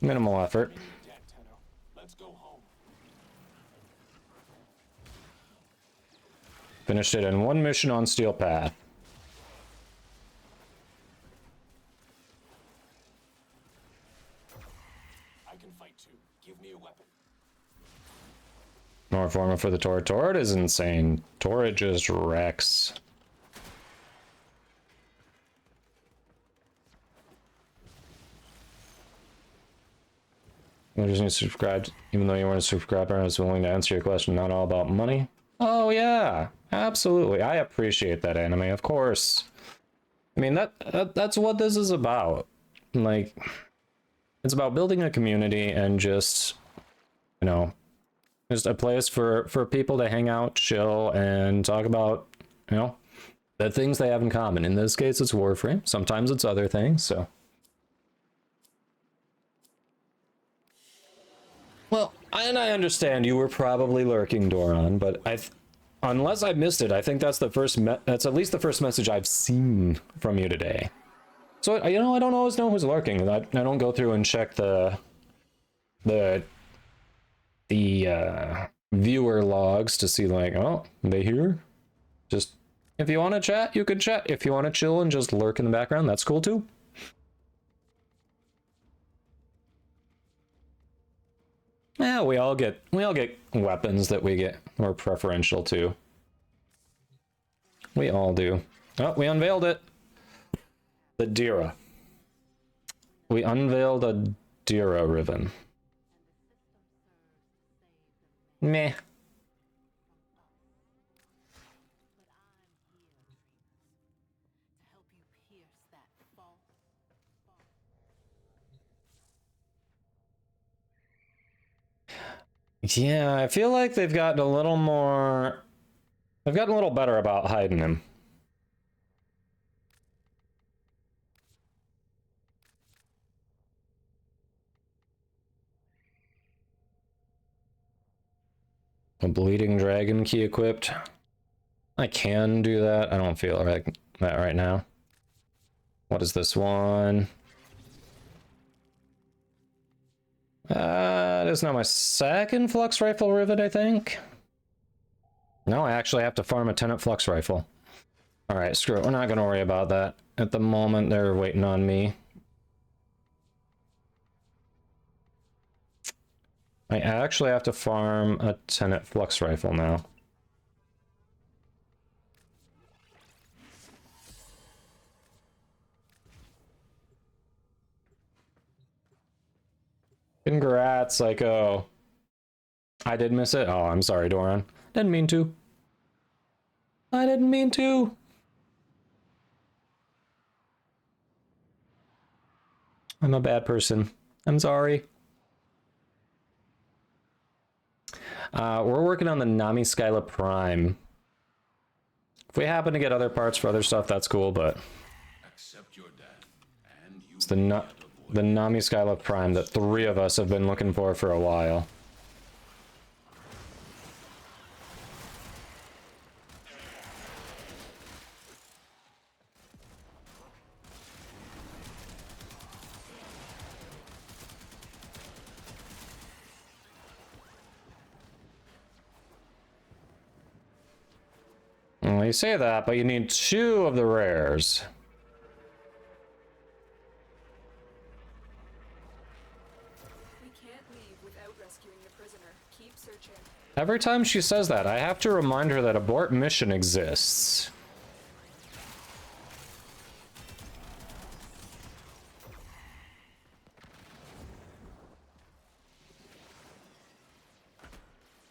Minimal effort. Let's go home. Finished it in one mission on Steel Path. I can fight too. Give me a weapon. More forma for the Torrid. Torrid is insane. Torrid just wrecks. I just need to subscribe, even though you weren't a subscriber. I was willing to answer your question. Not all about money. Oh yeah, absolutely. I appreciate that, anime. Of course. I mean that's what this is about. Like, it's about building a community and just, you know, just a place for people to hang out, chill, and talk about, you know, the things they have in common. In this case, it's Warframe. Sometimes it's other things. So. Well, and I understand you were probably lurking, Doran, but unless I missed it, I think that's the first that's at least the first message I've seen from you today. So, you know, I don't always know who's lurking. I don't go through and check the viewer logs to see, like, oh, they here? Just, if you want to chat, you can chat. If you want to chill and just lurk in the background, that's cool too. Yeah, we all get weapons that we're preferential to. We all do. Oh, we unveiled it. The Dira. We unveiled a Dira ribbon. Meh. Yeah, I feel like they've gotten a little more... They've gotten a little better about hiding him. A bleeding dragon key equipped. I can do that. I don't feel like that right now. What is this one? It is now my second flux rifle rivet, I think. No, I actually have to farm a tenant flux rifle. Alright, screw it. We're not going to worry about that. At the moment, they're waiting on me. I actually have to farm a tenant flux rifle now. Congrats, Psycho. I did miss it. Oh, I'm sorry, Doran. Didn't mean to. I didn't mean to. I'm a bad person. I'm sorry. We're working on the Nami Skyla Prime. If we happen to get other parts for other stuff, that's cool, but it's the Nami Skyla Prime that 3 of us have been looking for a while. Well, you say that, but you need 2 of the rares. We can't leave without rescuing the prisoner. Keep searching. Every time she says that, I have to remind her that abort mission exists.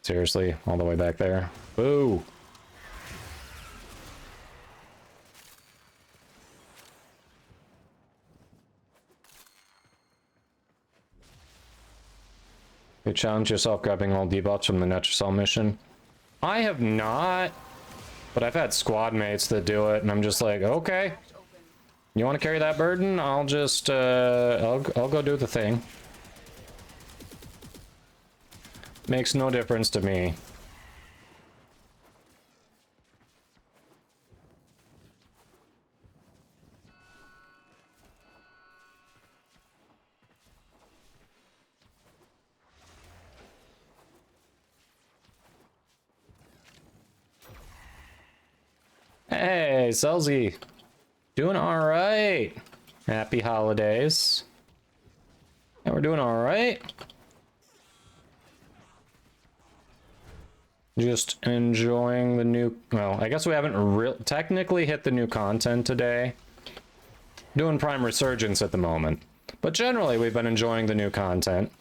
Seriously, all the way back there. Boo! You challenge yourself grabbing all debuffs from the Netrasol mission. I have not, but I've had squad mates that do it, and I'm just like, okay. You want to carry that burden? I'll just, I'll go do the thing. Makes no difference to me. Hey, Selzy. Doing alright. Happy holidays. Yeah, we're doing alright. Just enjoying the new... Well, I guess we haven't technically hit the new content today. Doing Prime Resurgence at the moment. But generally, we've been enjoying the new content.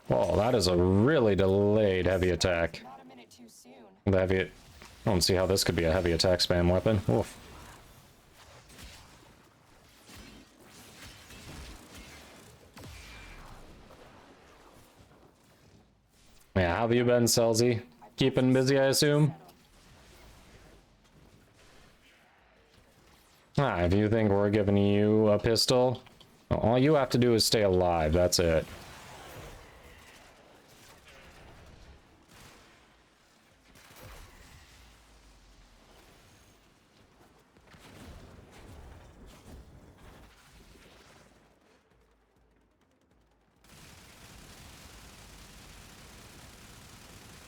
Whoa, that is a really delayed heavy attack. Not a minute too soon. The heavy... I don't see how this could be a heavy attack spam weapon. Oof. Yeah, how have you been, Selzy? Keeping busy, I assume? Ah, if you think we're giving you a pistol, all you have to do is stay alive, that's it.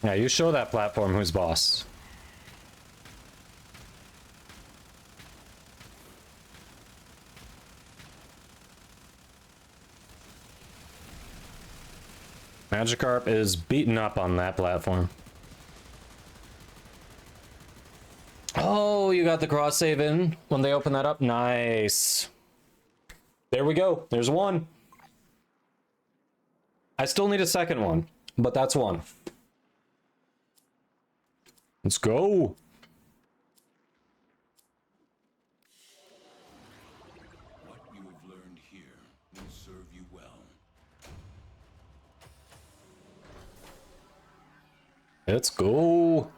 Yeah, you show that platform who's boss. Magikarp is beaten up on that platform. Oh, you got the cross save in when they open that up? Nice. There we go. There's one. I still need a second one, but that's one. Let's go. What you have learned here will serve you well. Let's go.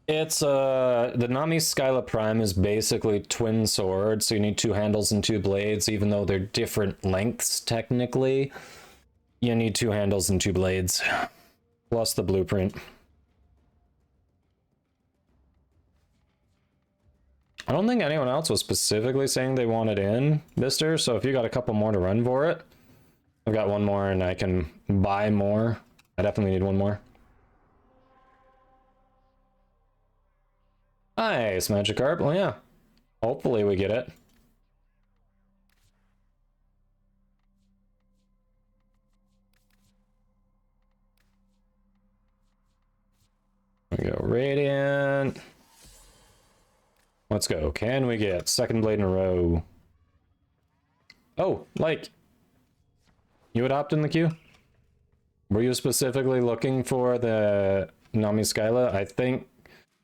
It's the Nami Skyla Prime is basically twin swords, so you need 2 handles and 2 blades, even though they're different lengths technically. You need 2 handles and 2 blades, plus the blueprint. I don't think anyone else was specifically saying they wanted in, Mister, so if you got a couple more to run for it, I've got one more and I can buy more. I definitely need one more. Nice, Magikarp. Well, yeah. Hopefully we get it. There we go. Radiant. Let's go. Can we get second blade in a row? Oh, like, you would opt in the queue? Were you specifically looking for the Nami Skyla? I think...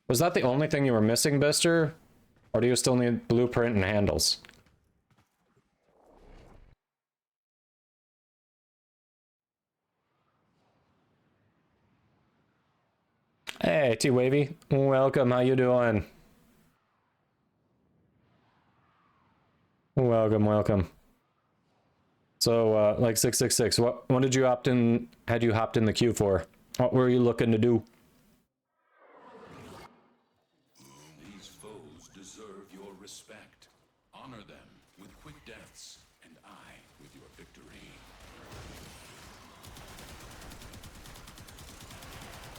Was that the only thing you were missing, Bister? Or do you still need blueprint and handles? Hey, T-Wavy. Welcome, how you doing? Welcome, welcome. So, like 666, what did you opt in, had you hopped in the queue for? What were you looking to do? These foes deserve your respect. Honor them with quick deaths, and I with your victory.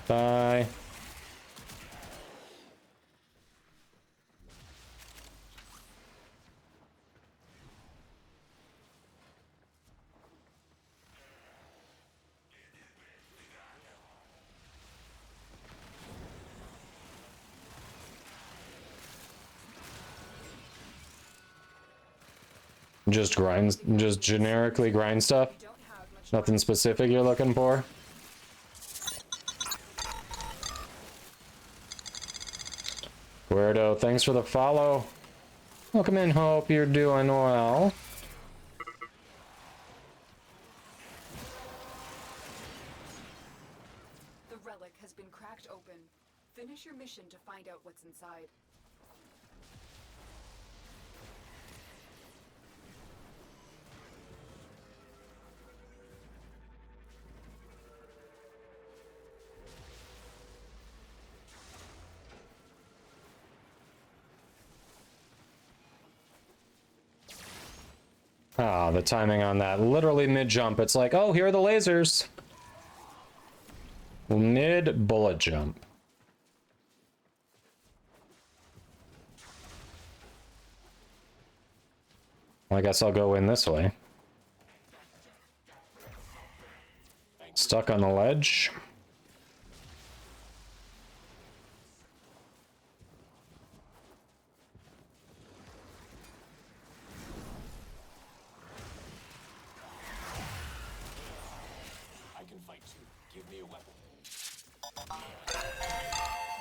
Bye. Just grind, just generically grind stuff? Nothing specific you're looking for? Weirdo, thanks for the follow. Welcome in, hope you're doing well. The relic has been cracked open. Finish your mission to find out what's inside. Ah, the timing on that. Literally mid-jump. It's like, oh, here are the lasers. Mid-bullet jump. Well, I guess I'll go in this way. Stuck on the ledge.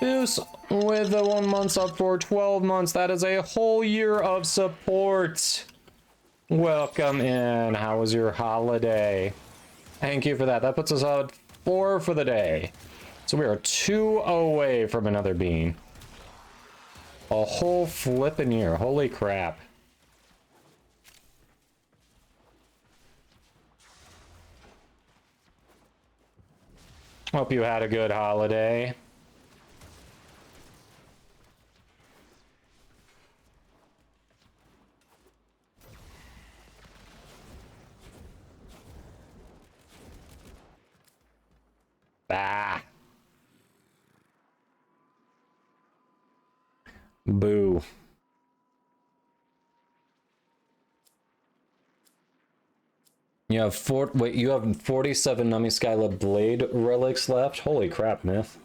Boost with the 1 month up for 12 months. That is a whole year of support. Welcome in. How was your holiday? Thank you for that. That puts us out 4 for the day. So we are 2 away from another bean. A whole flippin' year. Holy crap. Hope you had a good holiday. Ah. Boo. You have you have 47 Nami-Skyla Blade relics left? Holy crap, Myth.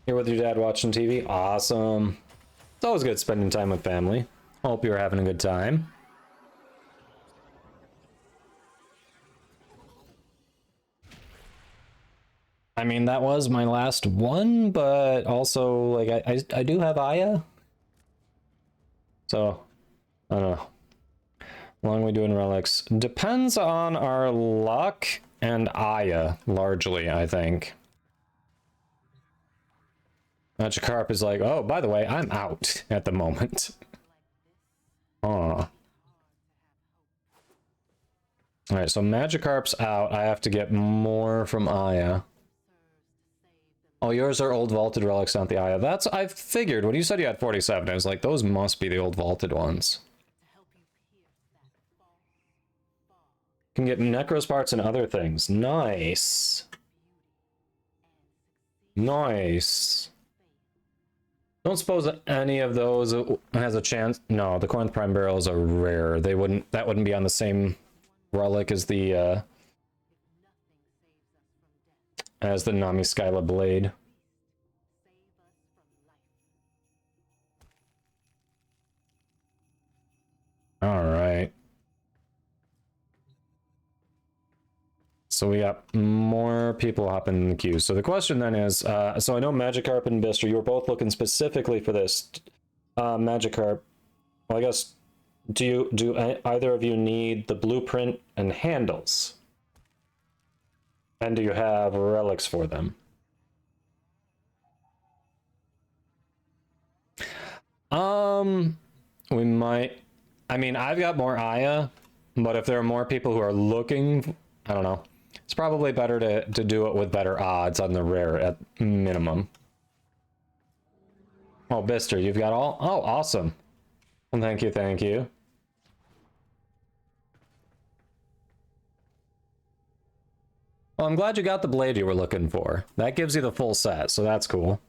Here with your dad watching TV? Awesome. It's always good spending time with family. Hope you're having a good time. I mean, that was my last one, but also, like, I do have Aya. So, I don't know. How long are we doing relics? Depends on our luck and Aya, largely, I think. Magikarp is like, oh, by the way, I'm out at the moment. Aw. Alright, so Magikarp's out. I have to get more from Aya. Oh, yours are old vaulted relics, not the Aya. That's, I figured. When you said you had 47, I was like, those must be the old vaulted ones. Can get Necros parts and other things. Nice. Nice. Don't suppose any of those has a chance. No, the Corinth Prime barrels are rare. They wouldn't. That wouldn't be on the same relic as the Nami-Skyla Blade. All right. So we got more people hopping in the queue. So the question then is, so I know Magikarp and Bister, you were both looking specifically for this. Magikarp, well, I guess, do either of you need the blueprint and handles? And do you have relics for them? We might, I mean, I've got more Aya, but if there are more people who are looking, I don't know. It's probably better to do it with better odds on the rare at minimum. Oh, Bister, you've got all? Oh, awesome. Well, thank you, thank you. Well, I'm glad you got the blade you were looking for. That gives you the full set, so that's cool.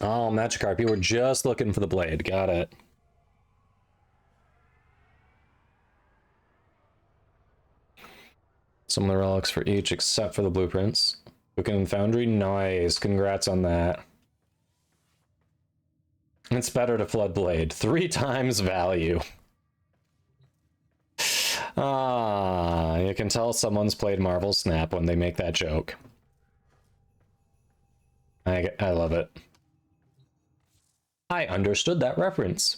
Oh, Magikarp, you were just looking for the blade. Got it. Some of the relics for each except for the blueprints. Bukin Foundry, nice. Congrats on that. It's better to flood blade. 3 times value. Ah, you can tell someone's played Marvel Snap when they make that joke. I love it. I understood that reference.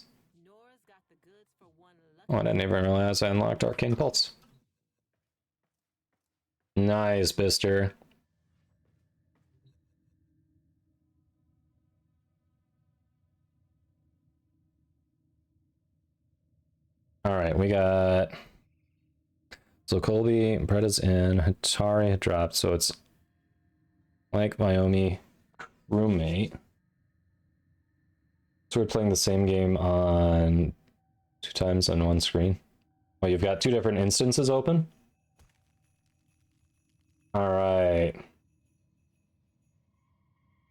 Oh, I didn't even realize I unlocked Arcane Pulse. Nice, Bister. Alright, we got... So Colby, Bretta's in, Hatari had dropped, so it's like Wyoming roommate. It's weird playing the same game on 2 times on one screen. Oh, you've got 2 different instances open? All right.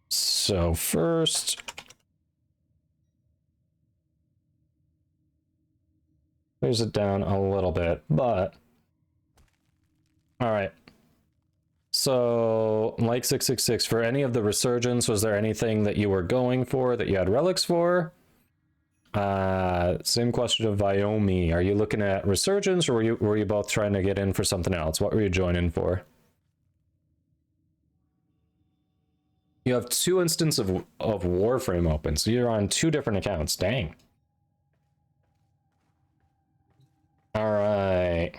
So first, clears it down a little bit, but all right. So, like 666, for any of the resurgence, was there anything that you were going for that you had relics for? Same question of Vyomi. Are you looking at resurgence, or were you both trying to get in for something else? What were you joining for? You have 2 instances of Warframe open, so you're on 2 different accounts. Dang. All right.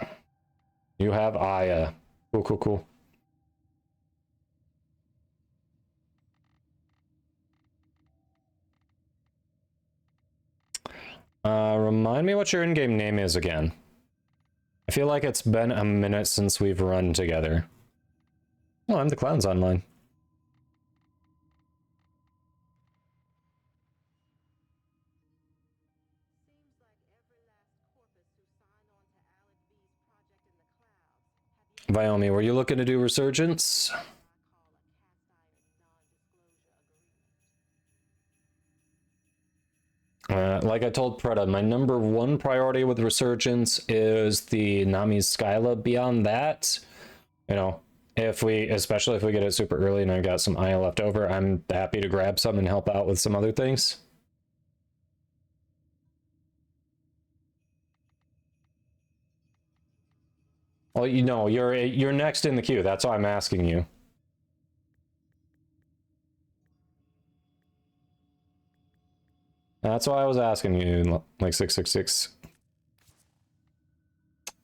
You have Aya. Cool, cool, cool. Remind me what your in-game name is again. I feel like it's been a minute since we've run together. Oh, I'm the Clowns Online. Vyomi, were you looking to do Resurgence? Like I told Preda, my number 1 priority with Resurgence is the Nami's Skylab. Beyond that, you know, especially if we get it super early and I got some Aya left over, I'm happy to grab some and help out with some other things. Well, you know, you're next in the queue. That's why I'm asking you. That's why I was asking you, like 666.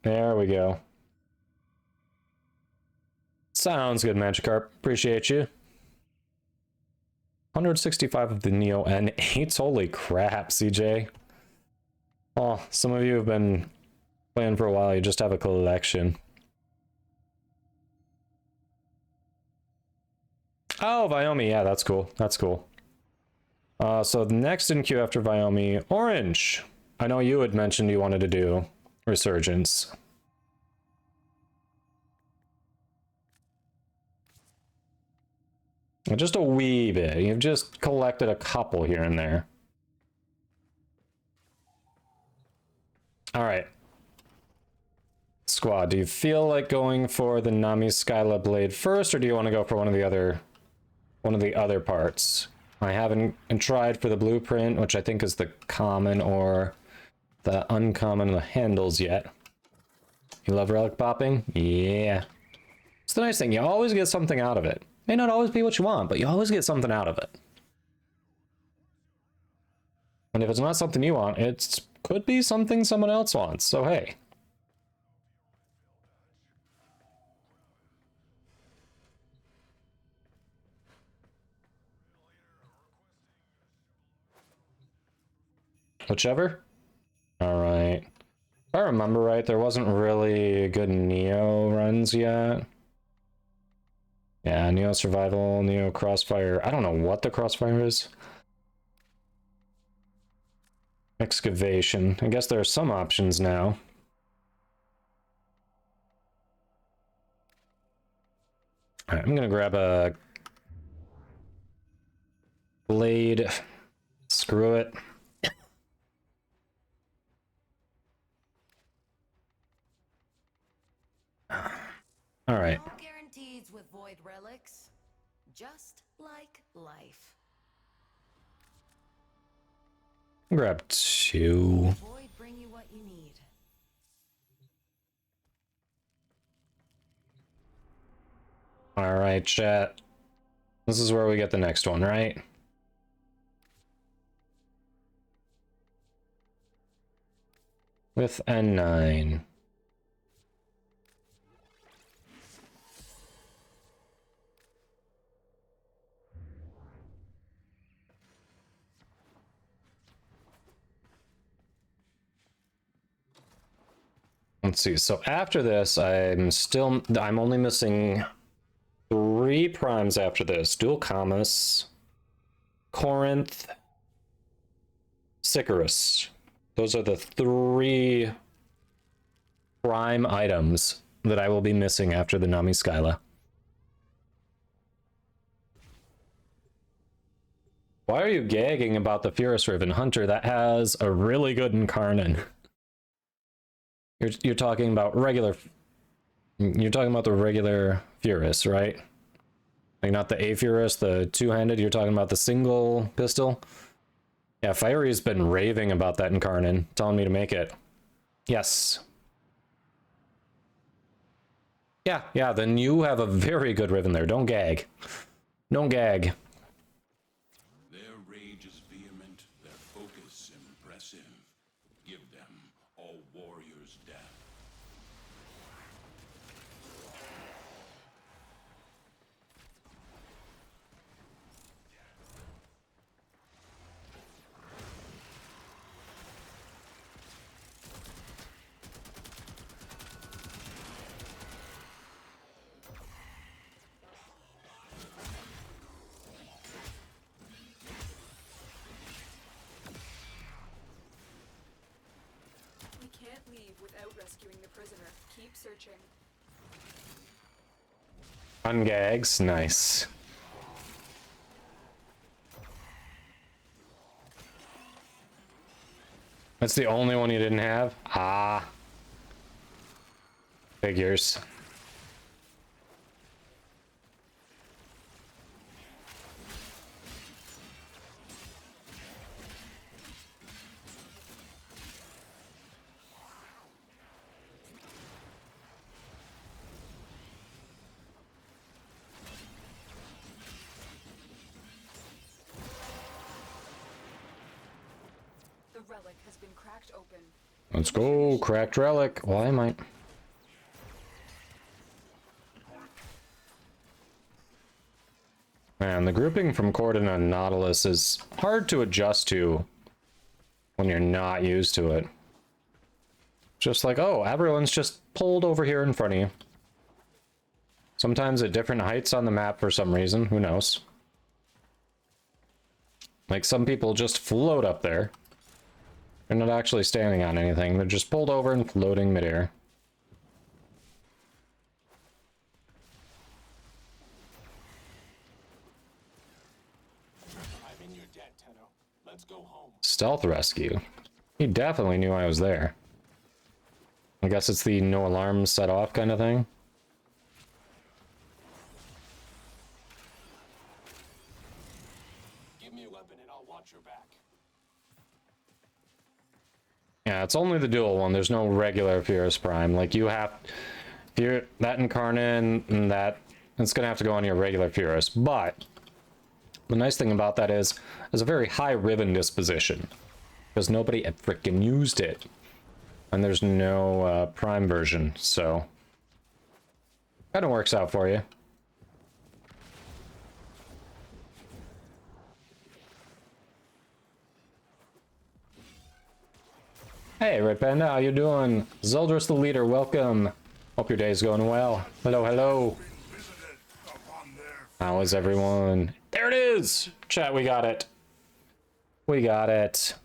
There we go. Sounds good, Magikarp. Appreciate you. 165 of the Neo N8s. Holy crap, CJ. Oh, some of you have been playing for a while. You just have a collection. Oh, Vyomi. Yeah, that's cool. That's cool. So the next in queue after Vyomi, Orange. I know you had mentioned you wanted to do Resurgence. Just a wee bit. You've just collected a couple here and there. All right. Squad, do you feel like going for the Nami Skylab Blade first, or do you want to go for one of the other parts? I haven't tried for the blueprint, which I think is the common or the uncommon handles yet. You love relic popping? Yeah. It's the nice thing, you always get something out of it. May not always be what you want, but you always get something out of it. And if it's not something you want, it could be something someone else wants, so hey. Whichever? Alright. If I remember right, there wasn't really good Neo runs yet. Yeah, Neo Survival, Neo Crossfire. I don't know what the Crossfire is. Excavation. I guess there are some options now. Alright, I'm gonna grab a blade. Screw it. All right. No guarantees with void relics, just like life. Grab 2. Void bring you what you need. All right, chat. This is where we get the next one, right? With N9. Let's see. So after this, I'm only missing 3 primes after this. Dual Camus, Corinth, Sicarus. Those are the 3 prime items that I will be missing after the Nami Skyla. Why are you gagging about the Furious Riven Hunter? That has a really good Incarnon. You're talking about regular... You're talking about the regular Furious, right? Like not the A-Furious, the two-handed, you're talking about the single pistol? Yeah, Fiery's been raving about that Incarnon, telling me to make it. Yes. Yeah, then you have a very good Riven there. Don't gag. Don't gag. Their rage is vehement, their focus impressive. Give them all warriors' death. We can't leave without rescuing the prisoner. Keep searching. Ungags, nice. That's the only one you didn't have? Ah. Figures. The relic has been cracked open. Let's go, cracked relic. Why am I... Man, the grouping from Corden and Nautilus is hard to adjust to when you're not used to it. Just like, oh, everyone's just pulled over here in front of you. Sometimes at different heights on the map for some reason, who knows. Like some people just float up there. They're not actually standing on anything, they're just pulled over and floating midair. I'm in your debt, Tenno. Let's go home. Stealth rescue. He definitely knew I was there. I guess it's the no alarm set off kind of thing. Give me a weapon and I'll watch your back. Yeah, it's only the dual one. There's no regular Furious Prime. Like you have, if you're that Incarnate and that, it's gonna have to go on your regular Furious. But the nice thing about that is, there's a very high Riven disposition because nobody had freaking used it, and there's no Prime version, so kind of works out for you. Hey, Red Panda, how you doing? Zeldris the leader, welcome. Hope your day's going well. Hello, hello. How is everyone? There it is! Chat, we got it. We got it.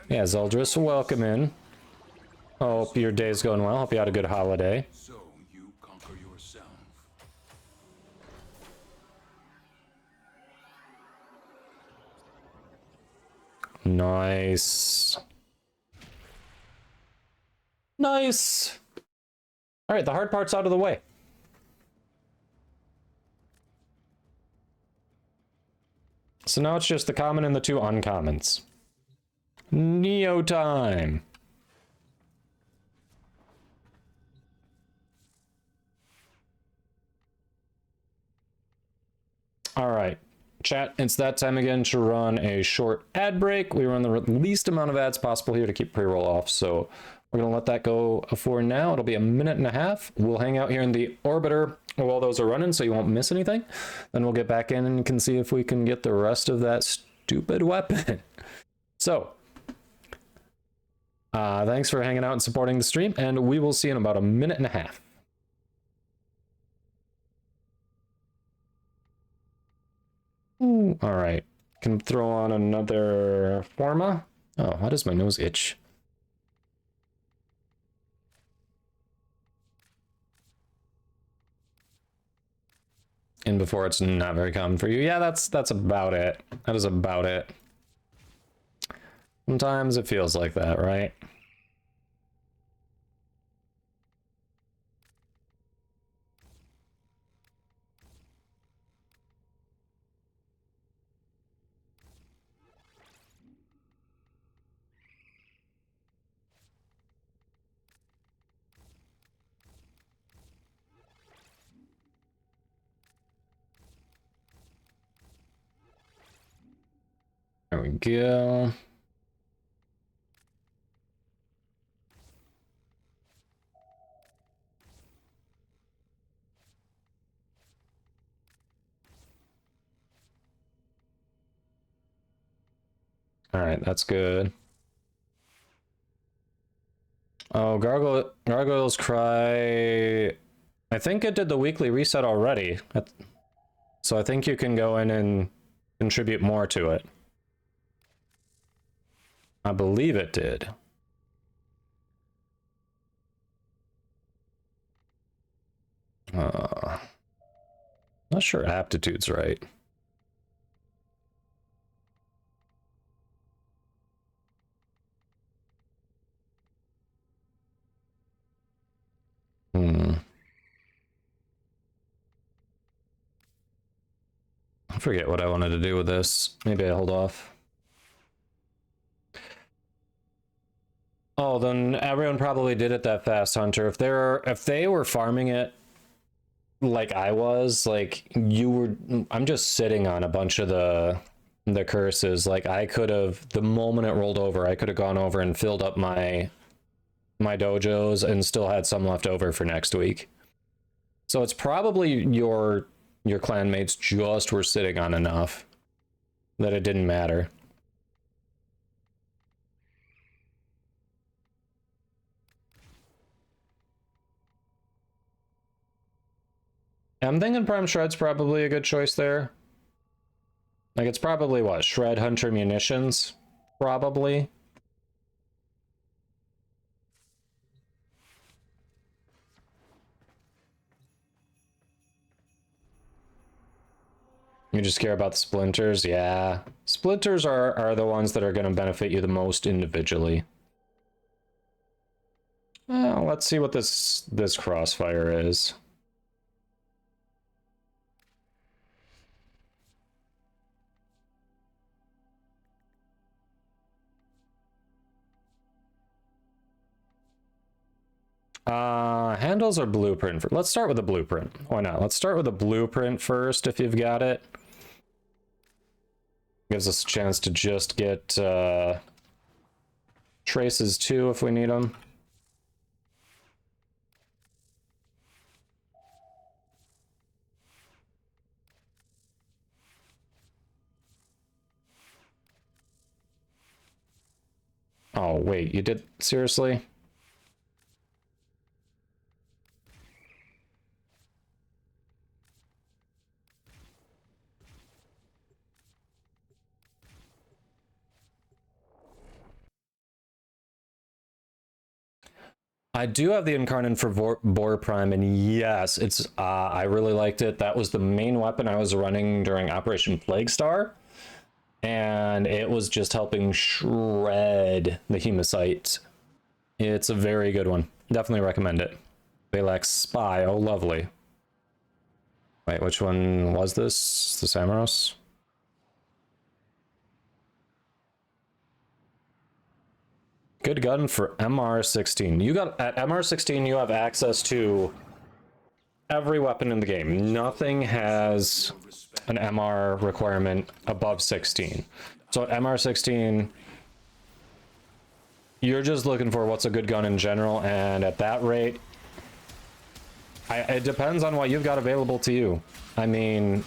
Yeah, Zeldris, welcome in. Hope your day's going well. Hope you had a good holiday. So you conquer yourself. Nice. Nice. All right, the hard part's out of the way. So now it's just the common and the 2 uncommons. Neo time. All right, chat, it's that time again to run a short ad break. We run the least amount of ads possible here to keep pre-roll off, so we're gonna let that go for now. It'll be a minute and a half. We'll hang out here in the orbiter while those are running so you won't miss anything. Then we'll get back in and can see if we can get the rest of that stupid weapon. So, thanks for hanging out and supporting the stream, and we will see you in about a minute and a half. All right. Can throw on another Forma. Oh, why does my nose itch? And before it's not very common for you. Yeah, that's about it. That is about it. Sometimes it feels like that, right? There we go. All right, that's good. Oh, Gargoyles Cry. I think it did the weekly reset already. So I think you can go in and contribute more to it. I believe it did. Not sure aptitude's right. I forget what I wanted to do with this. Maybe I hold off. Oh, then everyone probably did it that fast, Hunter. If they were farming it like I was, like you were, I'm just sitting on a bunch of the curses. Like I could have, the moment it rolled over, I could have gone over and filled up my dojos and still had some left over for next week. So it's probably your clanmates just were sitting on enough that it didn't matter. I'm thinking Prime Shred's probably a good choice there. Like, it's probably, what, Shred, Hunter, Munitions? Probably. You just care about the splinters? Yeah. Splinters are the ones that are going to benefit you the most individually. Well, let's see what this crossfire is. Handles or blueprint? Let's start with the blueprint. Why not? Let's start with the blueprint first if you've got it. Gives us a chance to just get traces too if we need them. Oh, wait, you did? Seriously? I do have the Incarnate for Boar Prime, and yes, it's I really liked it. That was the main weapon I was running during Operation Plague Star, and it was just helping shred the Hemocyte. It's a very good one. Definitely recommend it. Balex Spy, oh lovely. Wait, which one was this? The Samaros? Good gun for MR16. You got at MR16 you have access to every weapon in the game. Nothing has an MR requirement above 16. So at MR16 you're just looking for what's a good gun in general, and at that rate it depends on what you've got available to you. I mean,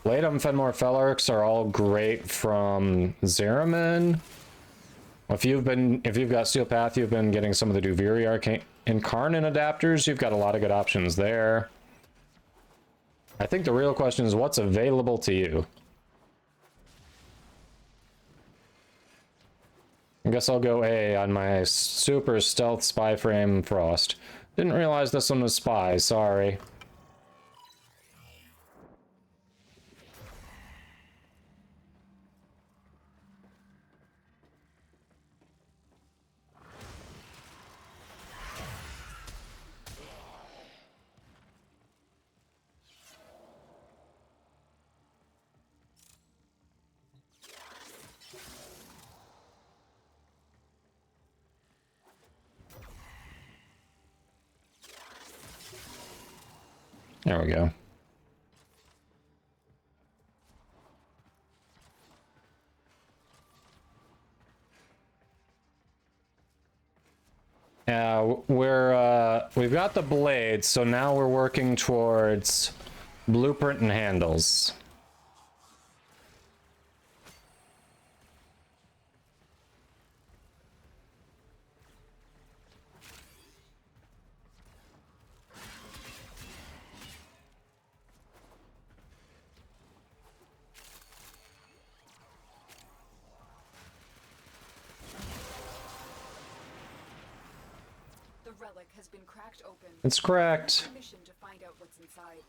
Latum, Fenmore, Fellarks are all great from Zeraman. If you've got Steel Path, you've been getting some of the Duviri Arcane Incarnate adapters, you've got a lot of good options there. I think the real question is what's available to you. guess I'll go A on my super stealth spy frame Frost. Didn't realize this one was spy, sorry. There we go. We've got the blades, so now we're working towards blueprint and handles. The relic has been cracked open. It's cracked. Mission to find out what's inside.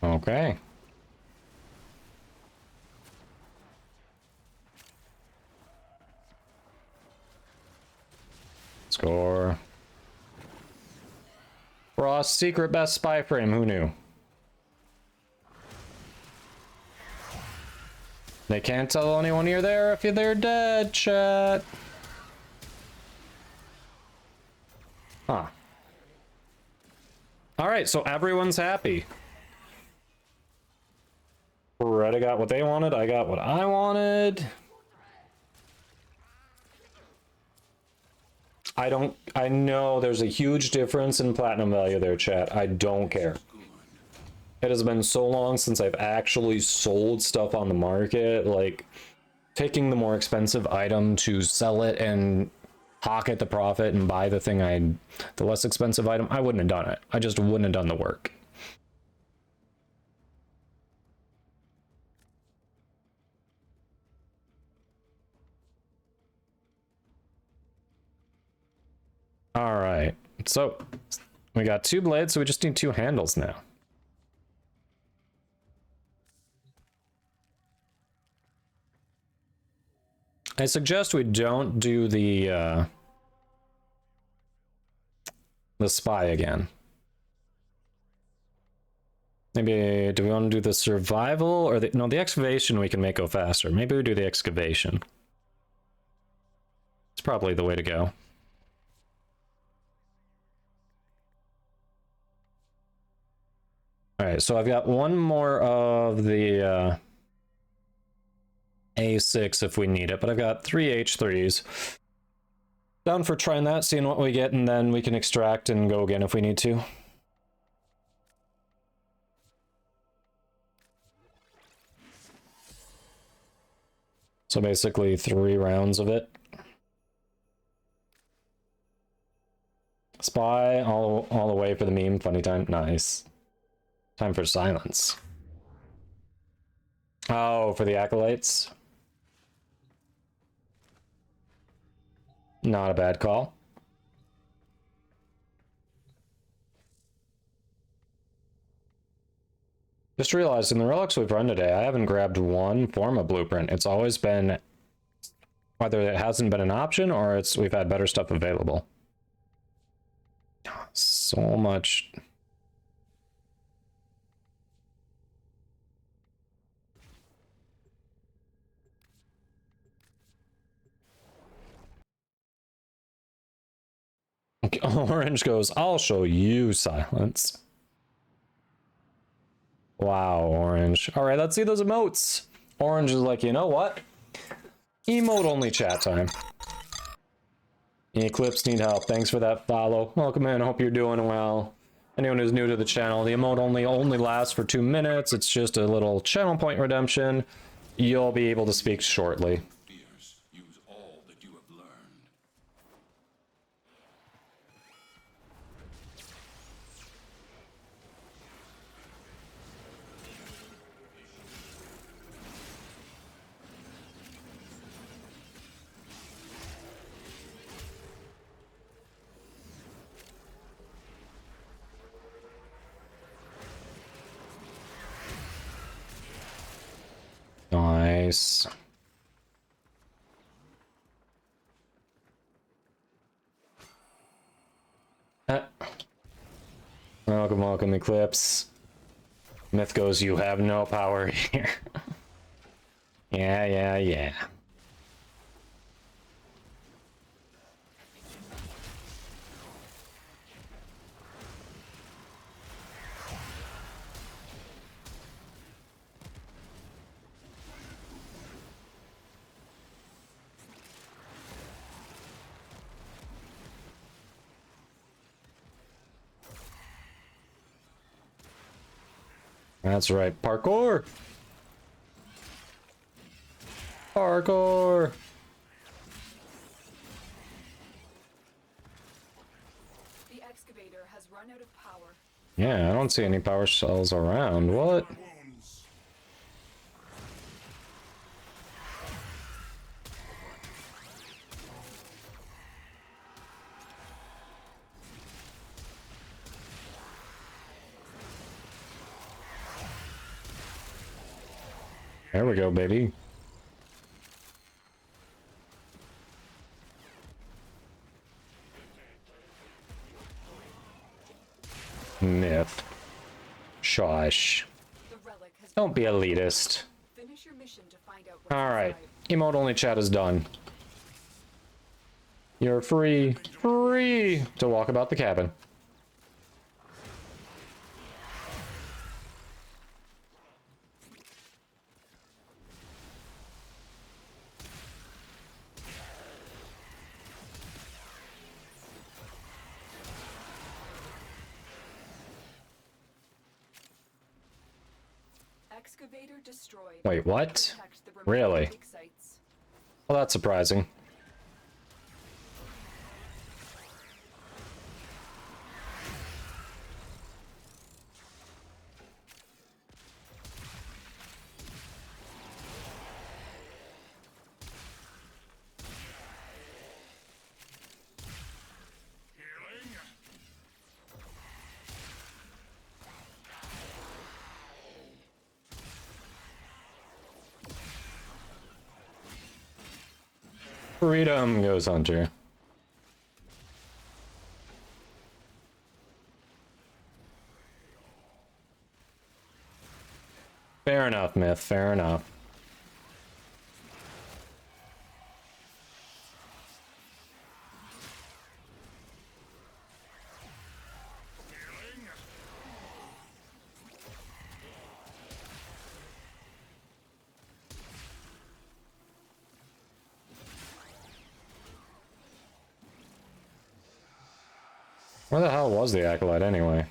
Okay. Score. Frost secret best spy frame, who knew? They can't tell anyone you're there if they're dead, chat. Huh. Alright, so everyone's happy. Red got what they wanted, I got what I wanted. I know there's a huge difference in platinum value there, chat. I don't care. It has been so long since I've actually sold stuff on the market, like taking the more expensive item to sell it and pocket the profit and buy the less expensive item. I wouldn't have done it. I just wouldn't have done the work. All right, so we got 2 blades, so we just need 2 handles now. I suggest we don't do the spy again. Maybe, do we want to do the survival or no, the excavation we can make go faster. Maybe we do the excavation. It's probably the way to go. All right, so I've got one more of the A6 if we need it, but I've got 3 H3s. Down for trying that, seeing what we get, and then we can extract and go again if we need to. So basically 3 rounds of it. Spy all the way for the meme, funny time, nice. Time for silence. Oh, for the acolytes? Not a bad call. Just realized in the relics we've run today, I haven't grabbed one form of blueprint. It's always been whether it hasn't been an option or we've had better stuff available. So much. Orange goes, I'll show you silence. Wow, Orange. All right, let's see those emotes. Orange is like, you know what? Emote only chat time. Eclipse need help. Thanks for that follow. Welcome in. Hope you're doing well. Anyone who's new to the channel, the emote only lasts for 2 minutes. It's just a little channel point redemption. You'll be able to speak shortly. Fears. Use all that you have learned. Nice. Welcome, Eclipse. Myth goes, you have no power here. Yeah. That's right, parkour! Parkour! The excavator has run out of power. Yeah, I don't see any power cells around. What? There we go, baby. Myth. Shush. Don't be elitist. Finish your mission to find out what's Alright. inside. Emote only chat is done. You're free to walk about the cabin. Excavator destroyed. Wait, what? Really? Well, that's surprising. Freedom goes Hunter. Fair enough, Myth. Fair enough. Where the hell was the Acolyte anyway?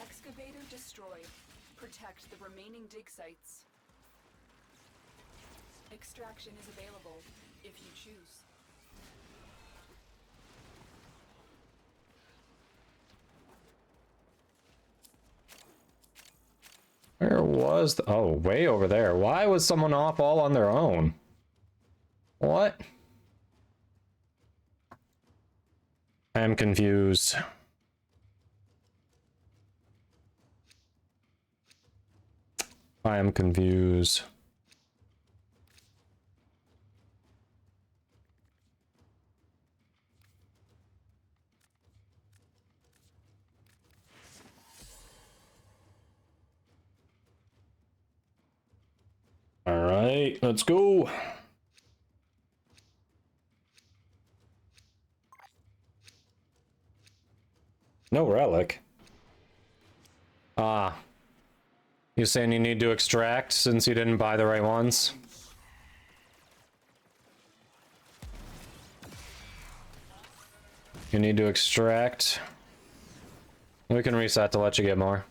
Excavator destroyed. Protect the remaining dig sites. Extraction is available if you choose. Where was the... Oh, way over there. Why was someone off all on their own? What? I am confused. I am confused. All right, let's go. No relic. Ah. You saying you need to extract since you didn't buy the right ones? You need to extract. We can reset to let you get more.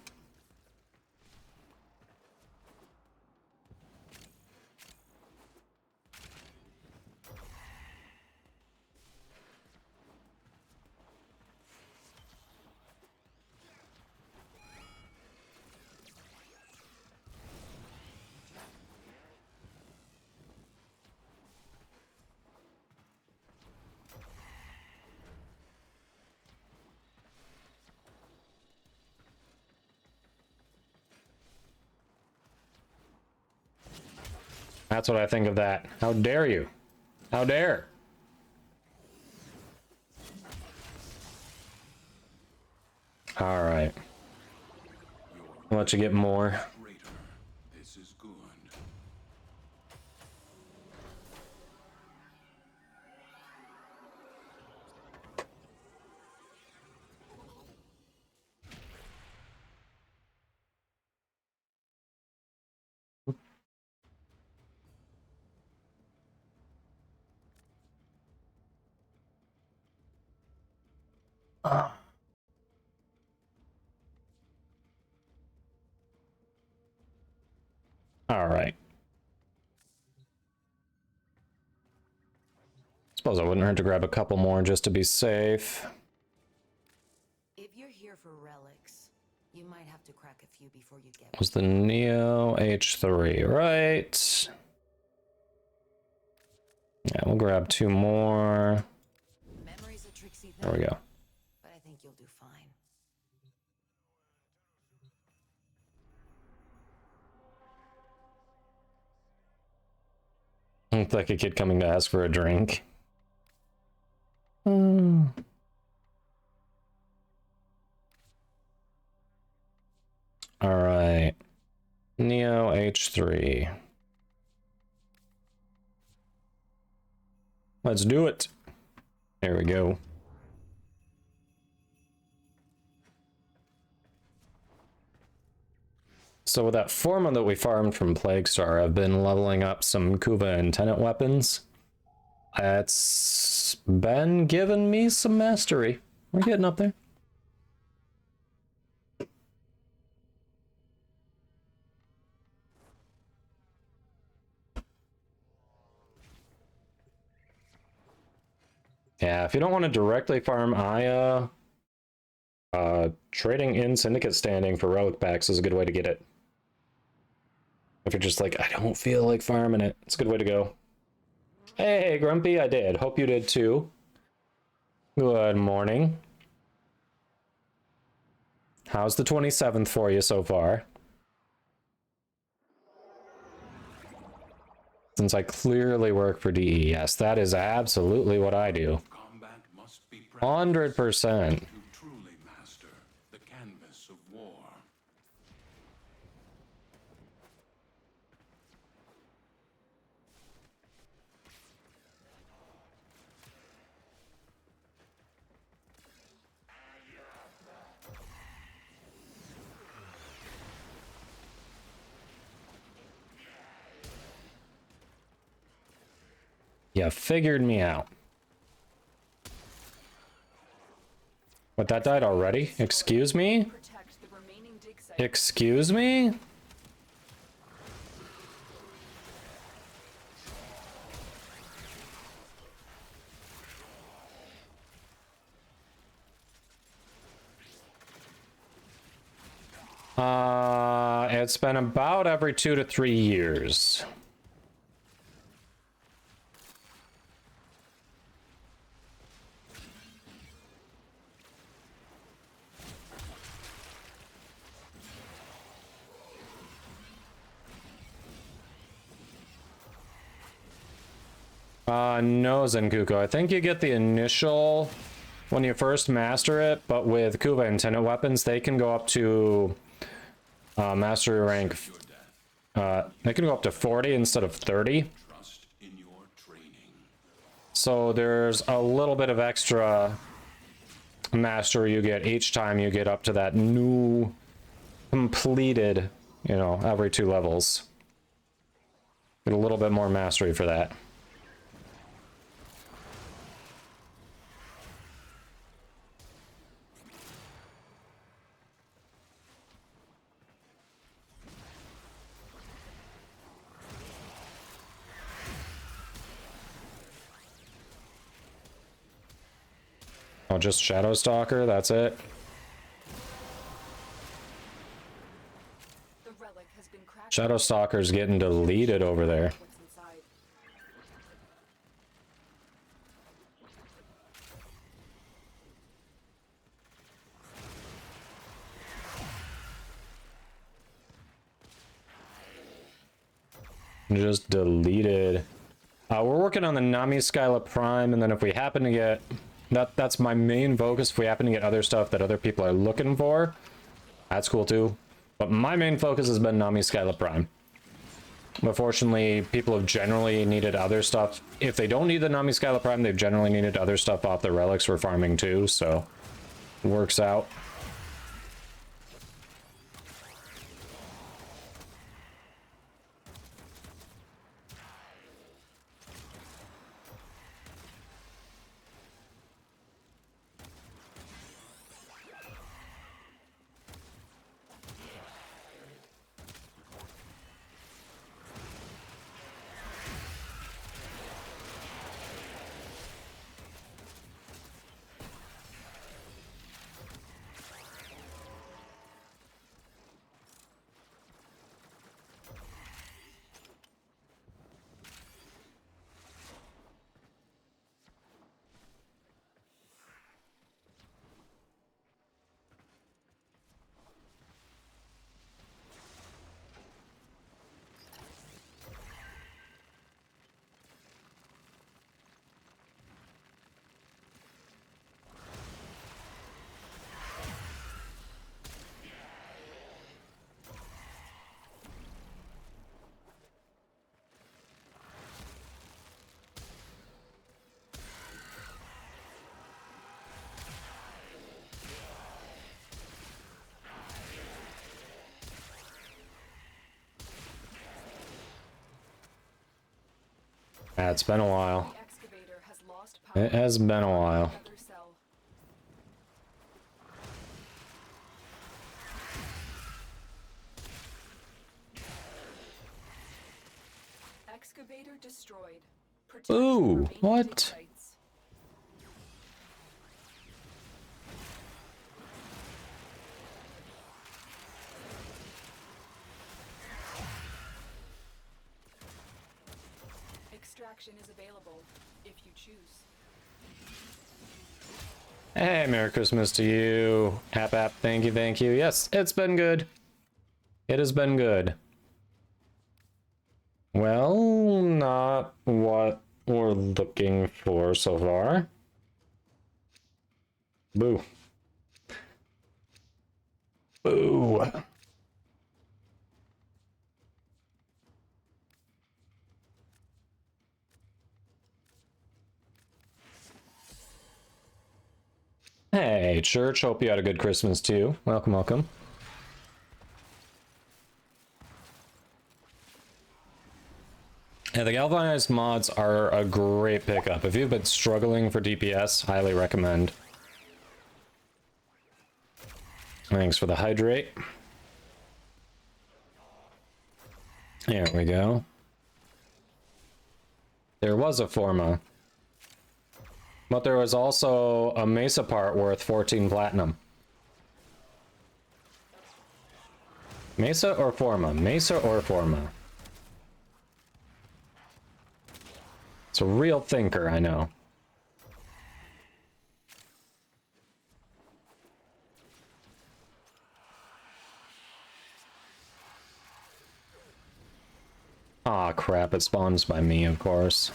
That's what I think of that. How dare you? How dare? All right. I'll let you get more. This is good. All right. Suppose it wouldn't hurt to grab a couple more just to be safe. If you're here for relics, you might have to crack a few before you get Was the Neo H3, right? Yeah, we'll grab 2 more. Memory's a tricksy thing. There we go. But I think you'll do fine. Looked like a kid coming to ask for a drink. All right. Neo H3. Let's do it. There we go. So with that Forma that we farmed from Plaguestar, I've been leveling up some Kuva and Tenant weapons. It's been giving me some mastery. We're getting up there. Yeah, if you don't want to directly farm Aya, trading in Syndicate Standing for relic packs is a good way to get it. If you're just like, I don't feel like farming it, it's a good way to go. Hey, Grumpy, I did. Hope you did too. Good morning. How's the 27th for you so far? Since I clearly work for DE, yes, that is absolutely what I do. 100%. To truly master the canvas of war. You figured me out. But that died already? Excuse me? Excuse me? It's been about every 2 to 3 years. No, Zenkuko. I think you get the initial when you first master it, but with Kuva and Tenant weapons, they can go up to mastery rank. They can go up to 40 instead of 30. So there's a little bit of extra mastery you get each time you get up to that new completed, you know, every 2 levels. Get a little bit more mastery for that. Oh, just Shadow Stalker, that's it. The relic has been cracked. Shadow Stalker's getting deleted over there. What's inside? Just deleted. We're working on the Nami Skyla Prime, and then if we happen to get... That's my main focus. If we happen to get other stuff that other people are looking for, that's cool too. But my main focus has been Nami Skyla Prime. But fortunately, people have generally needed other stuff. If they don't need the Nami Skyla Prime, they've generally needed other stuff off the relics we're farming too, so... works out. Yeah, it's been a while. The excavator has lost power. It has been a while. Another cell. Excavator destroyed. Protect the Ooh, remaining what? dig sites. Extraction is available if you choose. Hey, Merry Christmas to you. App, thank you, thank you. Yes, it's been good. It has been good. Well, not what we're looking for so far. Boo. Boo. Hey, Church, hope you had a good Christmas too. Welcome, welcome. Yeah, the galvanized mods are a great pickup. If you've been struggling for DPS, highly recommend. Thanks for the hydrate. There we go. There was a Forma. But there was also a Mesa part worth 14 platinum. Mesa or Forma? Mesa or Forma? It's a real thinker, I know. Aw, crap, it spawns by me, of course.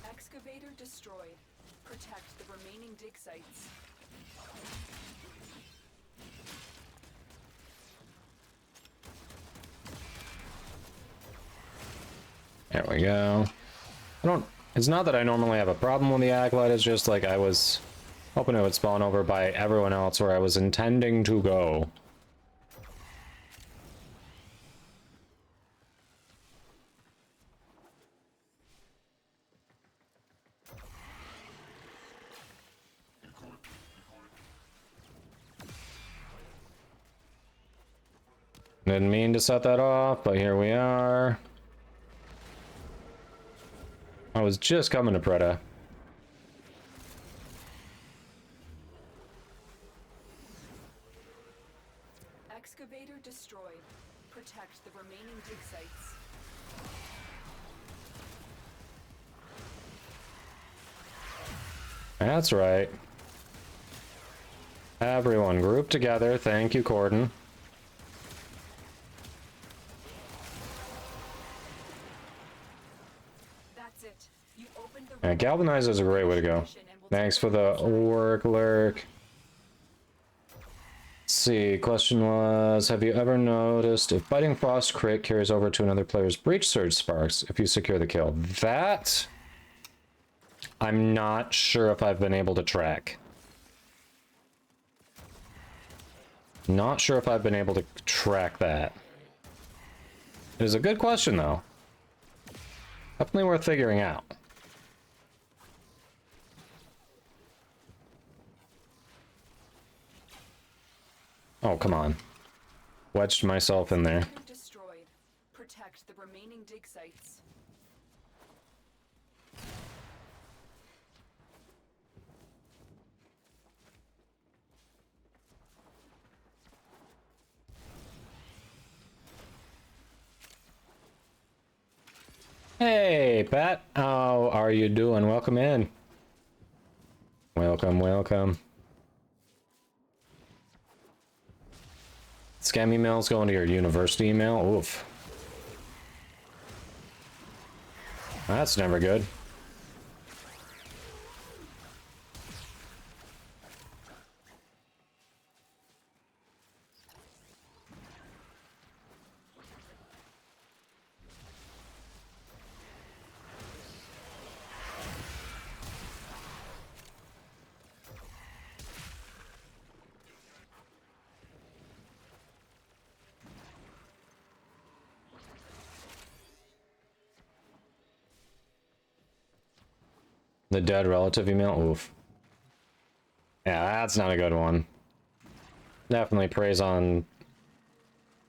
Excavator destroyed. Protect the remaining dig sites. There we go. It's not that I normally have a problem with the Acolyte, it's just like I was hoping it would spawn over by everyone else where I was intending to go. Didn't mean to set that off, but here we are. I was just coming to Preda. Excavator destroyed. Protect the remaining dig sites. That's right. Everyone group together. Thank you, Corden. That's it. You opened the Yeah, galvanize is a great way to go. Thanks for the work, lurk. Let's see, question was, have you ever noticed if biting frost crit carries over to another player's breach surge sparks if you secure the kill? That I'm not sure if I've been able to track. Not sure if I've been able to track that. It is a good question, though. Definitely worth figuring out. Oh, come on. Wedged myself in there. Destroyed. Protect the remaining dig sites. Hey, Pat. How are you doing? Welcome in. Welcome, welcome. Scam emails going to your university email? Oof. That's never good. The dead relative email? Oof. Yeah, that's not a good one. Definitely preys on...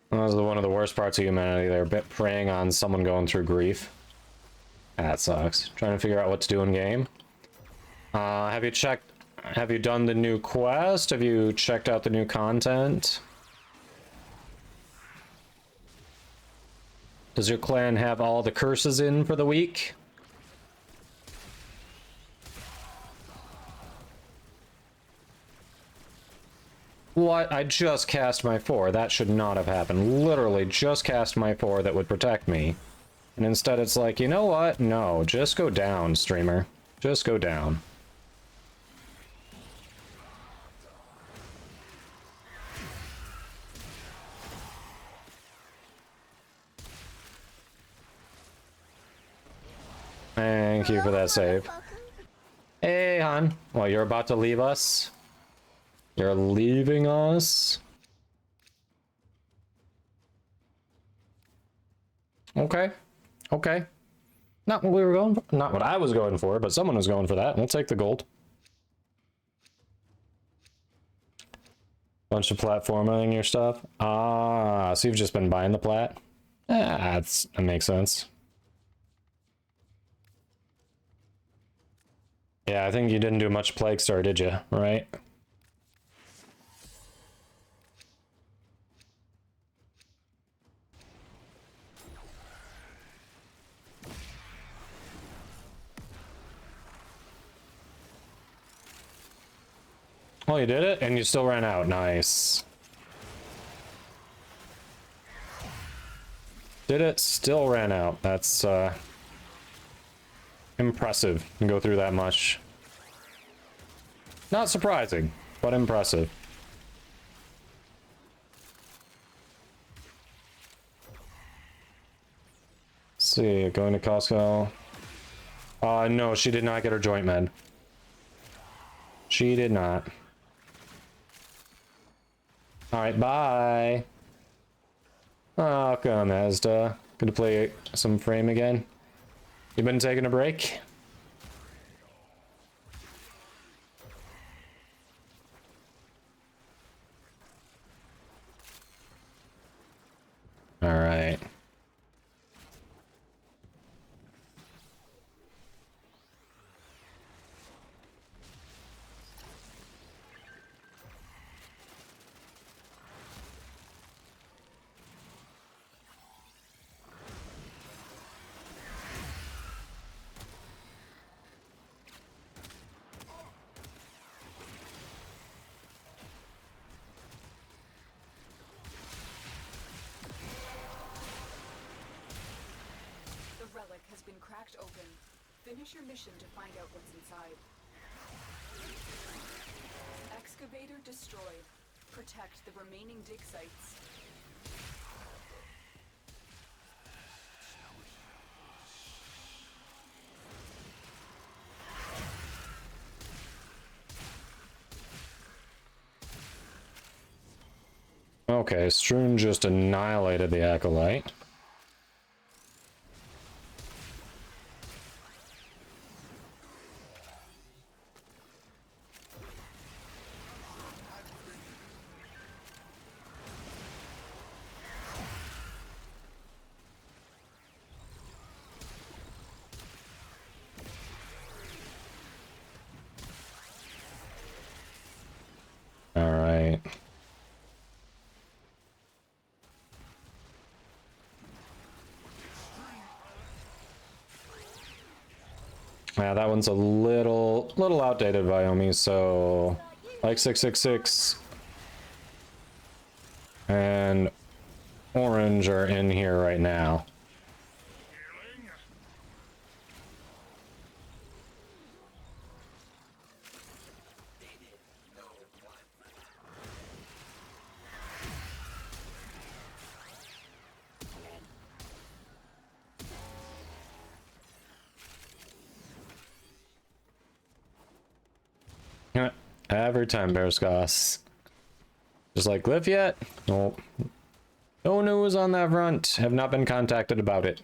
That was one of the worst parts of humanity. They're preying on someone going through grief. That sucks. Trying to figure out what to do in game. Have you done the new quest? Have you checked out the new content? Does your clan have all the curses in for the week? What? I just cast my 4. That should not have happened. Literally just cast my 4 that would protect me. And instead it's like, you know what? No, just go down, streamer. Just go down. Thank you for that save. Hey, hon. Well, you're about to leave us? You're leaving us? Okay. Okay. Not what we were going for. Not what I was going for, but someone was going for that. We'll take the gold. Bunch of platforming your stuff. Ah, so you've just been buying the plat? That makes sense. Yeah, I think you didn't do much Plague Star, did you? Right? Oh, you did it? And you still ran out. Nice. Did it? Still ran out. That's, impressive. You can go through that much. Not surprising, but impressive. Let's see, going to Costco. No, she did not get her joint med. She did not. Alright, bye. Oh, come, Asda. Gonna play some frame again. You been taking a break? Alright. has been cracked open. Finish your mission to find out what's inside. Excavator destroyed. Protect the remaining dig sites. Okay, Stroon just annihilated the Acolyte. All right. Yeah, that one's a little outdated, Vyomi, so like 666 and Orange are in here right now. Every time, Bearscos. Just like, Glyph yet? Nope. No news on that front. Have not been contacted about it.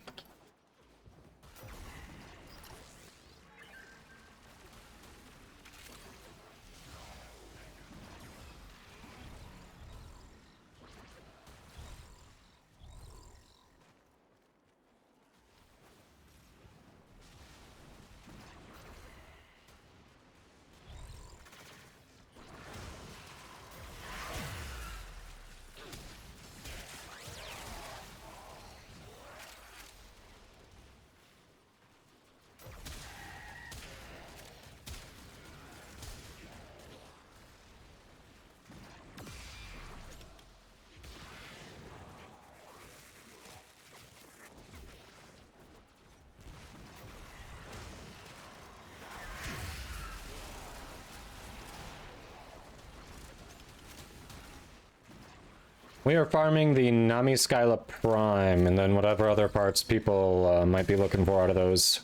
We are farming the Nami Skyla Prime, and then whatever other parts people might be looking for out of those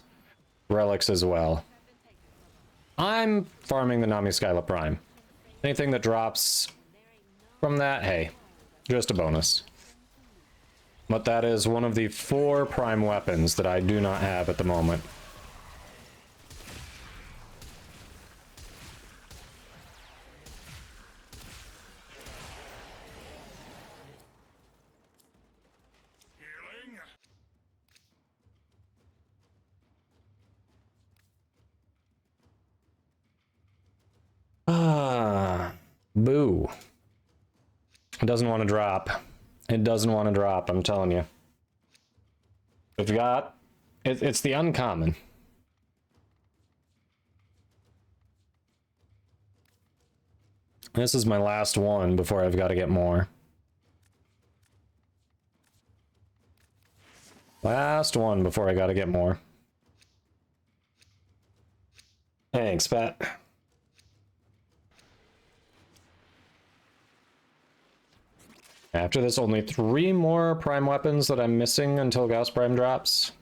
relics as well. I'm farming the Nami Skyla Prime. Anything that drops from that, hey, just a bonus. But that is one of the 4 Prime weapons that I do not have at the moment. Boo. It doesn't want to drop. It doesn't want to drop, I'm telling you. We've got... It's the uncommon. This is my last one before I've got to get more. Last one before I got to get more. Thanks, Pat. After this, only 3 more Prime weapons that I'm missing until Gauss Prime drops.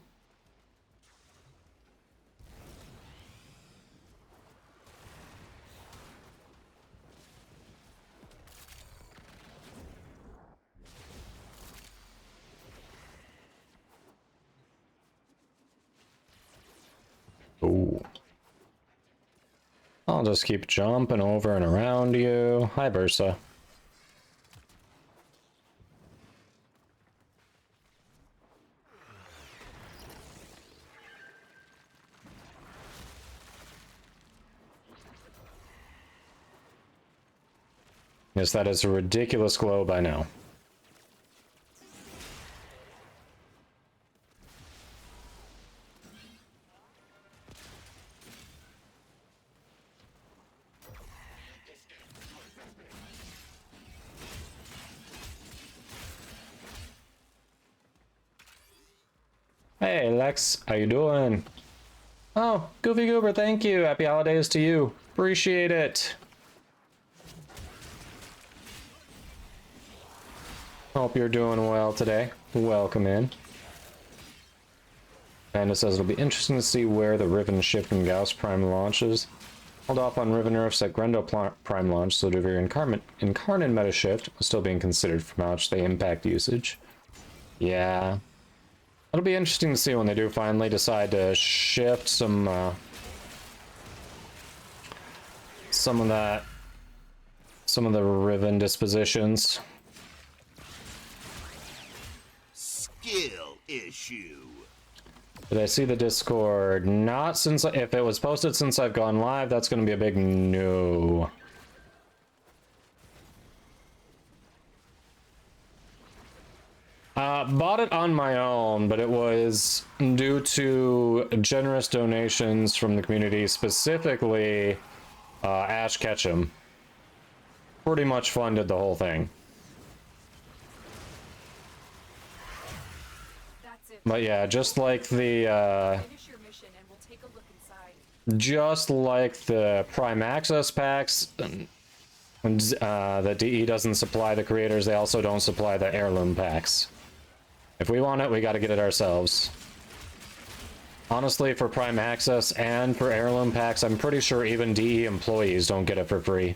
Ooh. I'll just keep jumping over and around you. Hi, Bursa. Yes, that is a ridiculous globe, I know. Hey, Lex, how you doing? Oh, Goofy Goober, thank you. Happy holidays to you. Appreciate it. Hope you're doing well today. Welcome in. Panda says it'll be interesting to see where the Riven Shift and Gauss Prime launches. Hold off on Riven nerfs at Grendel Prime launch, so Devere Incarnate meta shift was still being considered from how much they impact usage. Yeah. It'll be interesting to see when they do finally decide to shift some of the Riven dispositions. Skill issue. Did I see the Discord? Not since, if it was posted since I've gone live, that's going to be a big no. Bought it on my own, but it was due to generous donations from the community, specifically Ash Ketchum. Pretty much funded the whole thing. But yeah, just like the Prime Access packs, the DE doesn't supply the creators, they also don't supply the heirloom packs. If we want it, we gotta get it ourselves. Honestly, for Prime Access and for heirloom packs, I'm pretty sure even DE employees don't get it for free.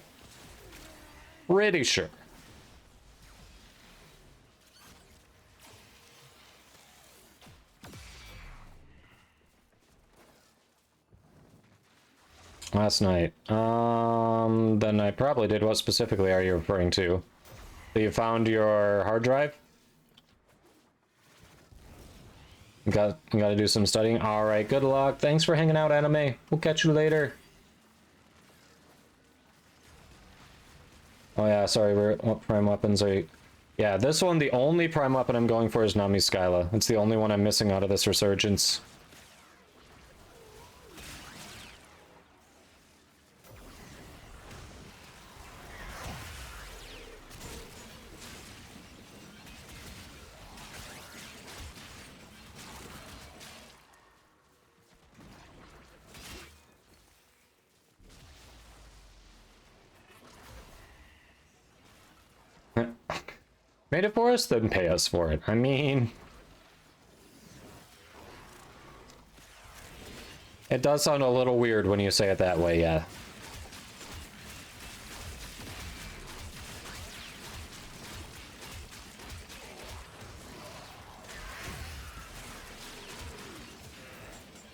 Pretty sure. Last night. Then I probably did. What specifically are you referring to? So you found your hard drive? Got to do some studying. All right, good luck. Thanks for hanging out, Anime. We'll catch you later. Oh yeah, sorry. What prime weapons are you? Yeah, this one, the only prime weapon I'm going for is Nami Skyla. It's the only one I'm missing out of this resurgence. Made it for us, then pay us for it. I mean, it does sound a little weird when you say it that way, yeah.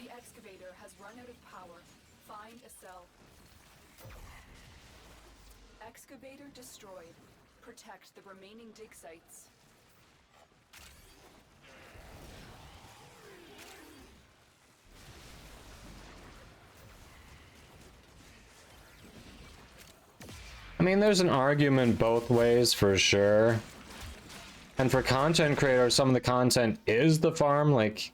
The excavator has run out of power. Find a cell. Excavator destroyed. Protect the remaining dig sites. I mean, there's an argument both ways for sure. And for content creators, some of the content is the farm, like...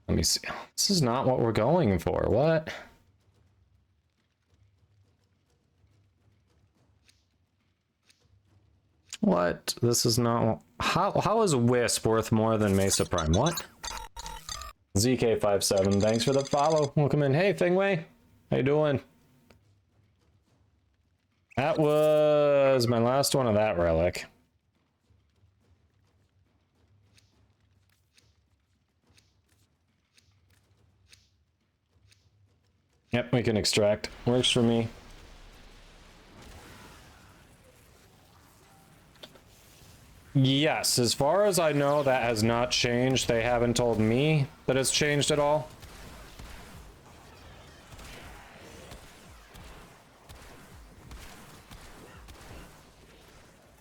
Let me see. This is not what we're going for. What? What? This is not... How is Wisp worth more than Mesa Prime? What? ZK57, thanks for the follow. Welcome in. Hey, Fingwei. How you doing? That was my last one of that relic. Yep, we can extract. Works for me. Yes, as far as I know, that has not changed. They haven't told me that it's changed at all.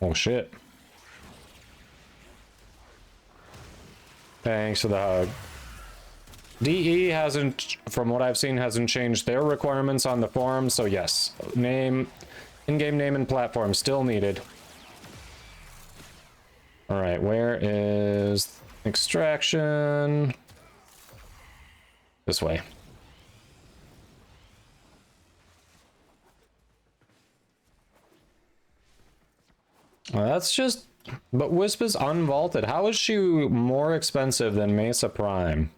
Oh shit. Thanks for the hug. DE hasn't, from what I've seen, hasn't changed their requirements on the forum, so yes. Name, in-game name and platform still needed. Alright, where is extraction? This way. Well, that's just But Wisp is unvaulted. How is she more expensive than Mesa Prime?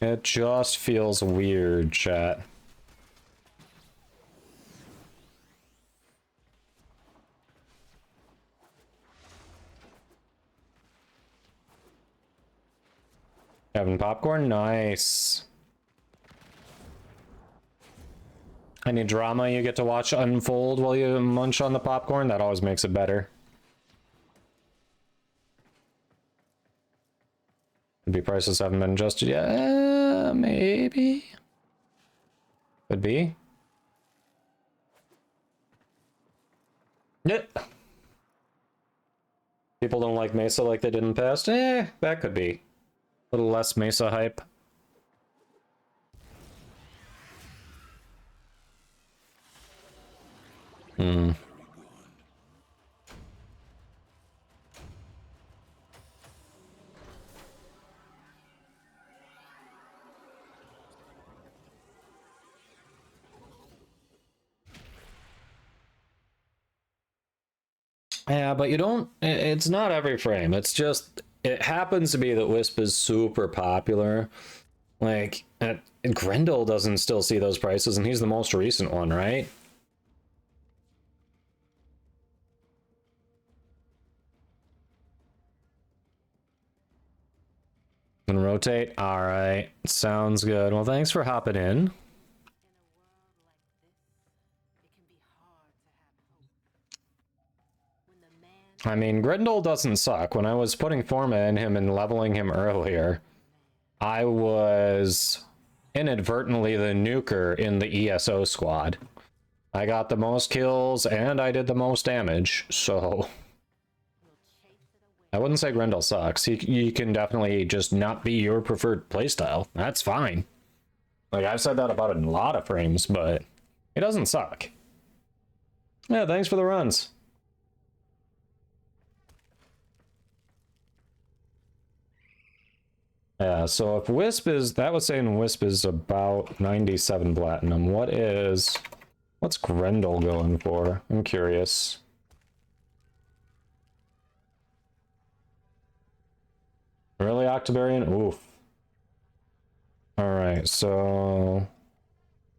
It just feels weird, chat. Having popcorn? Nice. Any drama you get to watch unfold while you munch on the popcorn? That always makes it better. Could be prices haven't been adjusted yet. Maybe. Could be. Yeah. People don't like Mesa like they did in the past. That could be. A little less Mesa hype. Yeah, but you don't, it's not every frame. It's just, it happens to be that Wisp is super popular. Like, Grendel doesn't still see those prices, and he's the most recent one, right? And rotate? Alright, sounds good. Well, thanks for hopping in. I mean, Grendel doesn't suck. When I was putting Forma in him and leveling him earlier, I was inadvertently the nuker in the ESO squad. I got the most kills and I did the most damage, so I wouldn't say Grendel sucks. He can definitely just not be your preferred playstyle. That's fine. Like, I've said that about a lot of frames, but it doesn't suck. Yeah, thanks for the runs. Yeah, so if Wisp is, that was saying Wisp is about 97 platinum. What's Grendel going for? I'm curious. Really, Octobarian? Oof. Alright, so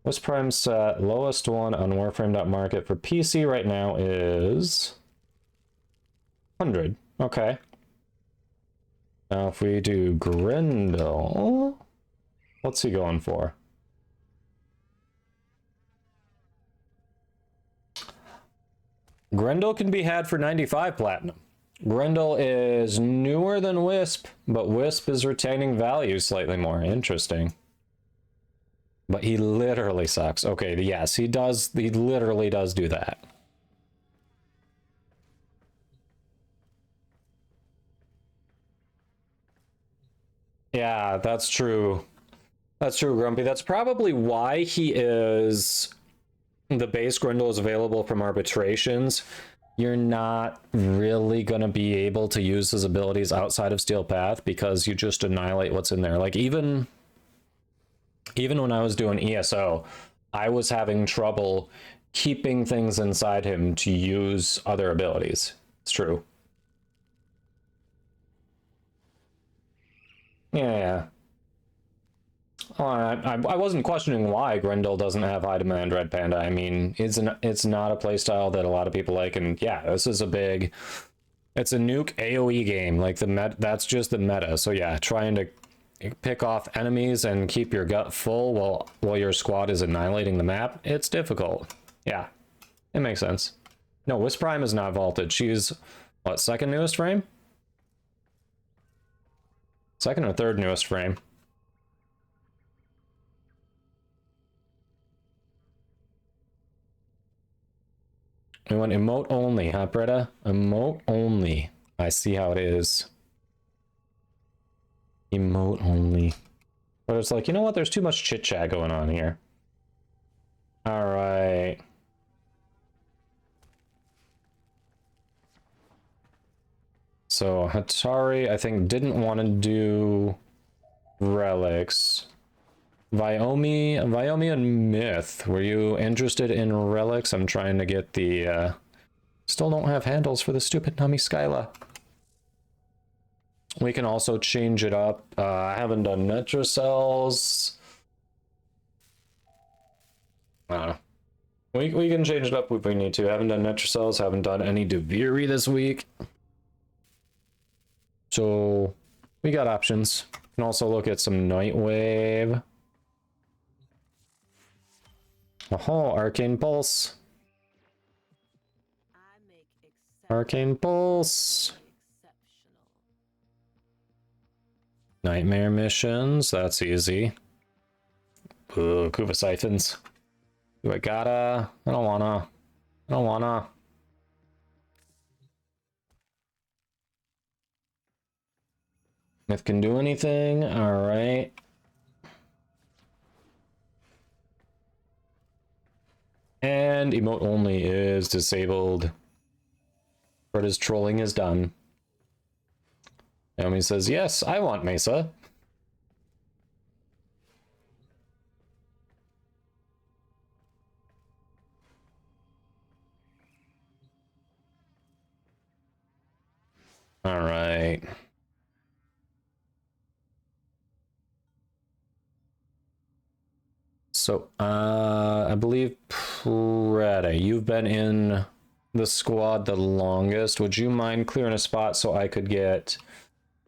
Wisp Prime set, lowest one on Warframe.market for PC right now is 100. Okay. Now, if we do Grendel, what's he going for? Grendel can be had for 95 platinum. Grendel is newer than Wisp, but Wisp is retaining value slightly more. Interesting. But he literally sucks. Okay, yes, he does. He literally does do that. Yeah, that's true. That's true, Grumpy. That's probably why he is... The base Grendel is available from arbitrations. You're not really going to be able to use his abilities outside of Steel Path because you just annihilate what's in there. Like, even when I was doing ESO, I was having trouble keeping things inside him to use other abilities. It's true. Yeah. Oh, I wasn't questioning why Grendel doesn't have high demand Red Panda. I mean, it's not a playstyle that a lot of people like, and yeah, this is it's a nuke AoE game. Like that's just the meta. So yeah, trying to pick off enemies and keep your gut full while your squad is annihilating the map, it's difficult. Yeah, it makes sense. No, Wisp Prime is not vaulted. She's what, second newest frame? Second or third newest frame? We want emote only, huh, Britta? Emote only. I see how it is. Emote only. But it's like, you know what? There's too much chit-chat going on here. Alright. So, Hatari, I think, didn't want to do relics. Vyomi and Myth. Were you interested in relics? I'm trying to get the, still don't have handles for the stupid Nami Skyla. We can also change it up. I haven't done Netracells. I don't know. We can change it up if we need to. Haven't done Netracells, haven't done any Deviri this week. So we got options. Can also look at some Nightwave. Oh, Arcane Pulse. Arcane Pulse. Nightmare missions, that's easy. Ooh, Kuva Siphons. Do I gotta? I don't wanna. I don't wanna. Myth can do anything, alright. And emote only is disabled. Fred's trolling is done. Naomi says, yes, I want Mesa. All right. So, I believe, Preda, you've been in the squad the longest. Would you mind clearing a spot so I could get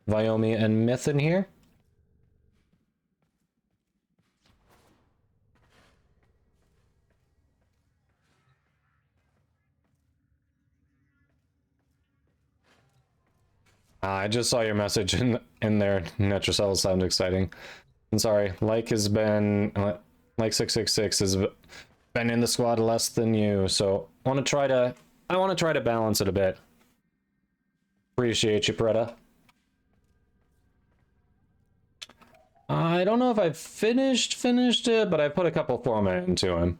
Vyomi and Myth in here? I just saw your message in there. Netracell sounds exciting. I'm sorry. Like has been like 666 has been in the squad less than you, so I want to try to balance it a bit. Appreciate you, Preda. I don't know if I've finished it, but I put a couple format into him.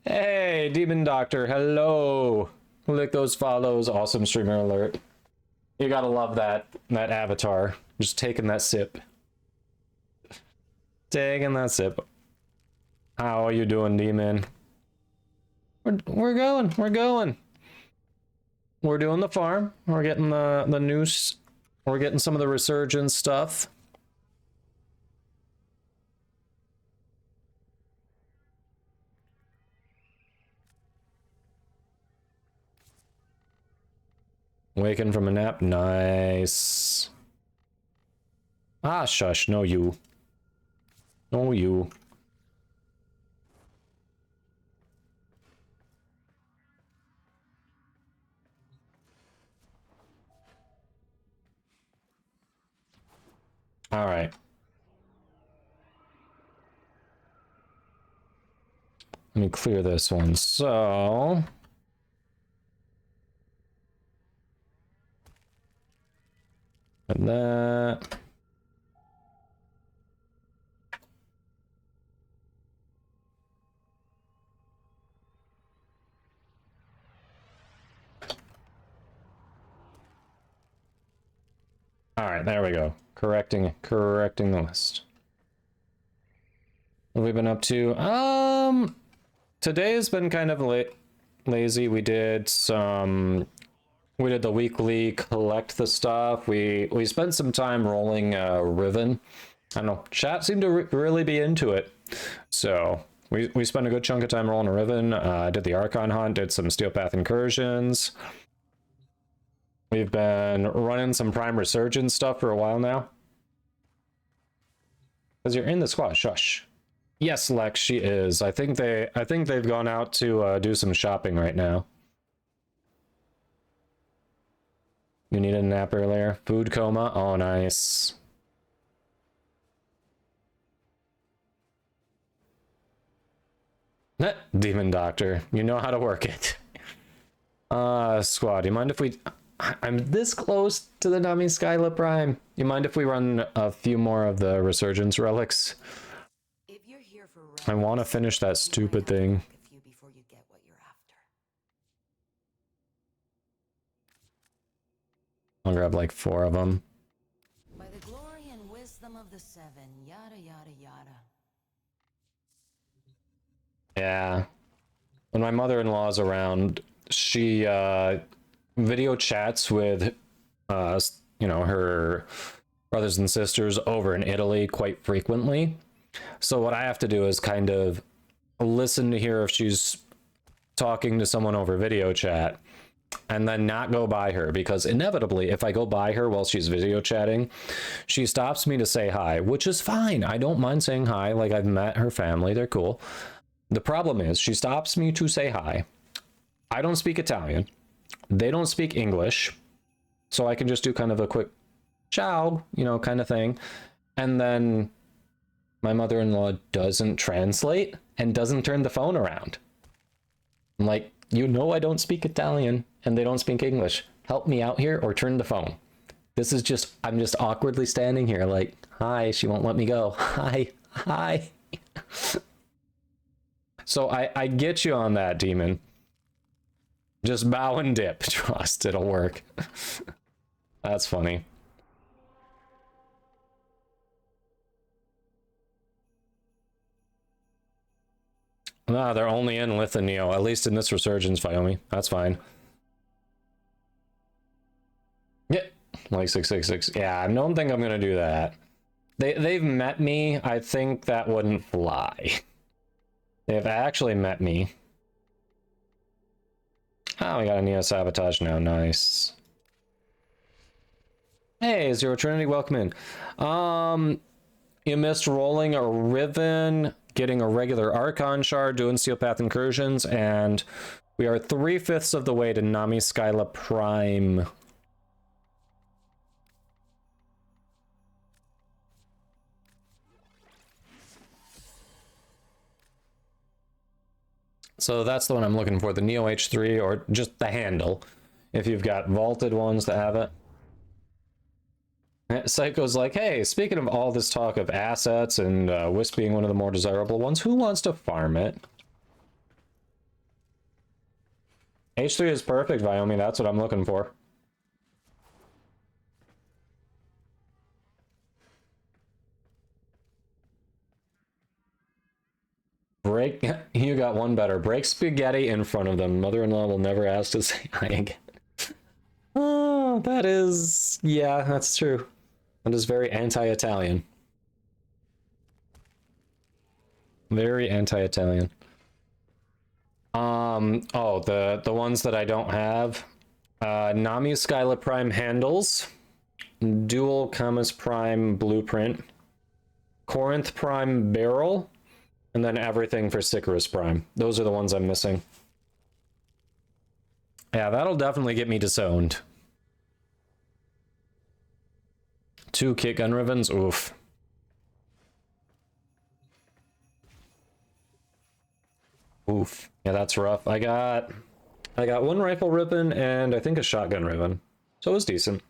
Hey, Demon Doctor, hello. Click those follows. Awesome streamer alert. You gotta love that avatar. Just taking that sip. Taking that sip. How are you doing, Demon? We're going. We're doing the farm. We're getting the news. We're getting some of the resurgence stuff. Waking from a nap. Nice. Ah, shush. No, you. No, you. All right. Let me clear this one. So... and that... all right, there we go. Correcting the list. What have we been up to? Today has been kind of lazy. We did the weekly collect the stuff. We spent some time rolling Riven. I don't know. Chat seemed to really be into it. So we spent a good chunk of time rolling a Riven. Did the Archon hunt. Did some Steel Path incursions. We've been running some Prime Resurgence stuff for a while now. Because you're in the squad, shush. Yes, Lex, she is. I think they've gone out to do some shopping right now. You needed a nap earlier. Food coma. Oh, nice. Demon Doctor, you know how to work it. Squad, do you mind if we... I'm this close to the Nami Skyla Prime. You mind if we run a few more of the Resurgence relics? If you're here for I want to finish that stupid thing. before you get what you're after. I'll grab like 4 of them. By the glory and wisdom of the Seven, yada yada yada. Yeah. When my mother-in-law's around, she video chats with her brothers and sisters over in Italy quite frequently. So what I have to do is kind of listen to hear if she's talking to someone over video chat and then not go by her, because inevitably if I go by her while she's video chatting, she stops me to say hi, which is fine. I don't mind saying hi. Like, I've met her family, they're cool. The problem is she stops me to say hi. I don't speak Italian. They don't speak English. So I can just do kind of a quick ciao, kind of thing. And then my mother-in-law doesn't translate and doesn't turn the phone around. I'm like, I don't speak Italian and they don't speak English. Help me out here or turn the phone. This is just, I'm just awkwardly standing here like, hi, she won't let me go. Hi. So I get you on that, Demon. Just bow and dip. Trust, it'll work. That's funny. No, they're only in Lith and Neo, at least in this resurgence, Viomi. That's fine. Yeah, like 666. Yeah, I don't think I'm gonna do that. They've met me. I think that wouldn't fly. They've actually met me. Oh, we got a Neo Sabotage now. Nice. Hey, Zero Trinity, welcome in. You missed rolling a Riven, getting a regular Archon shard, doing Steel Path incursions, and we are 3/5 of the way to Nami Skyla Prime. So that's the one I'm looking for, the Neo H3, or just the handle, if you've got vaulted ones that have it. Psycho's like, hey, speaking of all this talk of assets and Wisp being one of the more desirable ones, who wants to farm it? H3 is perfect, Viomi, that's what I'm looking for. Break, you got one better. Break spaghetti in front of them. Mother-in-law will never ask to say hi again. Oh, that is, yeah, that's true. That is very anti-Italian. Very anti-Italian. Oh, the ones that I don't have. Nami Skyla Prime handles. Dual Camus Prime blueprint. Corinth Prime barrel. And then everything for Sicarus Prime. Those are the ones I'm missing. Yeah, that'll definitely get me disowned. 2 kit gun ribbons, oof. Oof. Yeah, that's rough. I got 1 rifle ribbon and I think a shotgun ribbon. So it was decent.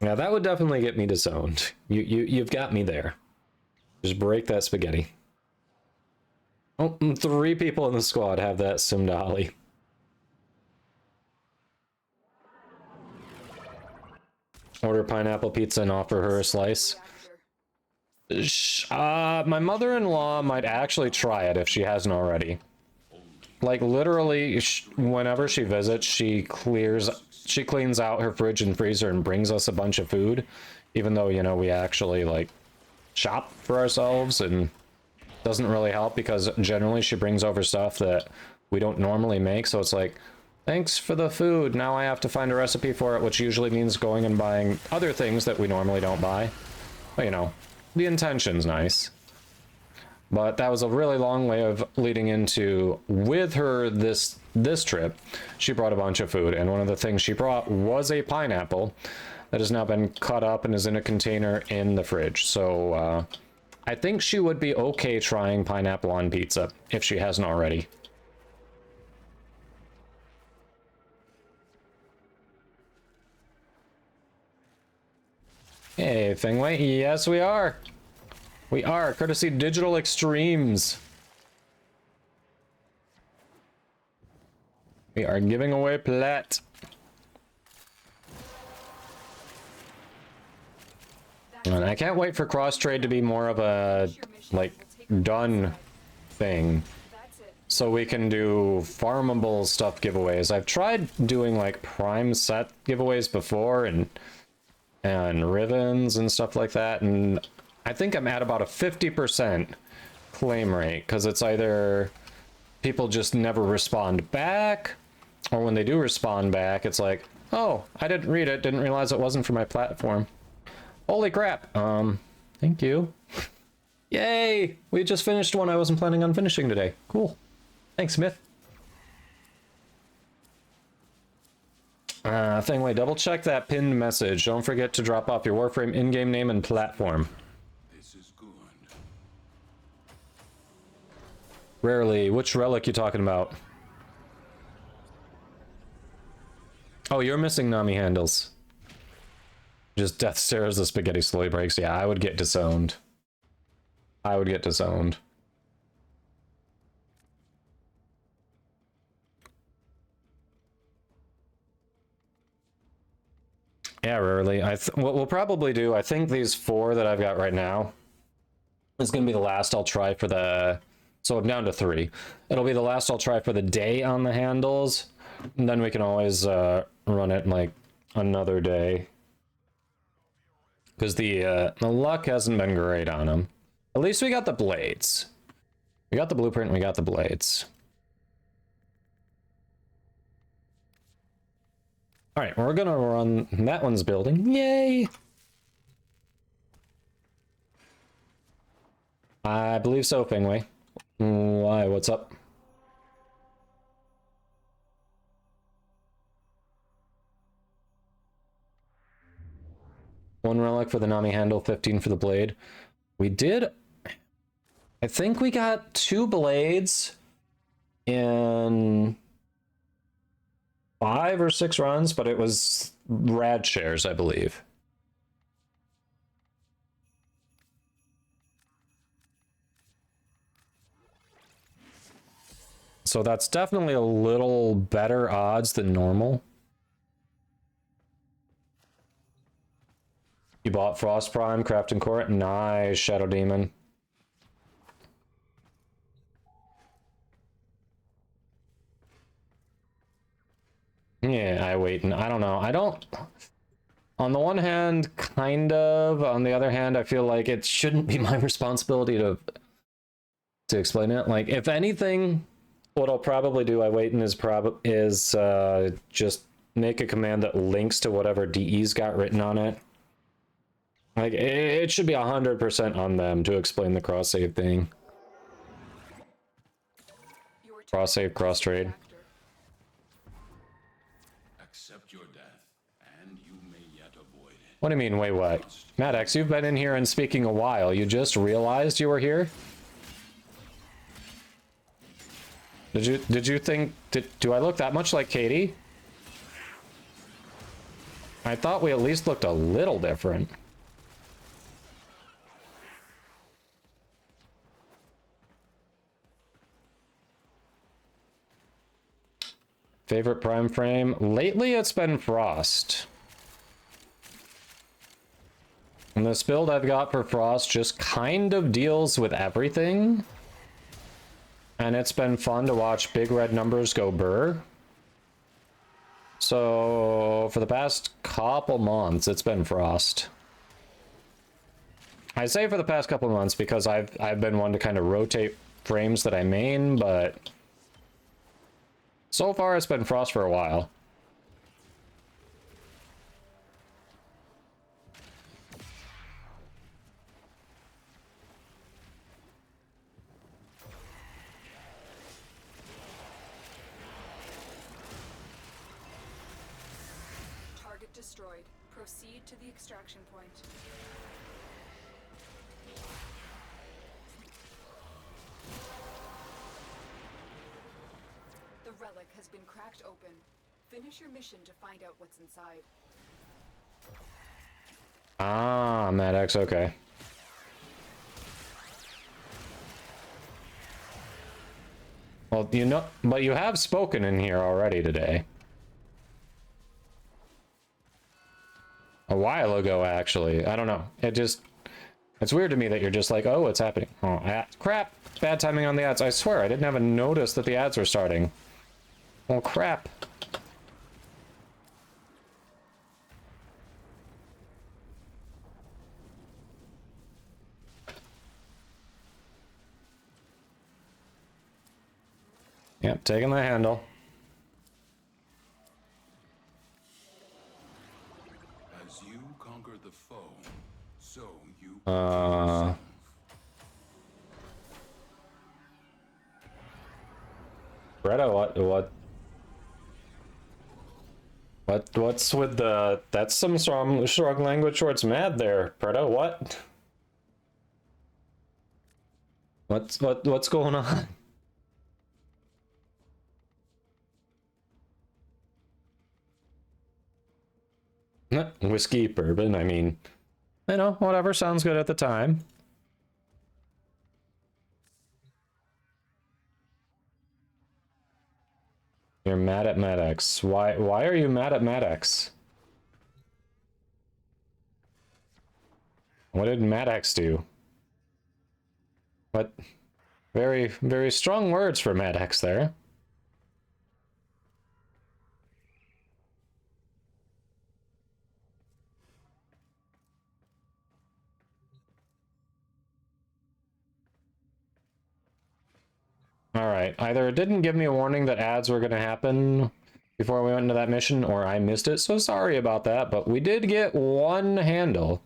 Yeah, that would definitely get me disowned. You've got me there. Just break that spaghetti. Oh, 3 people in the squad have that Simdali. Order pineapple pizza and offer her a slice. My mother-in-law might actually try it if she hasn't already. Like, literally, whenever she visits, she cleans out her fridge and freezer and brings us a bunch of food, even though, we actually, like, shop for ourselves, and doesn't really help because generally she brings over stuff that we don't normally make, so it's like, thanks for the food, now I have to find a recipe for it, which usually means going and buying other things that we normally don't buy. But, the intention's nice. But that was a really long way of leading into, with her this trip, she brought a bunch of food, and one of the things she brought was a pineapple that has now been cut up and is in a container in the fridge. So I think she would be okay trying pineapple on pizza if she hasn't already. Hey, Fengwei, yes we are. We are, courtesy Digital Extremes. We are giving away plat. That And I can't wait for cross trade to be more of a like done thing, so we can do farmable stuff giveaways. I've tried doing like prime set giveaways before and ribbons and stuff like that, and I think I'm at about a 50% claim rate, because it's either people just never respond back, or when they do respond back, it's like, oh, I didn't read it, didn't realize it wasn't for my platform. Holy crap. Thank you. Yay! We just finished one I wasn't planning on finishing today. Cool. Thanks, Smith. Wait, double check that pinned message. Don't forget to drop off your Warframe in-game name and platform. This is good. Rarely. Which relic you talking about? Oh, you're missing Nami handles. Just death stares, the spaghetti slowly breaks. Yeah, I would get disowned. I would get disowned. Yeah, rarely. What we'll probably do, I think these 4 that I've got right now is going to be the last I'll try for the... So I'm down to 3. It'll be the last I'll try for the day on the handles. And then we can always run it like another day. Because the luck hasn't been great on them. At least we got the blades. We got the blueprint, we got the blades. Alright, we're gonna run... That one's building. Yay! I believe so, Fingway. Why? What's up? One relic for the Nami handle, 15 for the blade. We did... I think we got 2 blades in 5 or 6 runs, but it was rad shares, I believe. So that's definitely a little better odds than normal. You bought Frost Prime, Crafting Court. Nice, Shadow Demon. Yeah, I wait, and I don't know. I don't... On the one hand, kind of. On the other hand, I feel like it shouldn't be my responsibility to explain it. Like, if anything, what I'll probably do, I wait, and is just make a command that links to whatever DE's got written on it. Like, it should be 100% on them to explain the cross-save thing. Cross-save, cross-trade. Accept your death, and you may yet avoid it. What do you mean, wait, what? Maddox, you've been in here and speaking a while. You just realized you were here? Did you think... Do I look that much like Katie? I thought we at least looked a little different. Favorite prime frame? Lately it's been Frost. And this build I've got for Frost just kind of deals with everything. And it's been fun to watch big red numbers go burr. So for the past couple months it's been Frost. I say for the past couple months because I've been one to kind of rotate frames that I main, but so far it's been Frost for a while. Target destroyed. Proceed to the extraction point. The relic has been cracked open. Finish your mission to find out what's inside. Ah, Maddox, okay. Well, you know, but you have spoken in here already today. a while ago, actually. I don't know. It's weird to me that you're just like, oh, it's happening. Oh, crap! Bad timing on the ads. I swear, I didn't even notice that the ads were starting. Oh, crap. Yep, taking the handle. As you conquer the foe, so you Greta, what's with the... That's some strong language towards mad there, Greta, what? What's going on? Whiskey, bourbon, I mean, you know, whatever sounds good at the time. You're mad at MedX. Why are you mad at MedX? What did MedX do? What? Very, very strong words for MedX there. Alright, either it didn't give me a warning that ads were going to happen before we went into that mission, or I missed it, so sorry about that, but we did get one handle.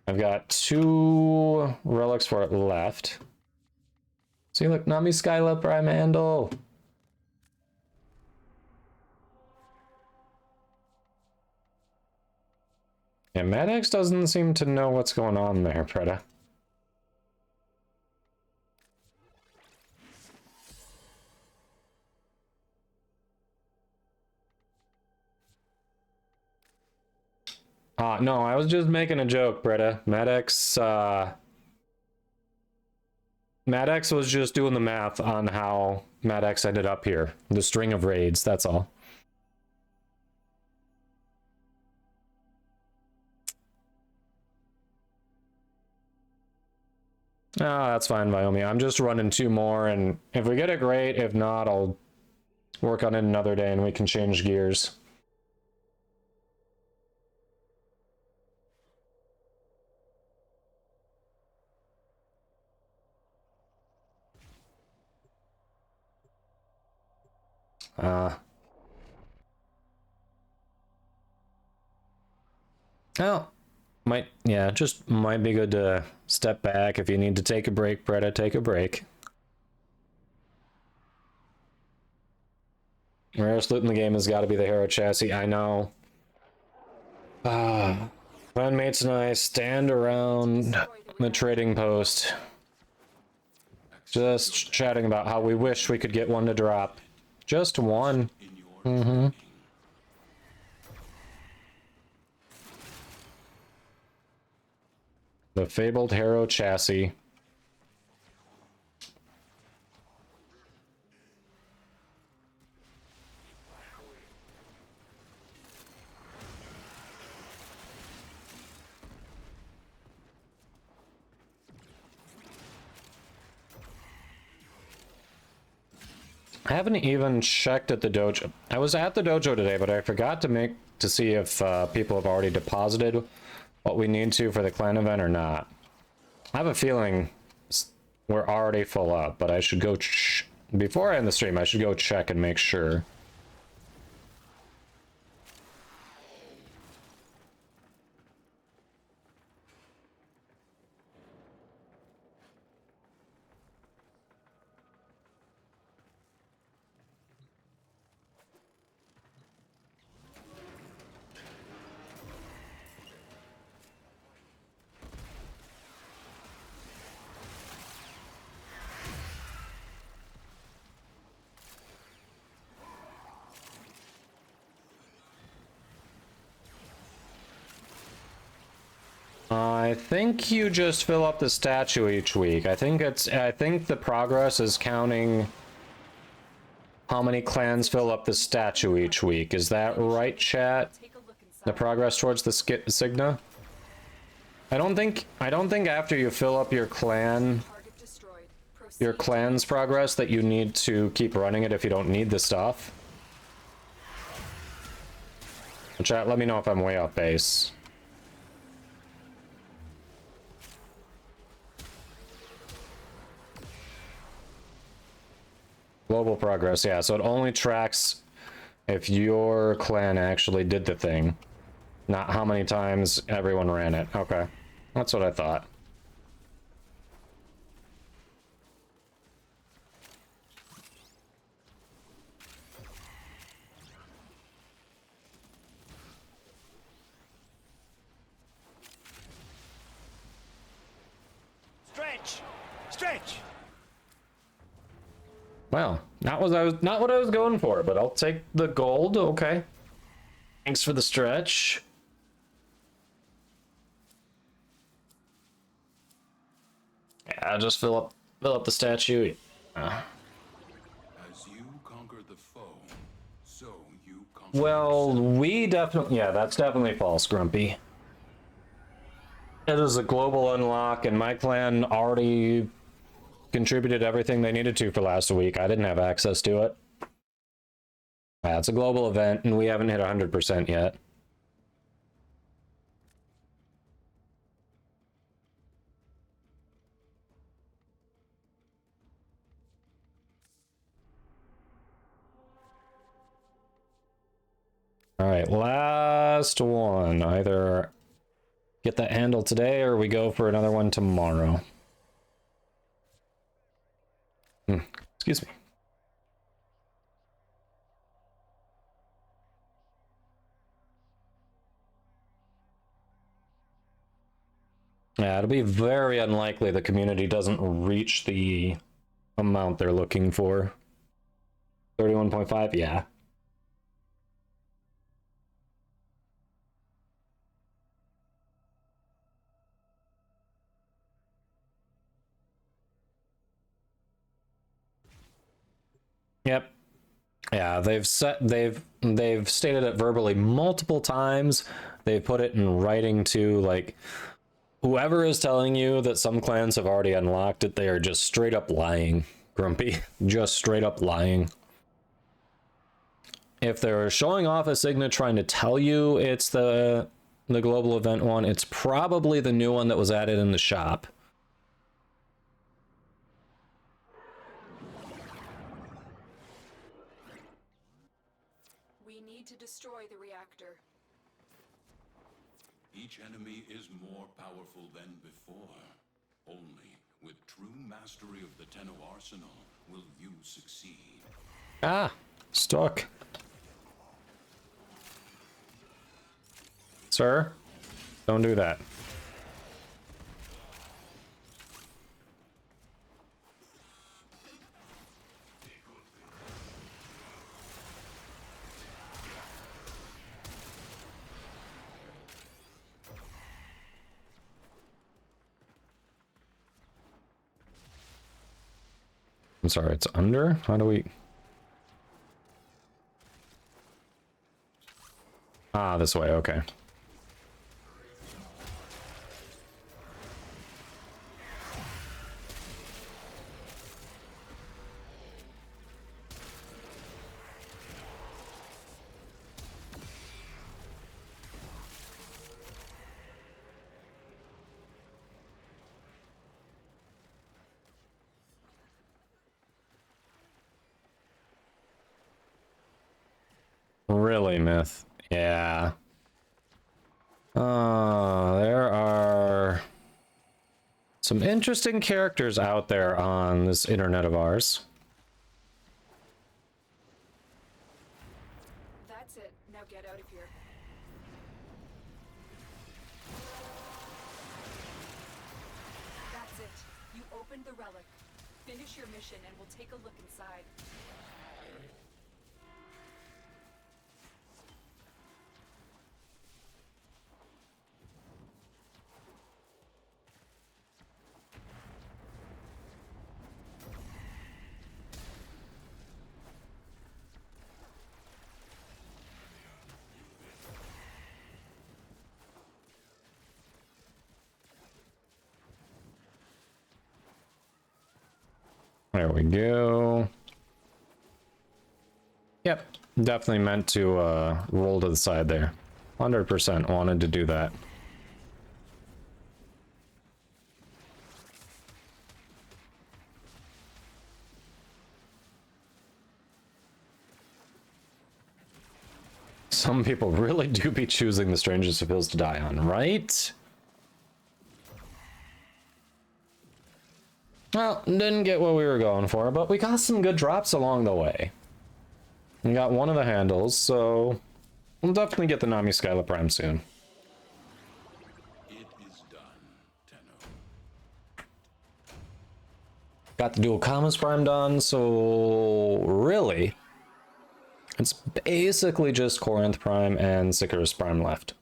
I've got 2 relics for it left. See, look, Nami Skyla Prime handle! Yeah, Maddox doesn't seem to know what's going on there, Preda. No, I was just making a joke, Britta. Maddox was just doing the math on how Maddox ended up here. The string of raids, that's all. That's fine, Wyoming. I'm just running 2 more, and if we get it, great. If not, I'll work on it another day and we can change gears. Oh, just might be good to step back. If you need to take a break, Bretta, take a break. Rarest loot in the game has got to be the hero chassis. I know. Bandmates and I stand around the trading post, just chatting about how we wish we could get one to drop. Just one. Mm-hmm. The fabled Harrow chassis. I haven't even checked at the dojo. I was at the dojo today, but I forgot to see if people have already deposited what we need to for the clan event or not. I have a feeling we're already full up, but I should go before I end the stream. I should go check and make sure. I think you just fill up the statue each week. I think the progress is counting how many clans fill up the statue each week. Is that right, chat? The progress towards the Signa. I don't think after you fill up your clan's progress that you need to keep running it if you don't need the stuff. Chat, let me know if I'm way off base. Global progress, yeah, so it only tracks if your clan actually did the thing, not how many times everyone ran it. Okay, that's what I thought. Stretch! Stretch! Well, not what I was going for, but I'll take the gold. Okay. Thanks for the stretch. Yeah, just fill up the statue. As you conquer the foe, so you conquer Well, yourself. we definitely, yeah, that's definitely false, Grumpy. It is a global unlock, and my clan already contributed everything they needed to for last week. I didn't have access to it. Yeah, it's a global event, and we haven't hit 100% yet. All right, last one. Either get that handle today, or we go for another one tomorrow. Excuse me. Yeah, it'll be very unlikely the community doesn't reach the amount they're looking for. 31.5, yeah. Yep. Yeah, they've stated it verbally multiple times. They've put it in writing too. Like, whoever is telling you that some clans have already unlocked it, they are just straight up lying, Grumpy. Just straight up lying. If they're showing off a Signet trying to tell you it's the global event one, it's probably the new one that was added in the shop. We need to destroy the reactor. Each enemy is more powerful than before. Only with true mastery of the Tenno arsenal will you succeed. Ah, stuck. Sir, don't do that. I'm sorry, it's under? How do we... Ah, this way, okay. Really, Myth? Yeah. There are some interesting characters out there on this internet of ours. That's it. Now get out of here. That's it. You opened the relic. Finish your mission and we'll take a look inside. There we go. Yep, definitely meant to roll to the side there. 100% wanted to do that. Some people really do be choosing the strangest of hills to die on, right? Well, didn't get what we were going for, but we got some good drops along the way. We got one of the handles, so we'll definitely get the Nami Skyla Prime soon. It is done, Tenno. Got the dual Kama's Prime done, so really, it's basically just Corinth Prime and Sycarus Prime left.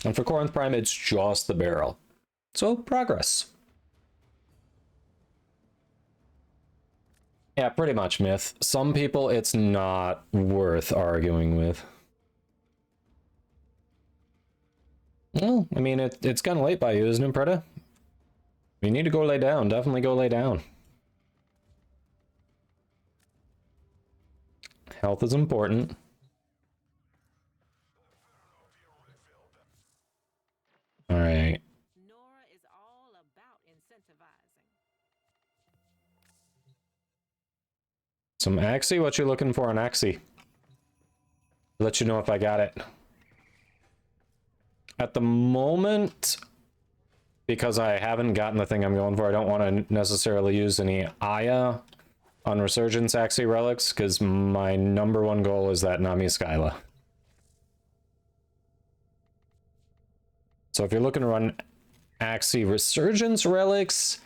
And for Corinth Prime, it's just the barrel. So, progress. Yeah, pretty much, Myth. Some people, it's not worth arguing with. Well, I mean, it's kind of late by you, isn't it, Preda? You need to go lay down. Definitely go lay down. Health is important. All right. Nora is all about incentivizing. Some Axie? What you looking for on Axie? Let you know if I got it. At the moment, because I haven't gotten the thing I'm going for, I don't want to necessarily use any Aya on Resurgence Axie relics, because my #1 goal is that Nami Skyla. So if you're looking to run Axie Resurgence relics,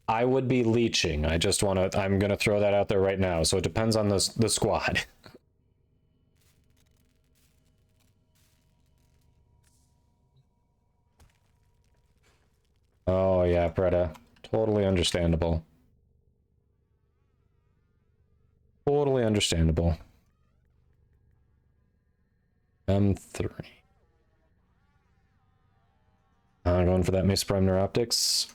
I would be leeching. I just want to, I'm going to throw that out there right now. So it depends on the squad. Oh yeah, Preda. Totally understandable. Totally understandable. M3. Going for that Mace Prime Neuroptics.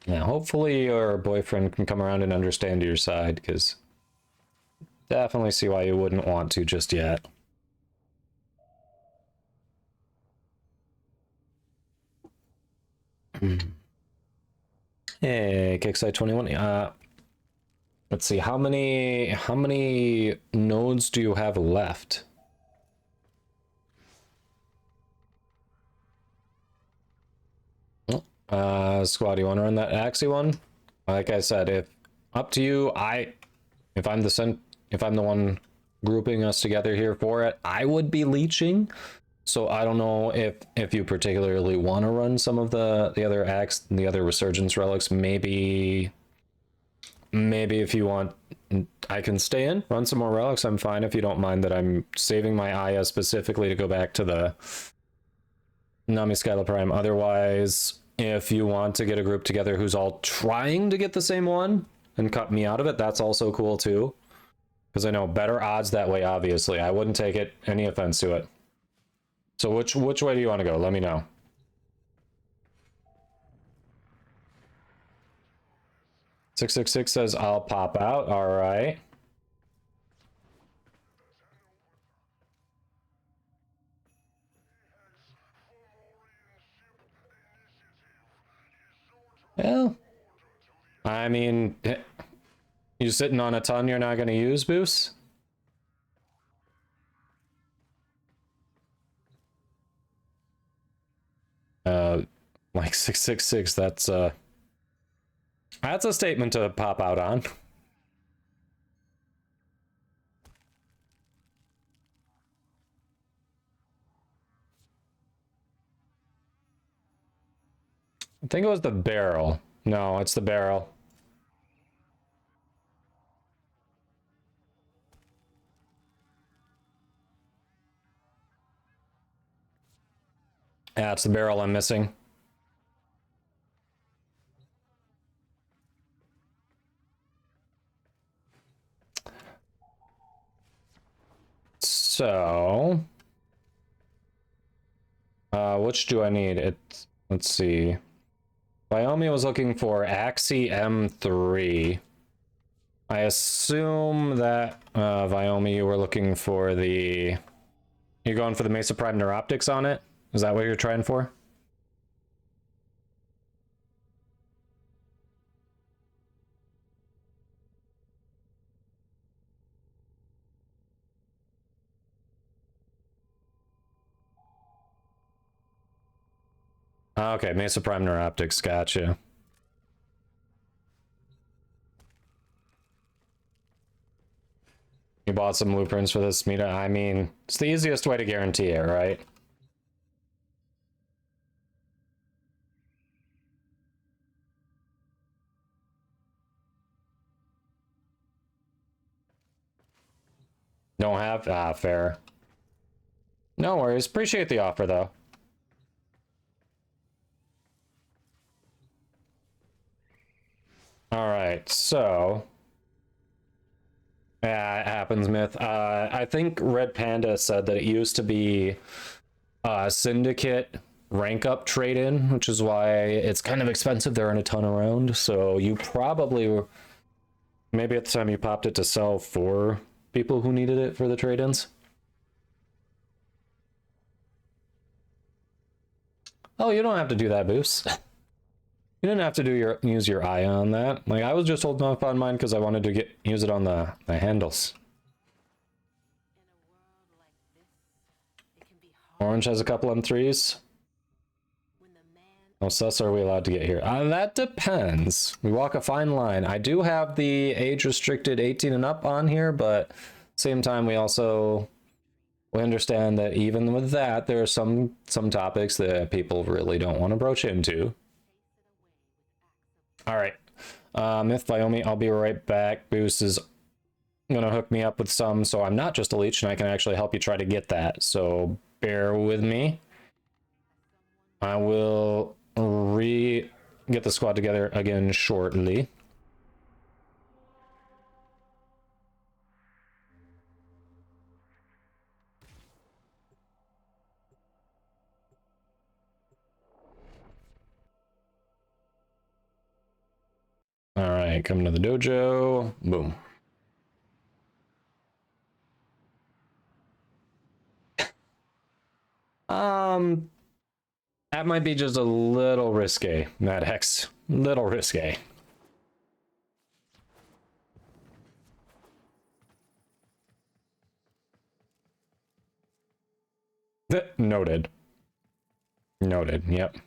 Yeah, hopefully your boyfriend can come around and understand your side, because definitely see why you wouldn't want to just yet. Hey, Kickside 21. Let's see, how many nodes do you have left? Squad, you want to run that Axie one? Like I said, if up to you, if I'm the one grouping us together here for it, I would be leeching. So I don't know if you particularly want to run some of the other Resurgence relics. Maybe if you want, I can stay in, run some more relics. I'm fine if you don't mind that I'm saving my Aya specifically to go back to the Nami Skyla Prime. Otherwise, if you want to get a group together who's all trying to get the same one and cut me out of it, that's also cool too. Because I know better odds that way, obviously. I wouldn't take it, any offense to it. So which way do you want to go? Let me know. .666 says I'll pop out. All right. Well, I mean, you sitting on a ton you're not going to use, Boos? Like 666, that's a statement to pop out on. I think it was the barrel. No, it's the barrel. Yeah, it's the barrel I'm missing. So which do I need? Let's see. Wyoming was looking for Axie M3. I assume that Wyoming, you were looking for the... You're going for the Mesa Prime Neuroptics on it? Is that what you're trying for? Okay, Mesa Prime Neuroptics, gotcha. You bought some blueprints for this, Mita? I mean, it's the easiest way to guarantee it, right? Don't have? Ah, fair. No worries. Appreciate the offer, though. Alright, so... Yeah, it happens, Myth. I think Red Panda said that it used to be Syndicate rank up trade-in, which is why it's kind of expensive. There aren't a ton around, so you probably... Maybe at the time you popped it to sell for people who needed it for the trade-ins. Oh, you don't have to do that, Boost. You didn't have to use your eye on that. Like, I was just holding off on mine because I wanted to use it on the handles. Orange has a couple M3s. How sus are we allowed to get here? That depends. We walk a fine line. I do have the age-restricted 18 and up on here, but same time we understand that even with that, there are some topics that people really don't want to broach into. All right, Myth Wyoming, I'll be right back. Boost is gonna hook me up with some, so I'm not just a leech and I can actually help you try to get that. So bear with me. I will get the squad together again shortly. All right, coming to the dojo. Boom. That might be just a little risque, Mad X. Little risque. Noted. Noted, yep.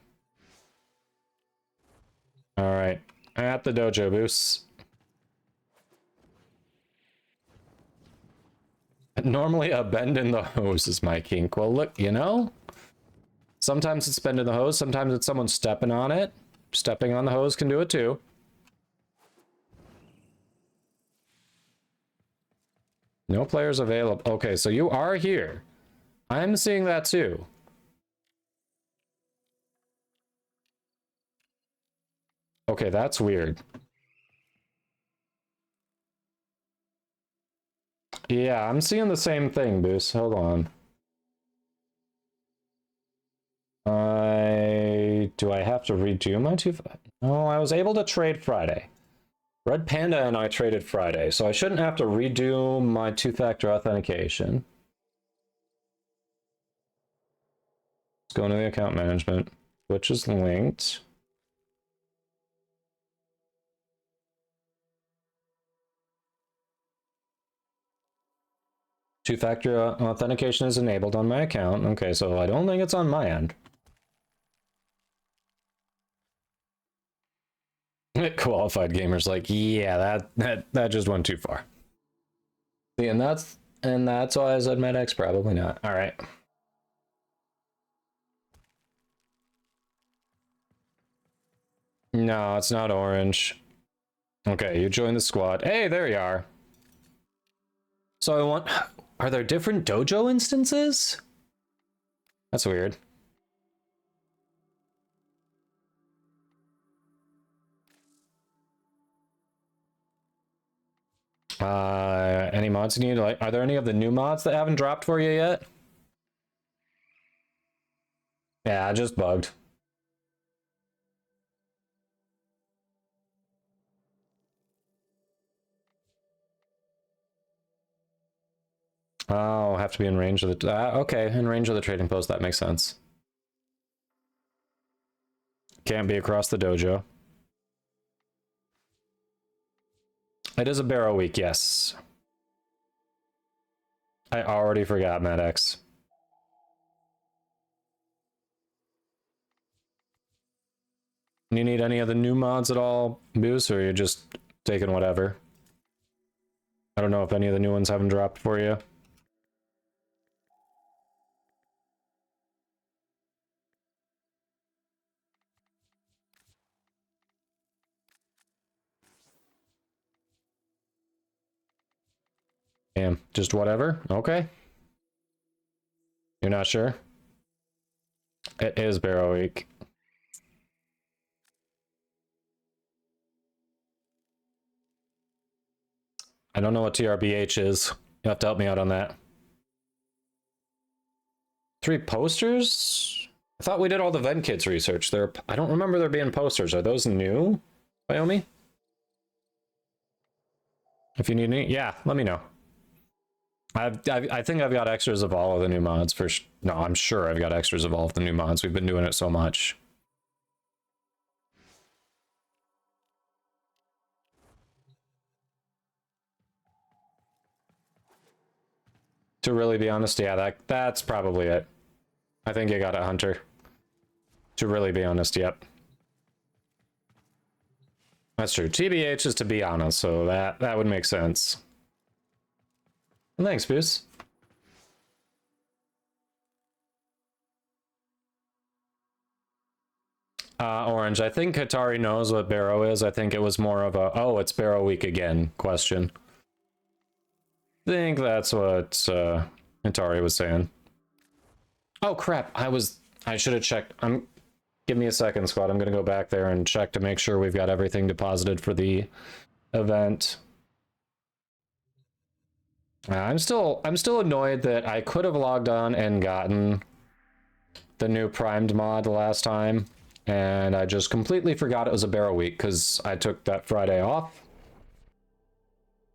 All right, at the dojo, Boost. Normally a bend in the hose is my kink. Well, look, you know, sometimes it's bend in the hose, sometimes it's someone stepping on it. Stepping on the hose can do it too. No players available. Okay, so you are here. I'm seeing that too. Okay, that's weird. Yeah, I'm seeing the same thing, Boost. Hold on. Do I have to redo my two? Oh, I was able to trade Friday. Red Panda and I traded Friday, so I shouldn't have to redo my two-factor authentication. Let's go into the account management, which is linked. Two-factor authentication is enabled on my account. Okay, so I don't think it's on my end. Qualified gamers like, yeah, that just went too far. See, and that's why I said MedX probably not. All right. No, it's not orange. Okay, you joined the squad. Hey, there you are. So are there different dojo instances? That's weird. any mods you need? Like, are there any of the new mods that haven't dropped for you yet? Yeah, I just bugged. Oh, have to be in range of the... okay, in range of the trading post, that makes sense. Can't be across the dojo. It is a barrow week, yes. I already forgot, MedX. You need any of the new mods at all, Boos, or you're just taking whatever? I don't know if any of the new ones haven't dropped for you. Damn, just whatever? Okay. You're not sure? It is barrow week. I don't know what TRBH is. You have to help me out on that. 3 posters? I thought we did all the Ven Kits research. I don't remember there being posters. Are those new, Wyoming? If you need any, yeah, let me know. I think I've got extras of all of the new mods for no, I'm sure I've got extras of all of the new mods. We've been doing it so much. To really be honest, yeah, that's probably it. I think you got it, Hunter. To really be honest, yep. That's true. TBH is to be honest, so that would make sense. Thanks, Boos. Orange, I think Hatari knows what Barrow is. I think it was more of a, oh, it's Barrow week again question. I think that's what Hatari was saying. Oh crap, I should have checked. Give me a second, squad. I'm gonna go back there and check to make sure we've got everything deposited for the event. I'm still annoyed that I could have logged on and gotten the new primed mod the last time, and I just completely forgot it was a barrow week because I took that Friday off.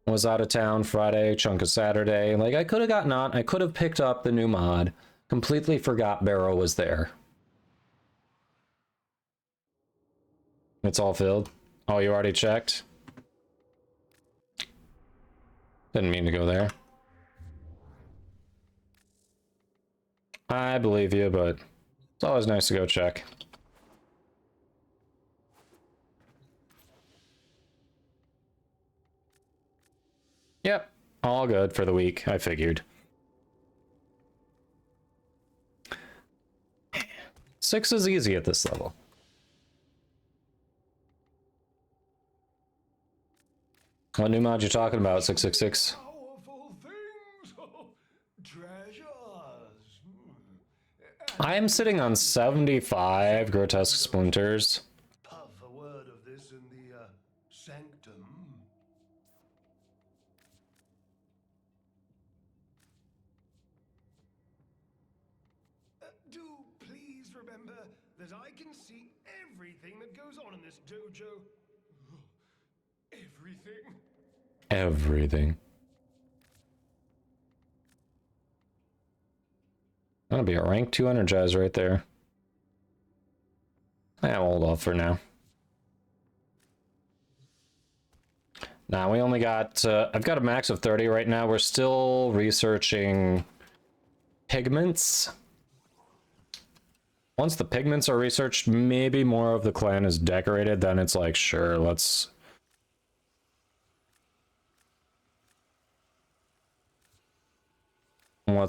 Was out of town Friday, chunk of Saturday. Like, I could have gotten on, I could have picked up the new mod, completely forgot barrow was there. It's all filled. Oh, you already checked? Didn't mean to go there. I believe you, but it's always nice to go check. Yep, all good for the week, I figured. 6 is easy at this level. What new mod you talking about, 666? I am sitting on 75 grotesque splinters. Puff a word of this in the sanctum. Do please remember that I can see everything that goes on in this dojo. Everything. Everything. That'll be a rank 2 energize right there. I'll hold off for now. Now we only got, I've got a max of 30 right now. We're still researching pigments. Once the pigments are researched, maybe more of the clan is decorated, then it's like, sure, let's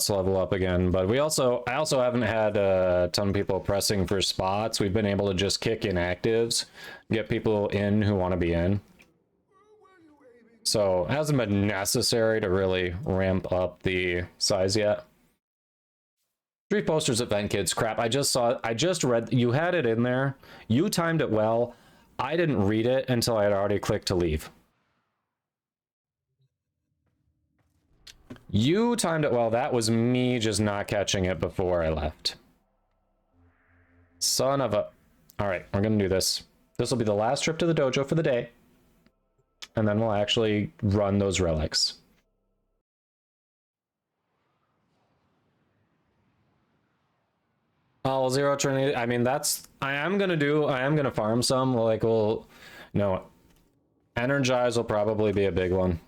level up again. But I also haven't had a ton of people pressing for spots. We've been able to just kick in actives, get people in who want to be in. So it hasn't been necessary to really ramp up the size yet. 3 posters at Vent Kids. Crap, I just read, you had it in there. You timed it well. I didn't read it until I had already clicked to leave. You timed it well. That was me just not catching it before I left. Son of a... Alright, we're gonna do this. This will be the last trip to the dojo for the day. And then we'll actually run those relics. Oh, zero Trinity. I mean, that's... I am gonna farm some. Like, we'll... No. Energize will probably be a big one.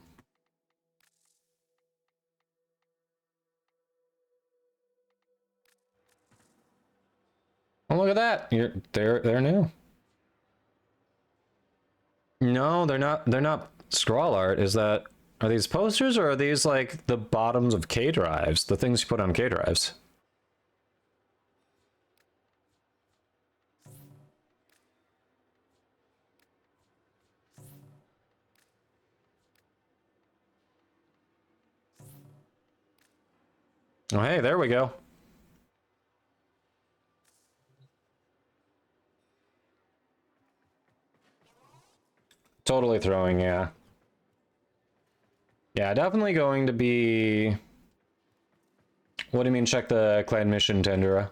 Oh, look at that. They're new. No, they're not scroll art. Are these posters, or are these like the bottoms of K drives? The things you put on K drives? Oh, hey, there we go. Totally throwing, yeah. Yeah, definitely going to be... What do you mean, check the clan mission, Tendura?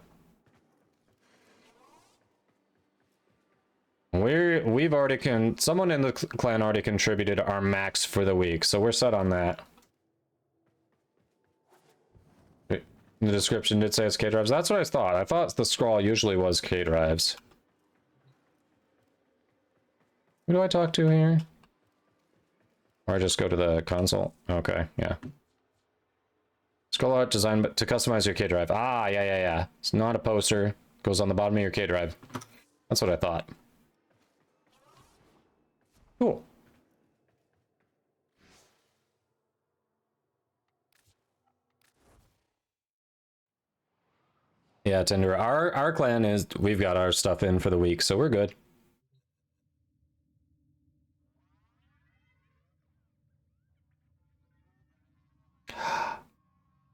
We've already someone in the clan already contributed our max for the week, so we're set on that. The description did say it's K-Drives. That's what I thought. I thought the scroll usually was K-Drives. Who do I talk to here? Or I just go to the console? Okay, yeah. Scroll art designed to customize your K-Drive. Ah, yeah. It's not a poster. It goes on the bottom of your K-Drive. That's what I thought. Cool. Yeah, Tinder. Our clan is... We've got our stuff in for the week, so we're good.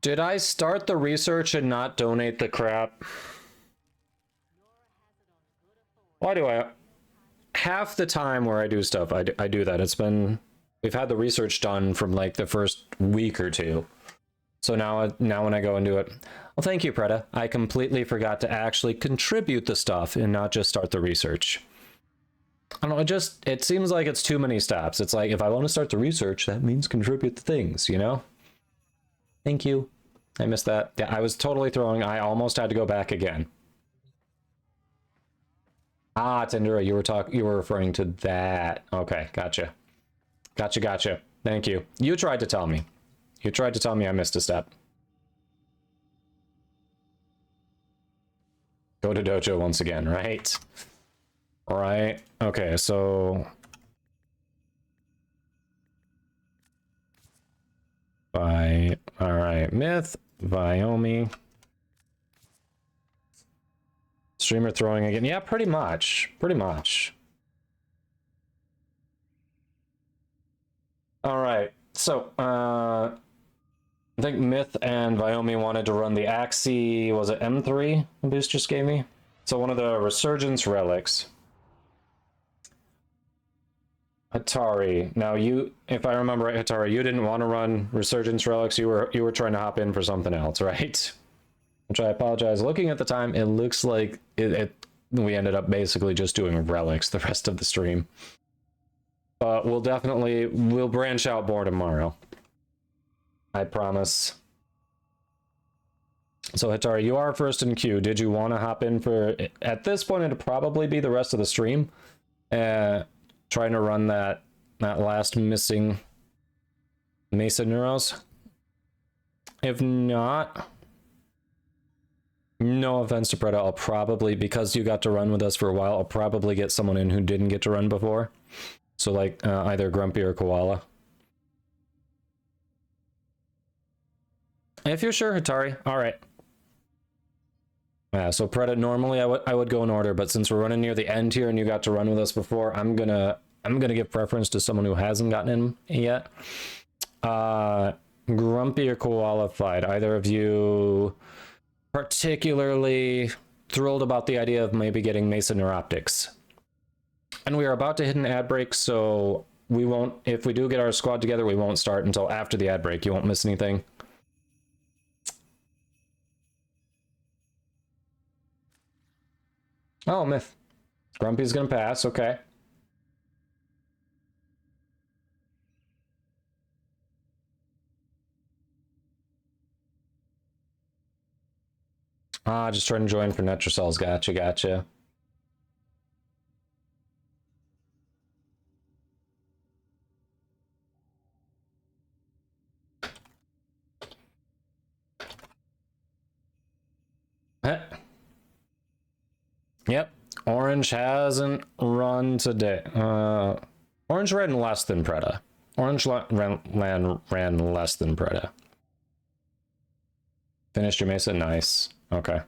Did I start the research and not donate the crap? Why do I... Half the time where I do stuff, I do that. It's been... We've had the research done from like the first week or two. So now when I go and do it... Well, thank you, Preda. I completely forgot to actually contribute the stuff and not just start the research. I don't know, it seems like it's too many steps. It's like, if I want to start the research, that means contribute the things, you know? Thank you. I missed that. Yeah, I was totally throwing. I almost had to go back again. Ah, Tendura, you were referring to that. Okay, gotcha. Gotcha. Thank you. You tried to tell me. You tried to tell me I missed a step. Go to dojo once again, right? Right. Okay, so... Alright, Myth, Vyomi. Streamer throwing again. Yeah, pretty much. Alright, so, I think Myth and Vyomi wanted to run the Axie, was it M3 Boost just gave me? So one of the Resurgence relics. Hatari. Now you, if I remember right, Hatari, you didn't want to run Resurgence relics. You were trying to hop in for something else, right? Which I apologize. Looking at the time, it looks like we ended up basically just doing relics the rest of the stream. But we'll branch out more tomorrow. I promise. So Hatari, you are first in queue. Did you want to hop in for... At this point, it'd probably be the rest of the stream. Trying to run that last missing Mesa Neuros. If not... No offense to Preda, I'll probably, because you got to run with us for a while, I'll probably get someone in who didn't get to run before. So like either Grumpy or Koala. If you're sure, Hatari. Alright. Yeah, so Preda, normally I would go in order, but since we're running near the end here and you got to run with us before, I'm gonna give preference to someone who hasn't gotten in yet. Grumpy or Koala fight. Either of you particularly thrilled about the idea of maybe getting Mesa Neuroptics? And we are about to hit an ad break, so we won't, if we do get our squad together, we won't start until after the ad break. You won't miss anything. Oh, myth. Grumpy's gonna pass, okay. Ah, just trying to join for Netrocells. Gotcha, gotcha. Yep. Orange hasn't run today. Orange ran less than Preda. Orange ran less than Preda. Finished your Mesa? Nice. Okay.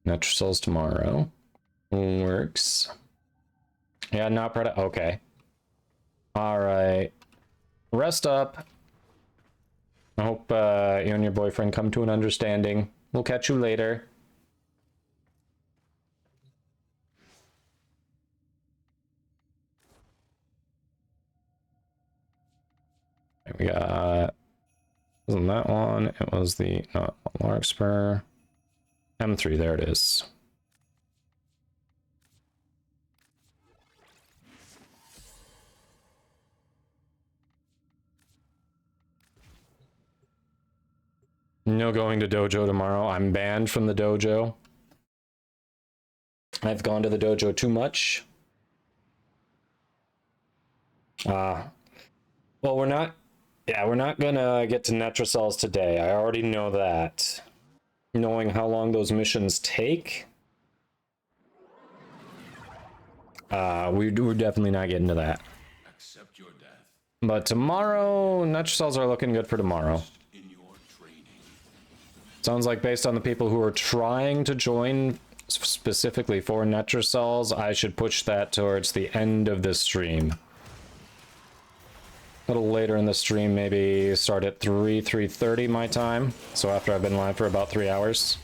Netrocells tomorrow. Works. Yeah, not Preda. Okay. Alright. Rest up. I hope you and your boyfriend come to an understanding. We'll catch you later. We got... Wasn't that one? It was the... Not Larkspur. M3, there it is. No going to dojo tomorrow. I'm banned from the dojo. I've gone to the dojo too much. Well, we're not... Yeah, we're not gonna get to Netrocells today. I already know that. Knowing how long those missions take. We're definitely not getting to that. Accept your death. But tomorrow, Netrocells are looking good for tomorrow. Sounds like based on the people who are trying to join specifically for Netrocells, I should push that towards the end of this stream. A little later in the stream, maybe start at 3:30 my time. So after I've been live for about 3 hours.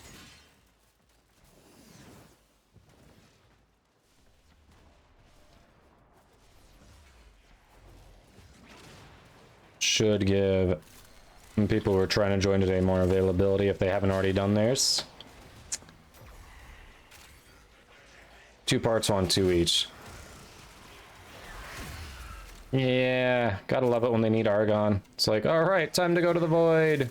Should give people who are trying to join today more availability if they haven't already done theirs. 2 parts, 1, 2 each. Yeah, gotta love it when they need Argon. It's like, alright, time to go to the void.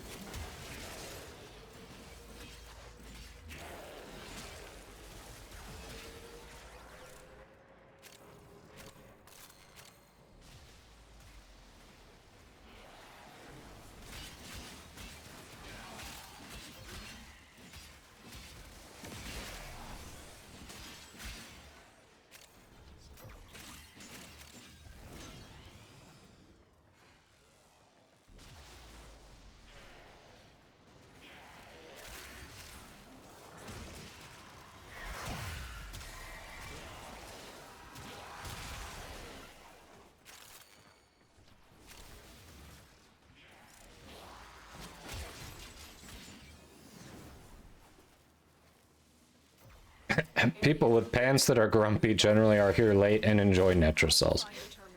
People with pants that are grumpy generally are here late and enjoy Netrocells.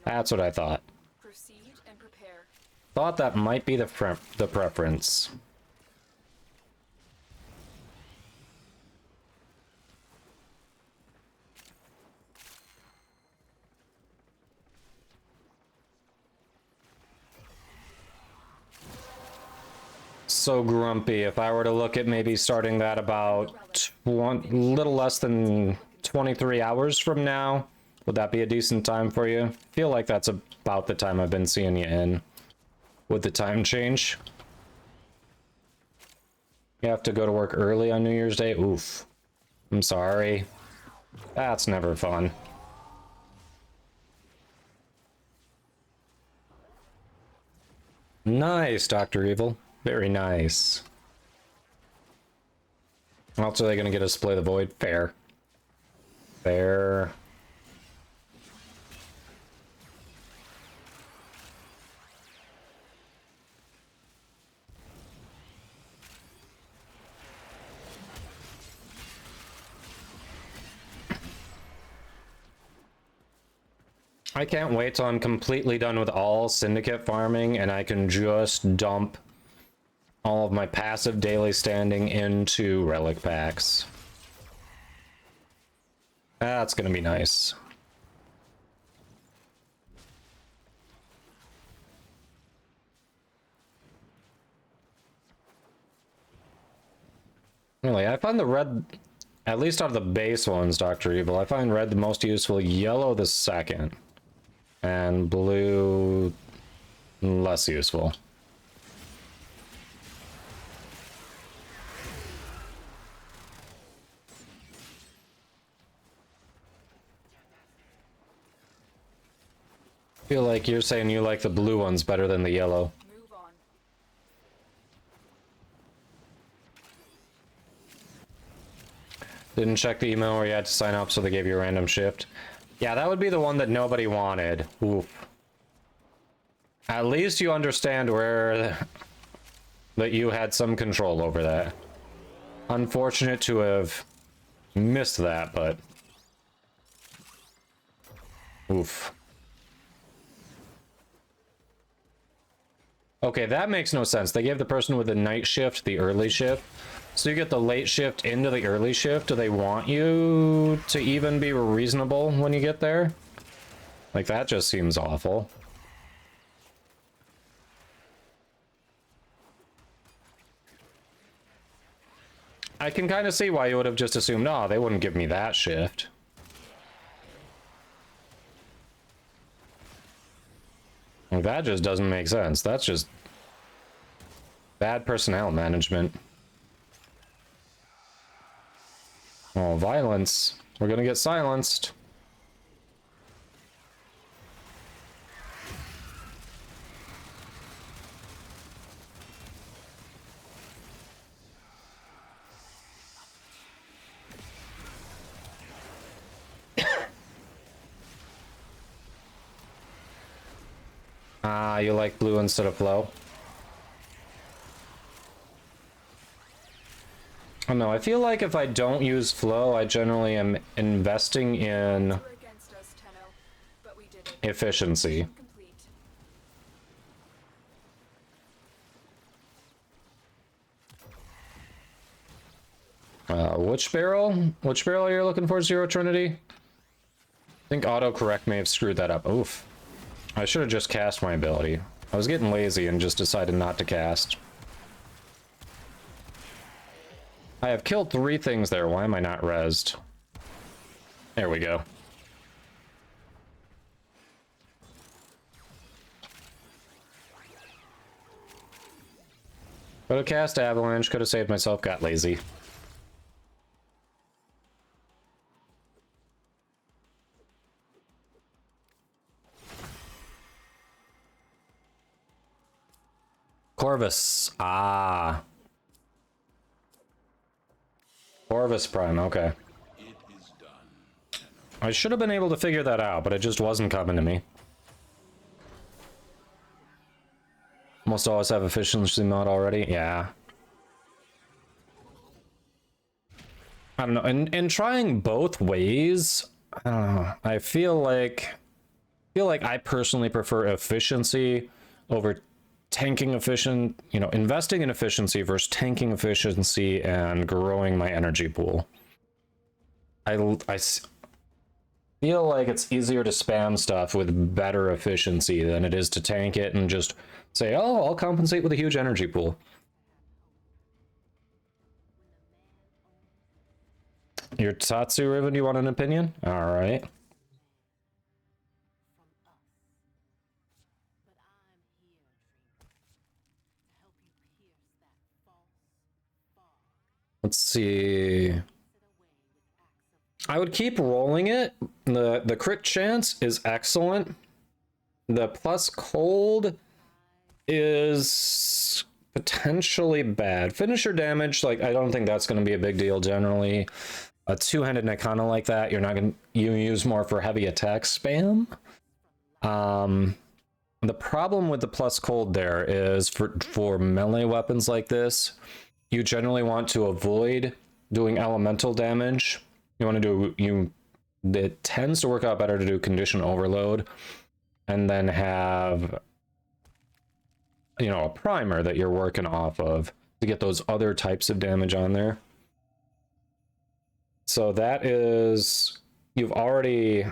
That's what I thought. Thought that might be the preference. So grumpy. If I were to look at maybe starting that about little less than 23 hours from now, would that be a decent time for you? I feel like that's about the time I've been seeing you in. With the time change. You have to go to work early on New Year's Day? Oof. I'm sorry. That's never fun. Nice, Dr. Evil. Very nice. How else are they gonna get us to play the Void? Fair. Fair. I can't wait till I'm completely done with all syndicate farming and I can just dump all of my passive daily standing into relic packs. That's gonna be nice. Really, I find the red, at least out of the base ones, Dr. Evil, I find red the most useful, yellow the second, and blue less useful. I feel like you're saying you like the blue ones better than the yellow. Move on. Didn't check the email where you had to sign up, so they gave you a random shift. Yeah, that would be the one that nobody wanted. Oof. At least you understand where that you had some control over that. Unfortunate to have missed that, but oof. Okay, that makes no sense. They gave the person with the night shift the early shift. So you get the late shift into the early shift. Do they want you to even be reasonable when you get there? Like, that just seems awful. I can kind of see why you would have just assumed, no, they wouldn't give me that shift. Like, that just doesn't make sense. That's just bad personnel management. Oh, violence. We're gonna get silenced. Ah, you like blue instead of flow? Oh no, I feel like if I don't use flow, I generally am investing in efficiency. Which barrel? Which barrel are you looking for, Zero Trinity? I think autocorrect may have screwed that up. Oof. I should have just cast my ability. I was getting lazy and just decided not to cast. I have killed 3 things there. Why am I not rezzed? There we go. Could have cast Avalanche, could have saved myself, got lazy. Corvus. Ah. Corvus Prime, okay. I should have been able to figure that out, but it just wasn't coming to me. Almost always have efficiency mod already, yeah. I don't know, in trying both ways, I feel like I personally prefer efficiency over tanking investing in efficiency versus tanking efficiency and growing my energy pool. I feel like it's easier to spam stuff with better efficiency than it is to tank it and just say, oh, I'll compensate with a huge energy pool. Your Tatsu Riven, you want an opinion? All right. Let's see. I would keep rolling it. The crit chance is excellent. The plus cold is potentially bad. Finisher damage, like, I don't think that's going to be a big deal generally. A two-handed Nikana like that, you're not going to... You use more for heavy attack spam. The problem with the plus cold there is for melee weapons like this, you generally want to avoid doing elemental damage. You want to do... It tends to work out better to do condition overload and then have, you know, a primer that you're working off of to get those other types of damage on there. So that is, you've already,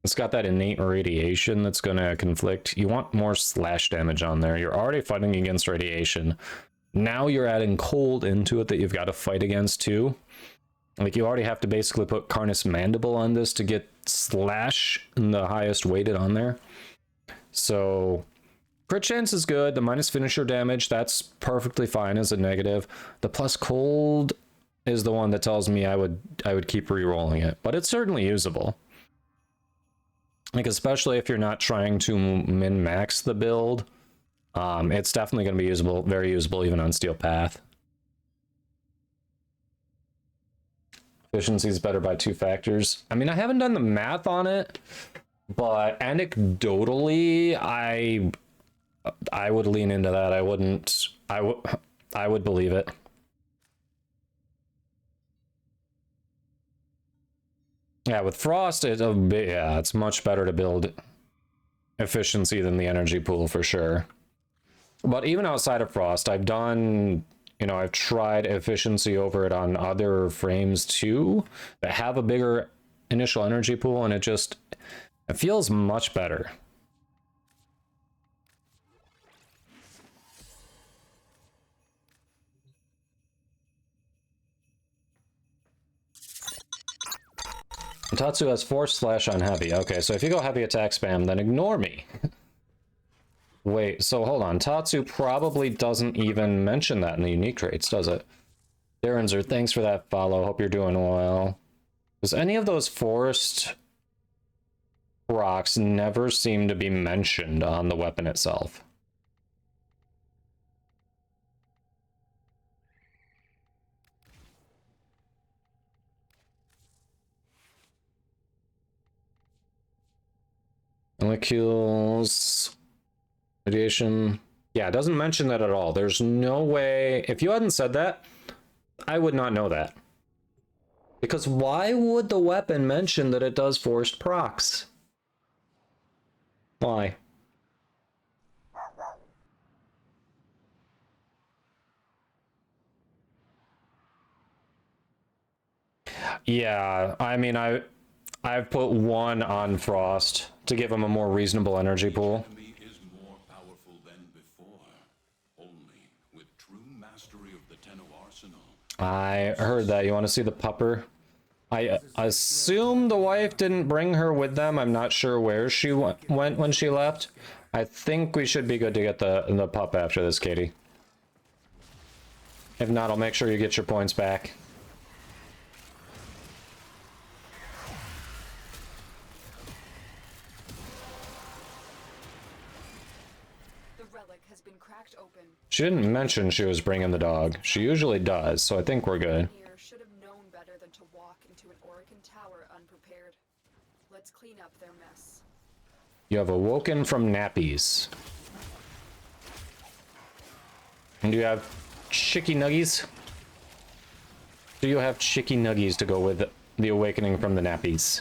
it's got that innate radiation that's going to conflict. You want more slash damage on there. You're already fighting against radiation. Now you're adding cold into it that you've got to fight against too. Like, you already have to basically put Carnus Mandible on this to get slash in the highest weighted on there. So crit chance is good. The minus finisher damage, that's perfectly fine as a negative. The plus cold is the one that tells me I would keep re-rolling it, but it's certainly usable. Like, especially if you're not trying to min-max the build, it's definitely going to be usable, very usable even on Steel Path. Efficiency is better by 2 factors. I mean, I haven't done the math on it, but anecdotally, I would lean into that. I wouldn't. I would believe it. Yeah, with Frost, it's much better to build efficiency than the energy pool for sure. But even outside of Frost, I've done, you know, I've tried efficiency over it on other frames too that have a bigger initial energy pool, and it feels much better. Tatsu has force slash on heavy. Okay, so if you go heavy attack spam, then ignore me. Wait, so hold on. Tatsu probably doesn't even mention that in the unique traits, does it? Darrenzer, thanks for that follow. Hope you're doing well. Does any of those forced rocks never seem to be mentioned on the weapon itself? Molecules, radiation. Yeah, it doesn't mention that at all. There's no way. If you hadn't said that, I would not know that. Because why would the weapon mention that it does forced procs? Why? Yeah, I mean, I've put 1 on Frost to give him a more reasonable energy pool. Enemy is more powerful than before. Only with true mastery of the Tenno arsenal. I heard that. You want to see the pupper? I assume the wife didn't bring her with them. I'm not sure where she went when she left. I think we should be good to get the pup after this, Katie. If not, I'll make sure you get your points back. She didn't mention she was bringing the dog. She usually does, so I think we're good. Should have known better than to walk into an Orokin tower unprepared. Let's clean up their mess. You have awoken from nappies. And do you have chicky nuggies? Do you have chicky nuggies to go with the awakening from the nappies?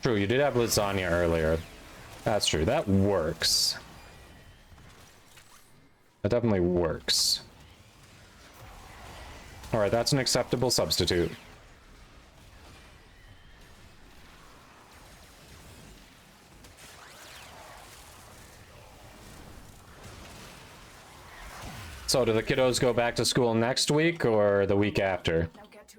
True, you did have lasagna earlier. That's true. That works. That definitely works. Alright, that's an acceptable substitute. So do the kiddos go back to school next week or the week after? Now get to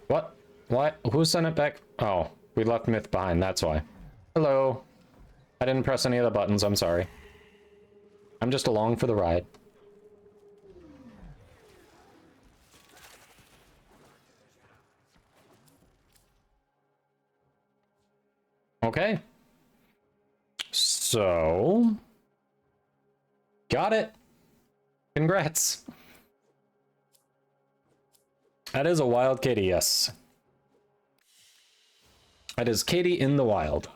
What? What? Who sent it back? Oh, we left Myth behind, that's why. Hello. I didn't press any of the buttons, I'm sorry. I'm just along for the ride. Okay. So... got it. Congrats. That is a wild kitty, yes. That is Katie in the wild.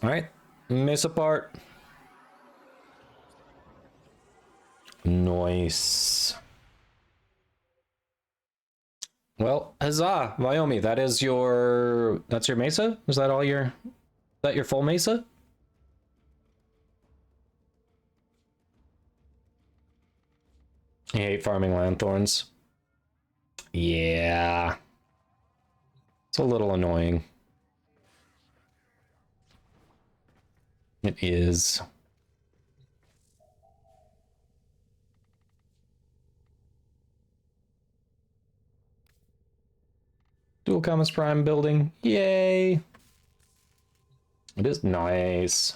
Alright, Mesa part. Nice. Well, huzzah, Wyoming, that's your Mesa? Is that all is that your full Mesa? You hate farming lanthorns. Yeah. It's a little annoying. It is. Dual Commerce Prime building. Yay! It is nice.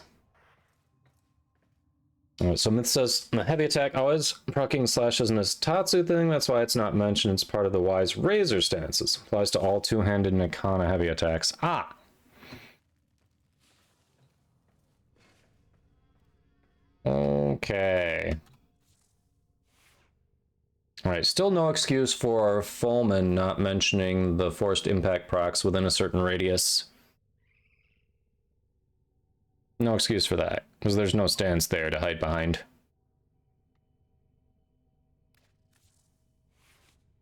Alright, so Myth says the heavy attack always proccing slash isn't a Tatsu thing, that's why it's not mentioned. It's part of the wise razor stances. Applies to all two-handed Nikana heavy attacks. Ah! Okay. Alright, still no excuse for Fulman not mentioning the forced impact procs within a certain radius. No excuse for that, because there's no stance there to hide behind.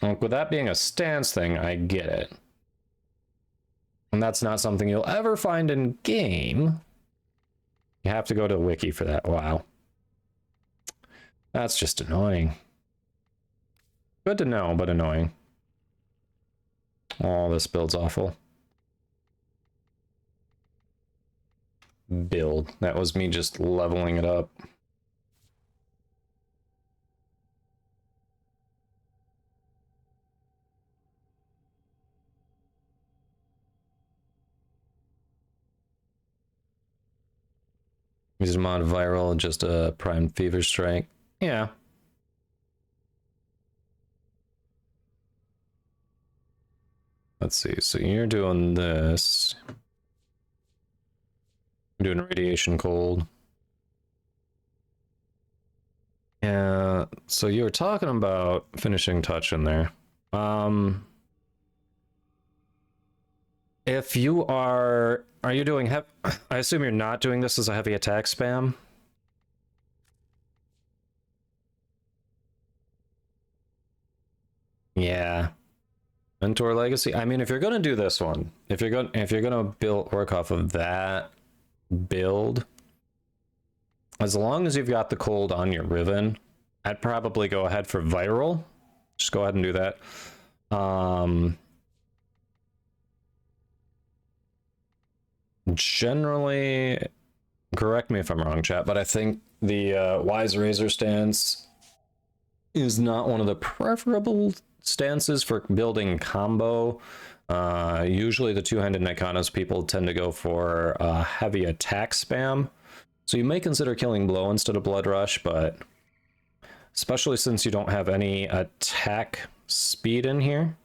Like, with that being a stance thing, I get it. And that's not something you'll ever find in game. You have to go to the wiki for that. Wow. That's just annoying. Good to know, but annoying. Oh, this build's awful. Build. That was me just leveling it up. Use a mod viral, just a prime fever strike. Yeah. Let's see. So you're doing this. I'm doing radiation cold. Yeah. So you were talking about finishing touch in there. If you are you doing I assume you're not doing this as a heavy attack spam? Yeah. Mentor Legacy. I mean, if you're gonna do this one, if you're gonna work off of that build, as long as you've got the cold on your Riven, I'd probably go ahead for viral. Just go ahead and do that. Generally, correct me if I'm wrong, chat, but I think the Wise Razor stance is not one of the preferable stances for building combo. Usually the two-handed Nikanas people tend to go for heavy attack spam. So you may consider killing blow instead of blood rush, but especially since you don't have any attack speed in here.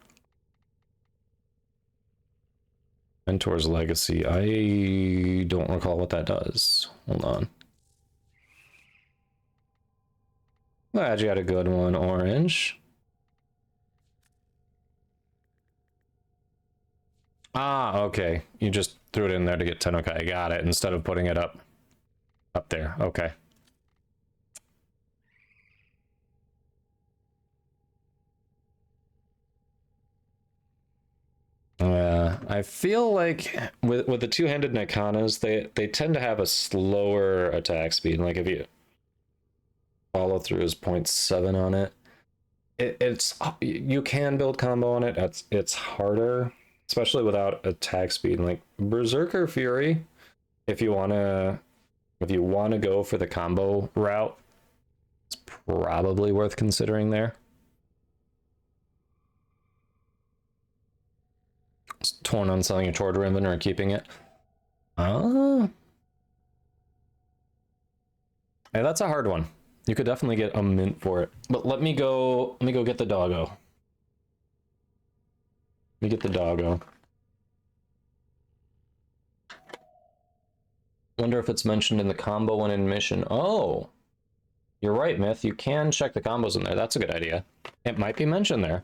Mentor's Legacy. I don't recall what that does. Hold on. Glad you had a good one, Orange. Ah, okay. You just threw it in there to get 10. Okay, I got it. Instead of putting it up there. Okay. I feel like with the two-handed Nikanas, they tend to have a slower attack speed. Like if you follow through is 0.7 on it, it's you can build combo on it. It's harder, especially without attack speed. Like Berserker Fury, if you wanna go for the combo route, It's probably worth considering there. It's torn on selling a Tord ribbon or keeping it. Oh. Hey, that's a hard one. You could definitely get a mint for it. But let me go get the doggo. Let me get the doggo. Wonder if it's mentioned in the combo when in mission. Oh, you're right, Myth. You can check the combos in there. That's a good idea. It might be mentioned there.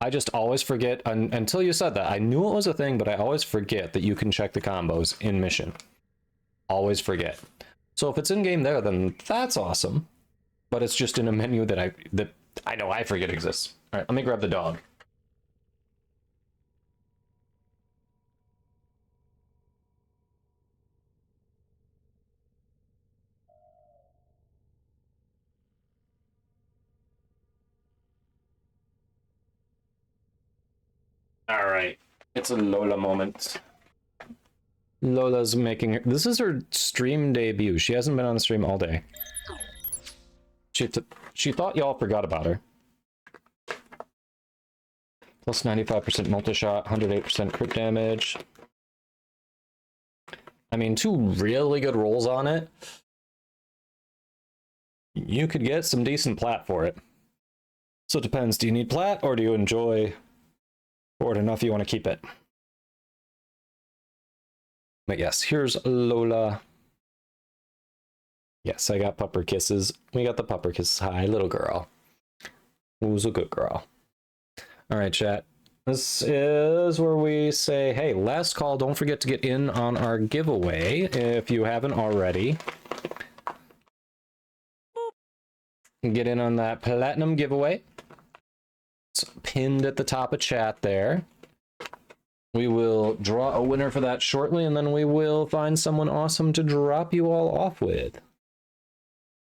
I just always forget, until you said that. I knew it was a thing, but I always forget that you can check the combos in mission. Always forget. So if it's in game there, then that's awesome. But it's just in a menu that I know I forget exists. All right, let me grab the dog. All right, it's a Lola moment. Lola's making this is her stream debut. She hasn't been on the stream all day. She thought y'all forgot about her. Plus 95% multi-shot, 108% crit damage. I mean, 2 really good rolls on it. You could get some decent plat for it. So it depends. Do you need plat or do you enjoy Ford enough you want to keep it? But yes, here's Lola. Yes, I got pupper kisses. We got the pupper kisses. Hi, little girl. Who's a good girl? All right, chat. This is where we say, hey, last call. Don't forget to get in on our giveaway if you haven't already. Get in on that platinum giveaway. It's pinned at the top of chat there. We will draw a winner for that shortly, and then we will find someone awesome to drop you all off with.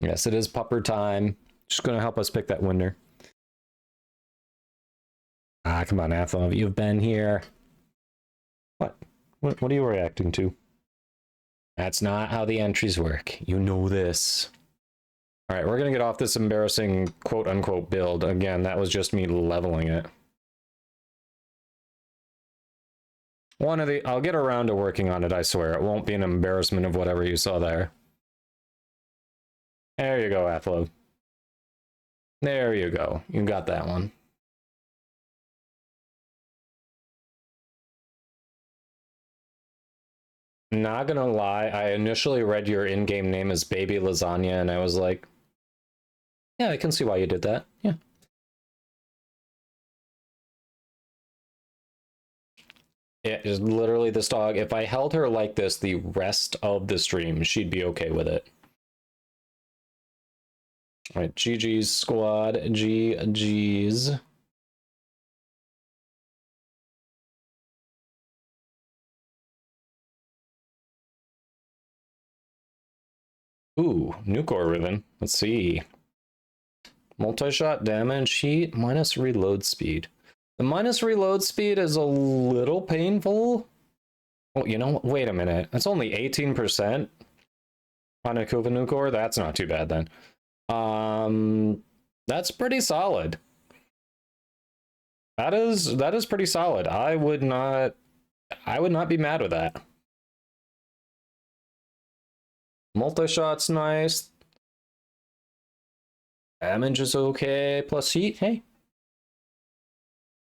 Yes, it is pupper time. Just going to help us pick that winner. Ah, come on, Athel. You've been here. What? What are you reacting to? That's not how the entries work. You know this. All right, we're going to get off this embarrassing quote-unquote build. Again, that was just me leveling it. I'll get around to working on it, I swear. It won't be an embarrassment of whatever you saw there. There you go, Athlo. There you go. You got that one. Not gonna lie, I initially read your in-game name as Baby Lasagna, and I was like, yeah, I can see why you did that. Yeah. It is literally this dog. If I held her like this the rest of the stream, she'd be okay with it. All right, GG's squad, GG's. Ooh, Nucor ribbon. Let's see. Multi-shot damage, heat, minus reload speed. The minus reload speed is a little painful. Oh, you know what? Wait a minute. That's only 18% on a Kuva Nucor. That's not too bad then. That's pretty solid. That is pretty solid. I would not be mad with that. Multi-shot's nice. Damage is okay. Plus heat, hey.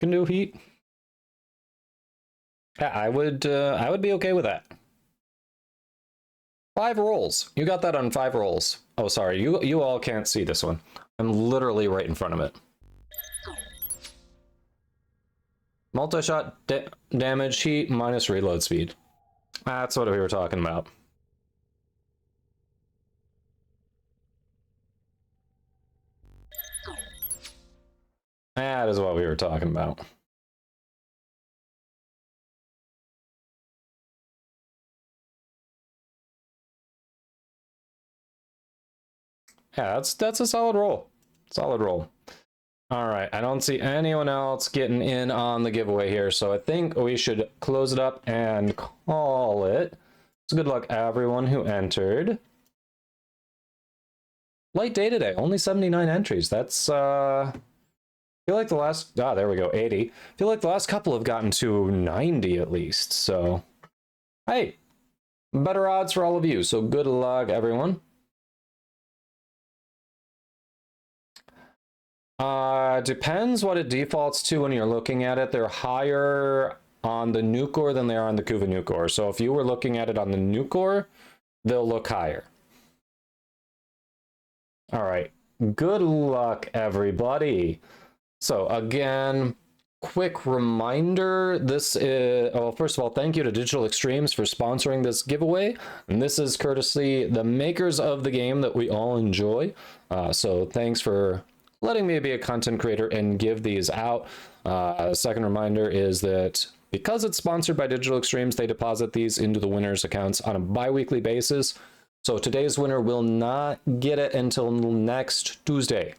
Can do heat. Yeah, I would be okay with that. 5 rolls. You got that on 5 rolls. Oh, sorry. You all can't see this one. I'm literally right in front of it. Multi-shot damage, heat, minus reload speed. That's what we were talking about. That is what we were talking about. Yeah, that's a solid roll. Solid roll. All right, I don't see anyone else getting in on the giveaway here, so I think we should close it up and call it. So good luck everyone who entered. light day today. Only 79 entries. That's I feel like the last there we go, 80. I feel like the last couple have gotten to 90 at least. So hey, better odds for all of you. So good luck, everyone. Depends what it defaults to when you're looking at it. They're higher on the new core than they are on the Kuva new core. So if you were looking at it on the new core, they'll look higher. All right. Good luck, everybody. So again, quick reminder, this is, well, first of all, thank you to Digital Extremes for sponsoring this giveaway. And this is courtesy the makers of the game that we all enjoy. So thanks for letting me be a content creator and give these out. Second reminder is that because it's sponsored by Digital Extremes, they deposit these into the winners' accounts on a bi-weekly basis. So today's winner will not get it until next Tuesday.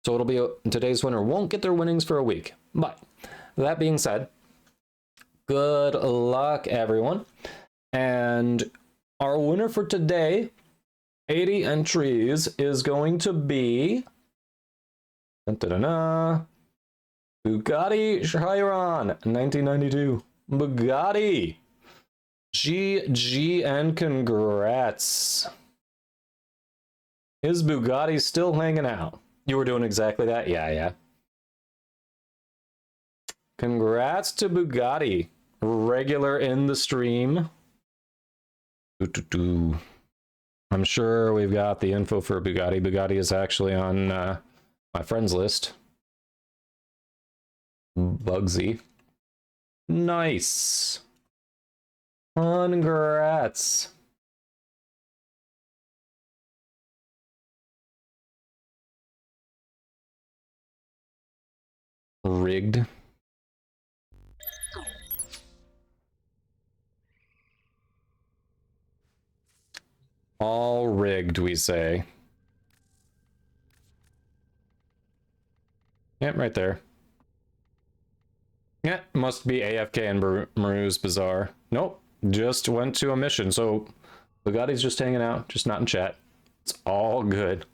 So it'll be today's winner won't get their winnings for a week. But that being said, good luck, everyone. And our winner for today, 80 entries, is going to be Bugatti Chiron, 1992. Bugatti. GG and congrats. Is Bugatti still hanging out? You were doing exactly that? Yeah. Congrats to Bugatti. Regular in the stream. I'm sure we've got the info for Bugatti. Bugatti is actually on my friends list. Bugsy. Nice. Congrats. Rigged. All rigged, we say. Yep, right there. Yeah, must be AFK and Maru's Bazaar. Nope, just went to a mission. So Bugatti's just hanging out, just not in chat. It's all good.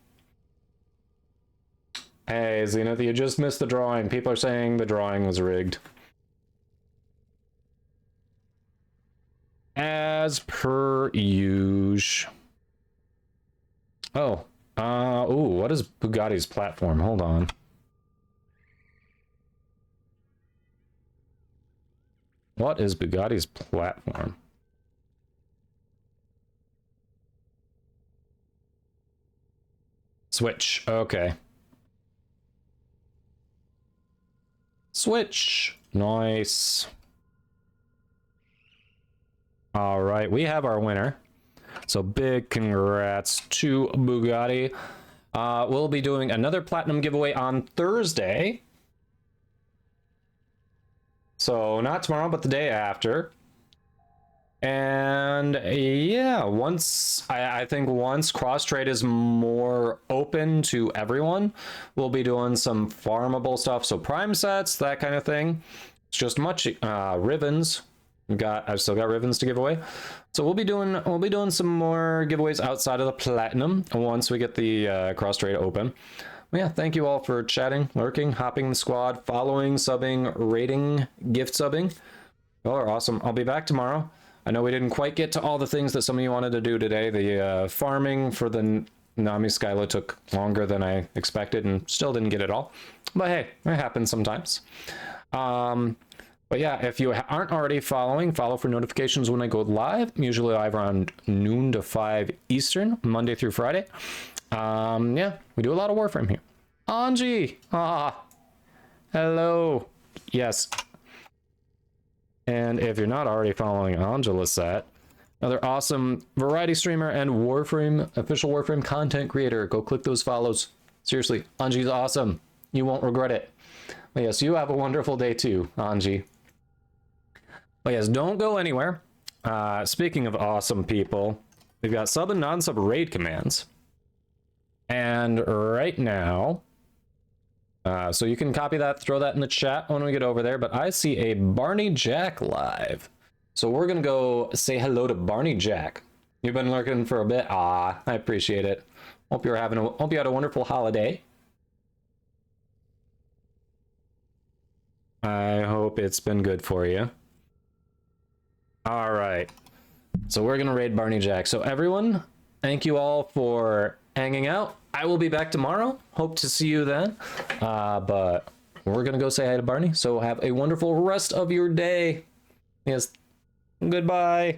Hey, Zenith, you just missed the drawing. People are saying the drawing was rigged. As per usual. Oh, ooh, what is Bugatti's platform? Hold on. What is Bugatti's platform? Switch, okay. Switch, nice. All right, we have our winner. So big congrats to Bugatti. We'll be doing another platinum giveaway on Thursday. So not tomorrow, but the day after. And yeah, I think once cross trade is more open to everyone, we'll be doing some farmable stuff. So prime sets, that kind of thing. It's just much ribbons. I've still got ribbons to give away. So we'll be doing some more giveaways outside of the platinum once we get the cross trade open. Well, yeah, thank you all for chatting, lurking, hopping the squad, following, subbing, rating, gift subbing. You all are awesome. I'll be back tomorrow. I know we didn't quite get to all the things that some of you wanted to do today. The farming for the Nami Skyla took longer than I expected and still didn't get it all. But hey, it happens sometimes. But yeah, if you aren't already following, follow for notifications when I go live. I'm usually live around noon to 5 Eastern, Monday through Friday. Yeah, we do a lot of Warframe here. Anji! Hello! Yes. And if you're not already following Angelisat, another awesome variety streamer and Warframe, official Warframe content creator, go click those follows. Seriously, Anji's awesome. You won't regret it. But yes, you have a wonderful day too, Anji. But yes, don't go anywhere. Speaking of awesome people, we've got sub and non-sub raid commands. And right now, so you can copy that, throw that in the chat when we get over there, but I see a Barney Jack live. So we're gonna go say hello to Barney Jack. You've been lurking for a bit. I appreciate it. Hope you had a wonderful holiday. I hope it's been good for you. All right. So we're going to raid Barney Jack. So everyone, thank you all for hanging out. I will be back tomorrow. Hope to see you then. But we're going to go say hi to Barney. So have a wonderful rest of your day. Yes. Goodbye.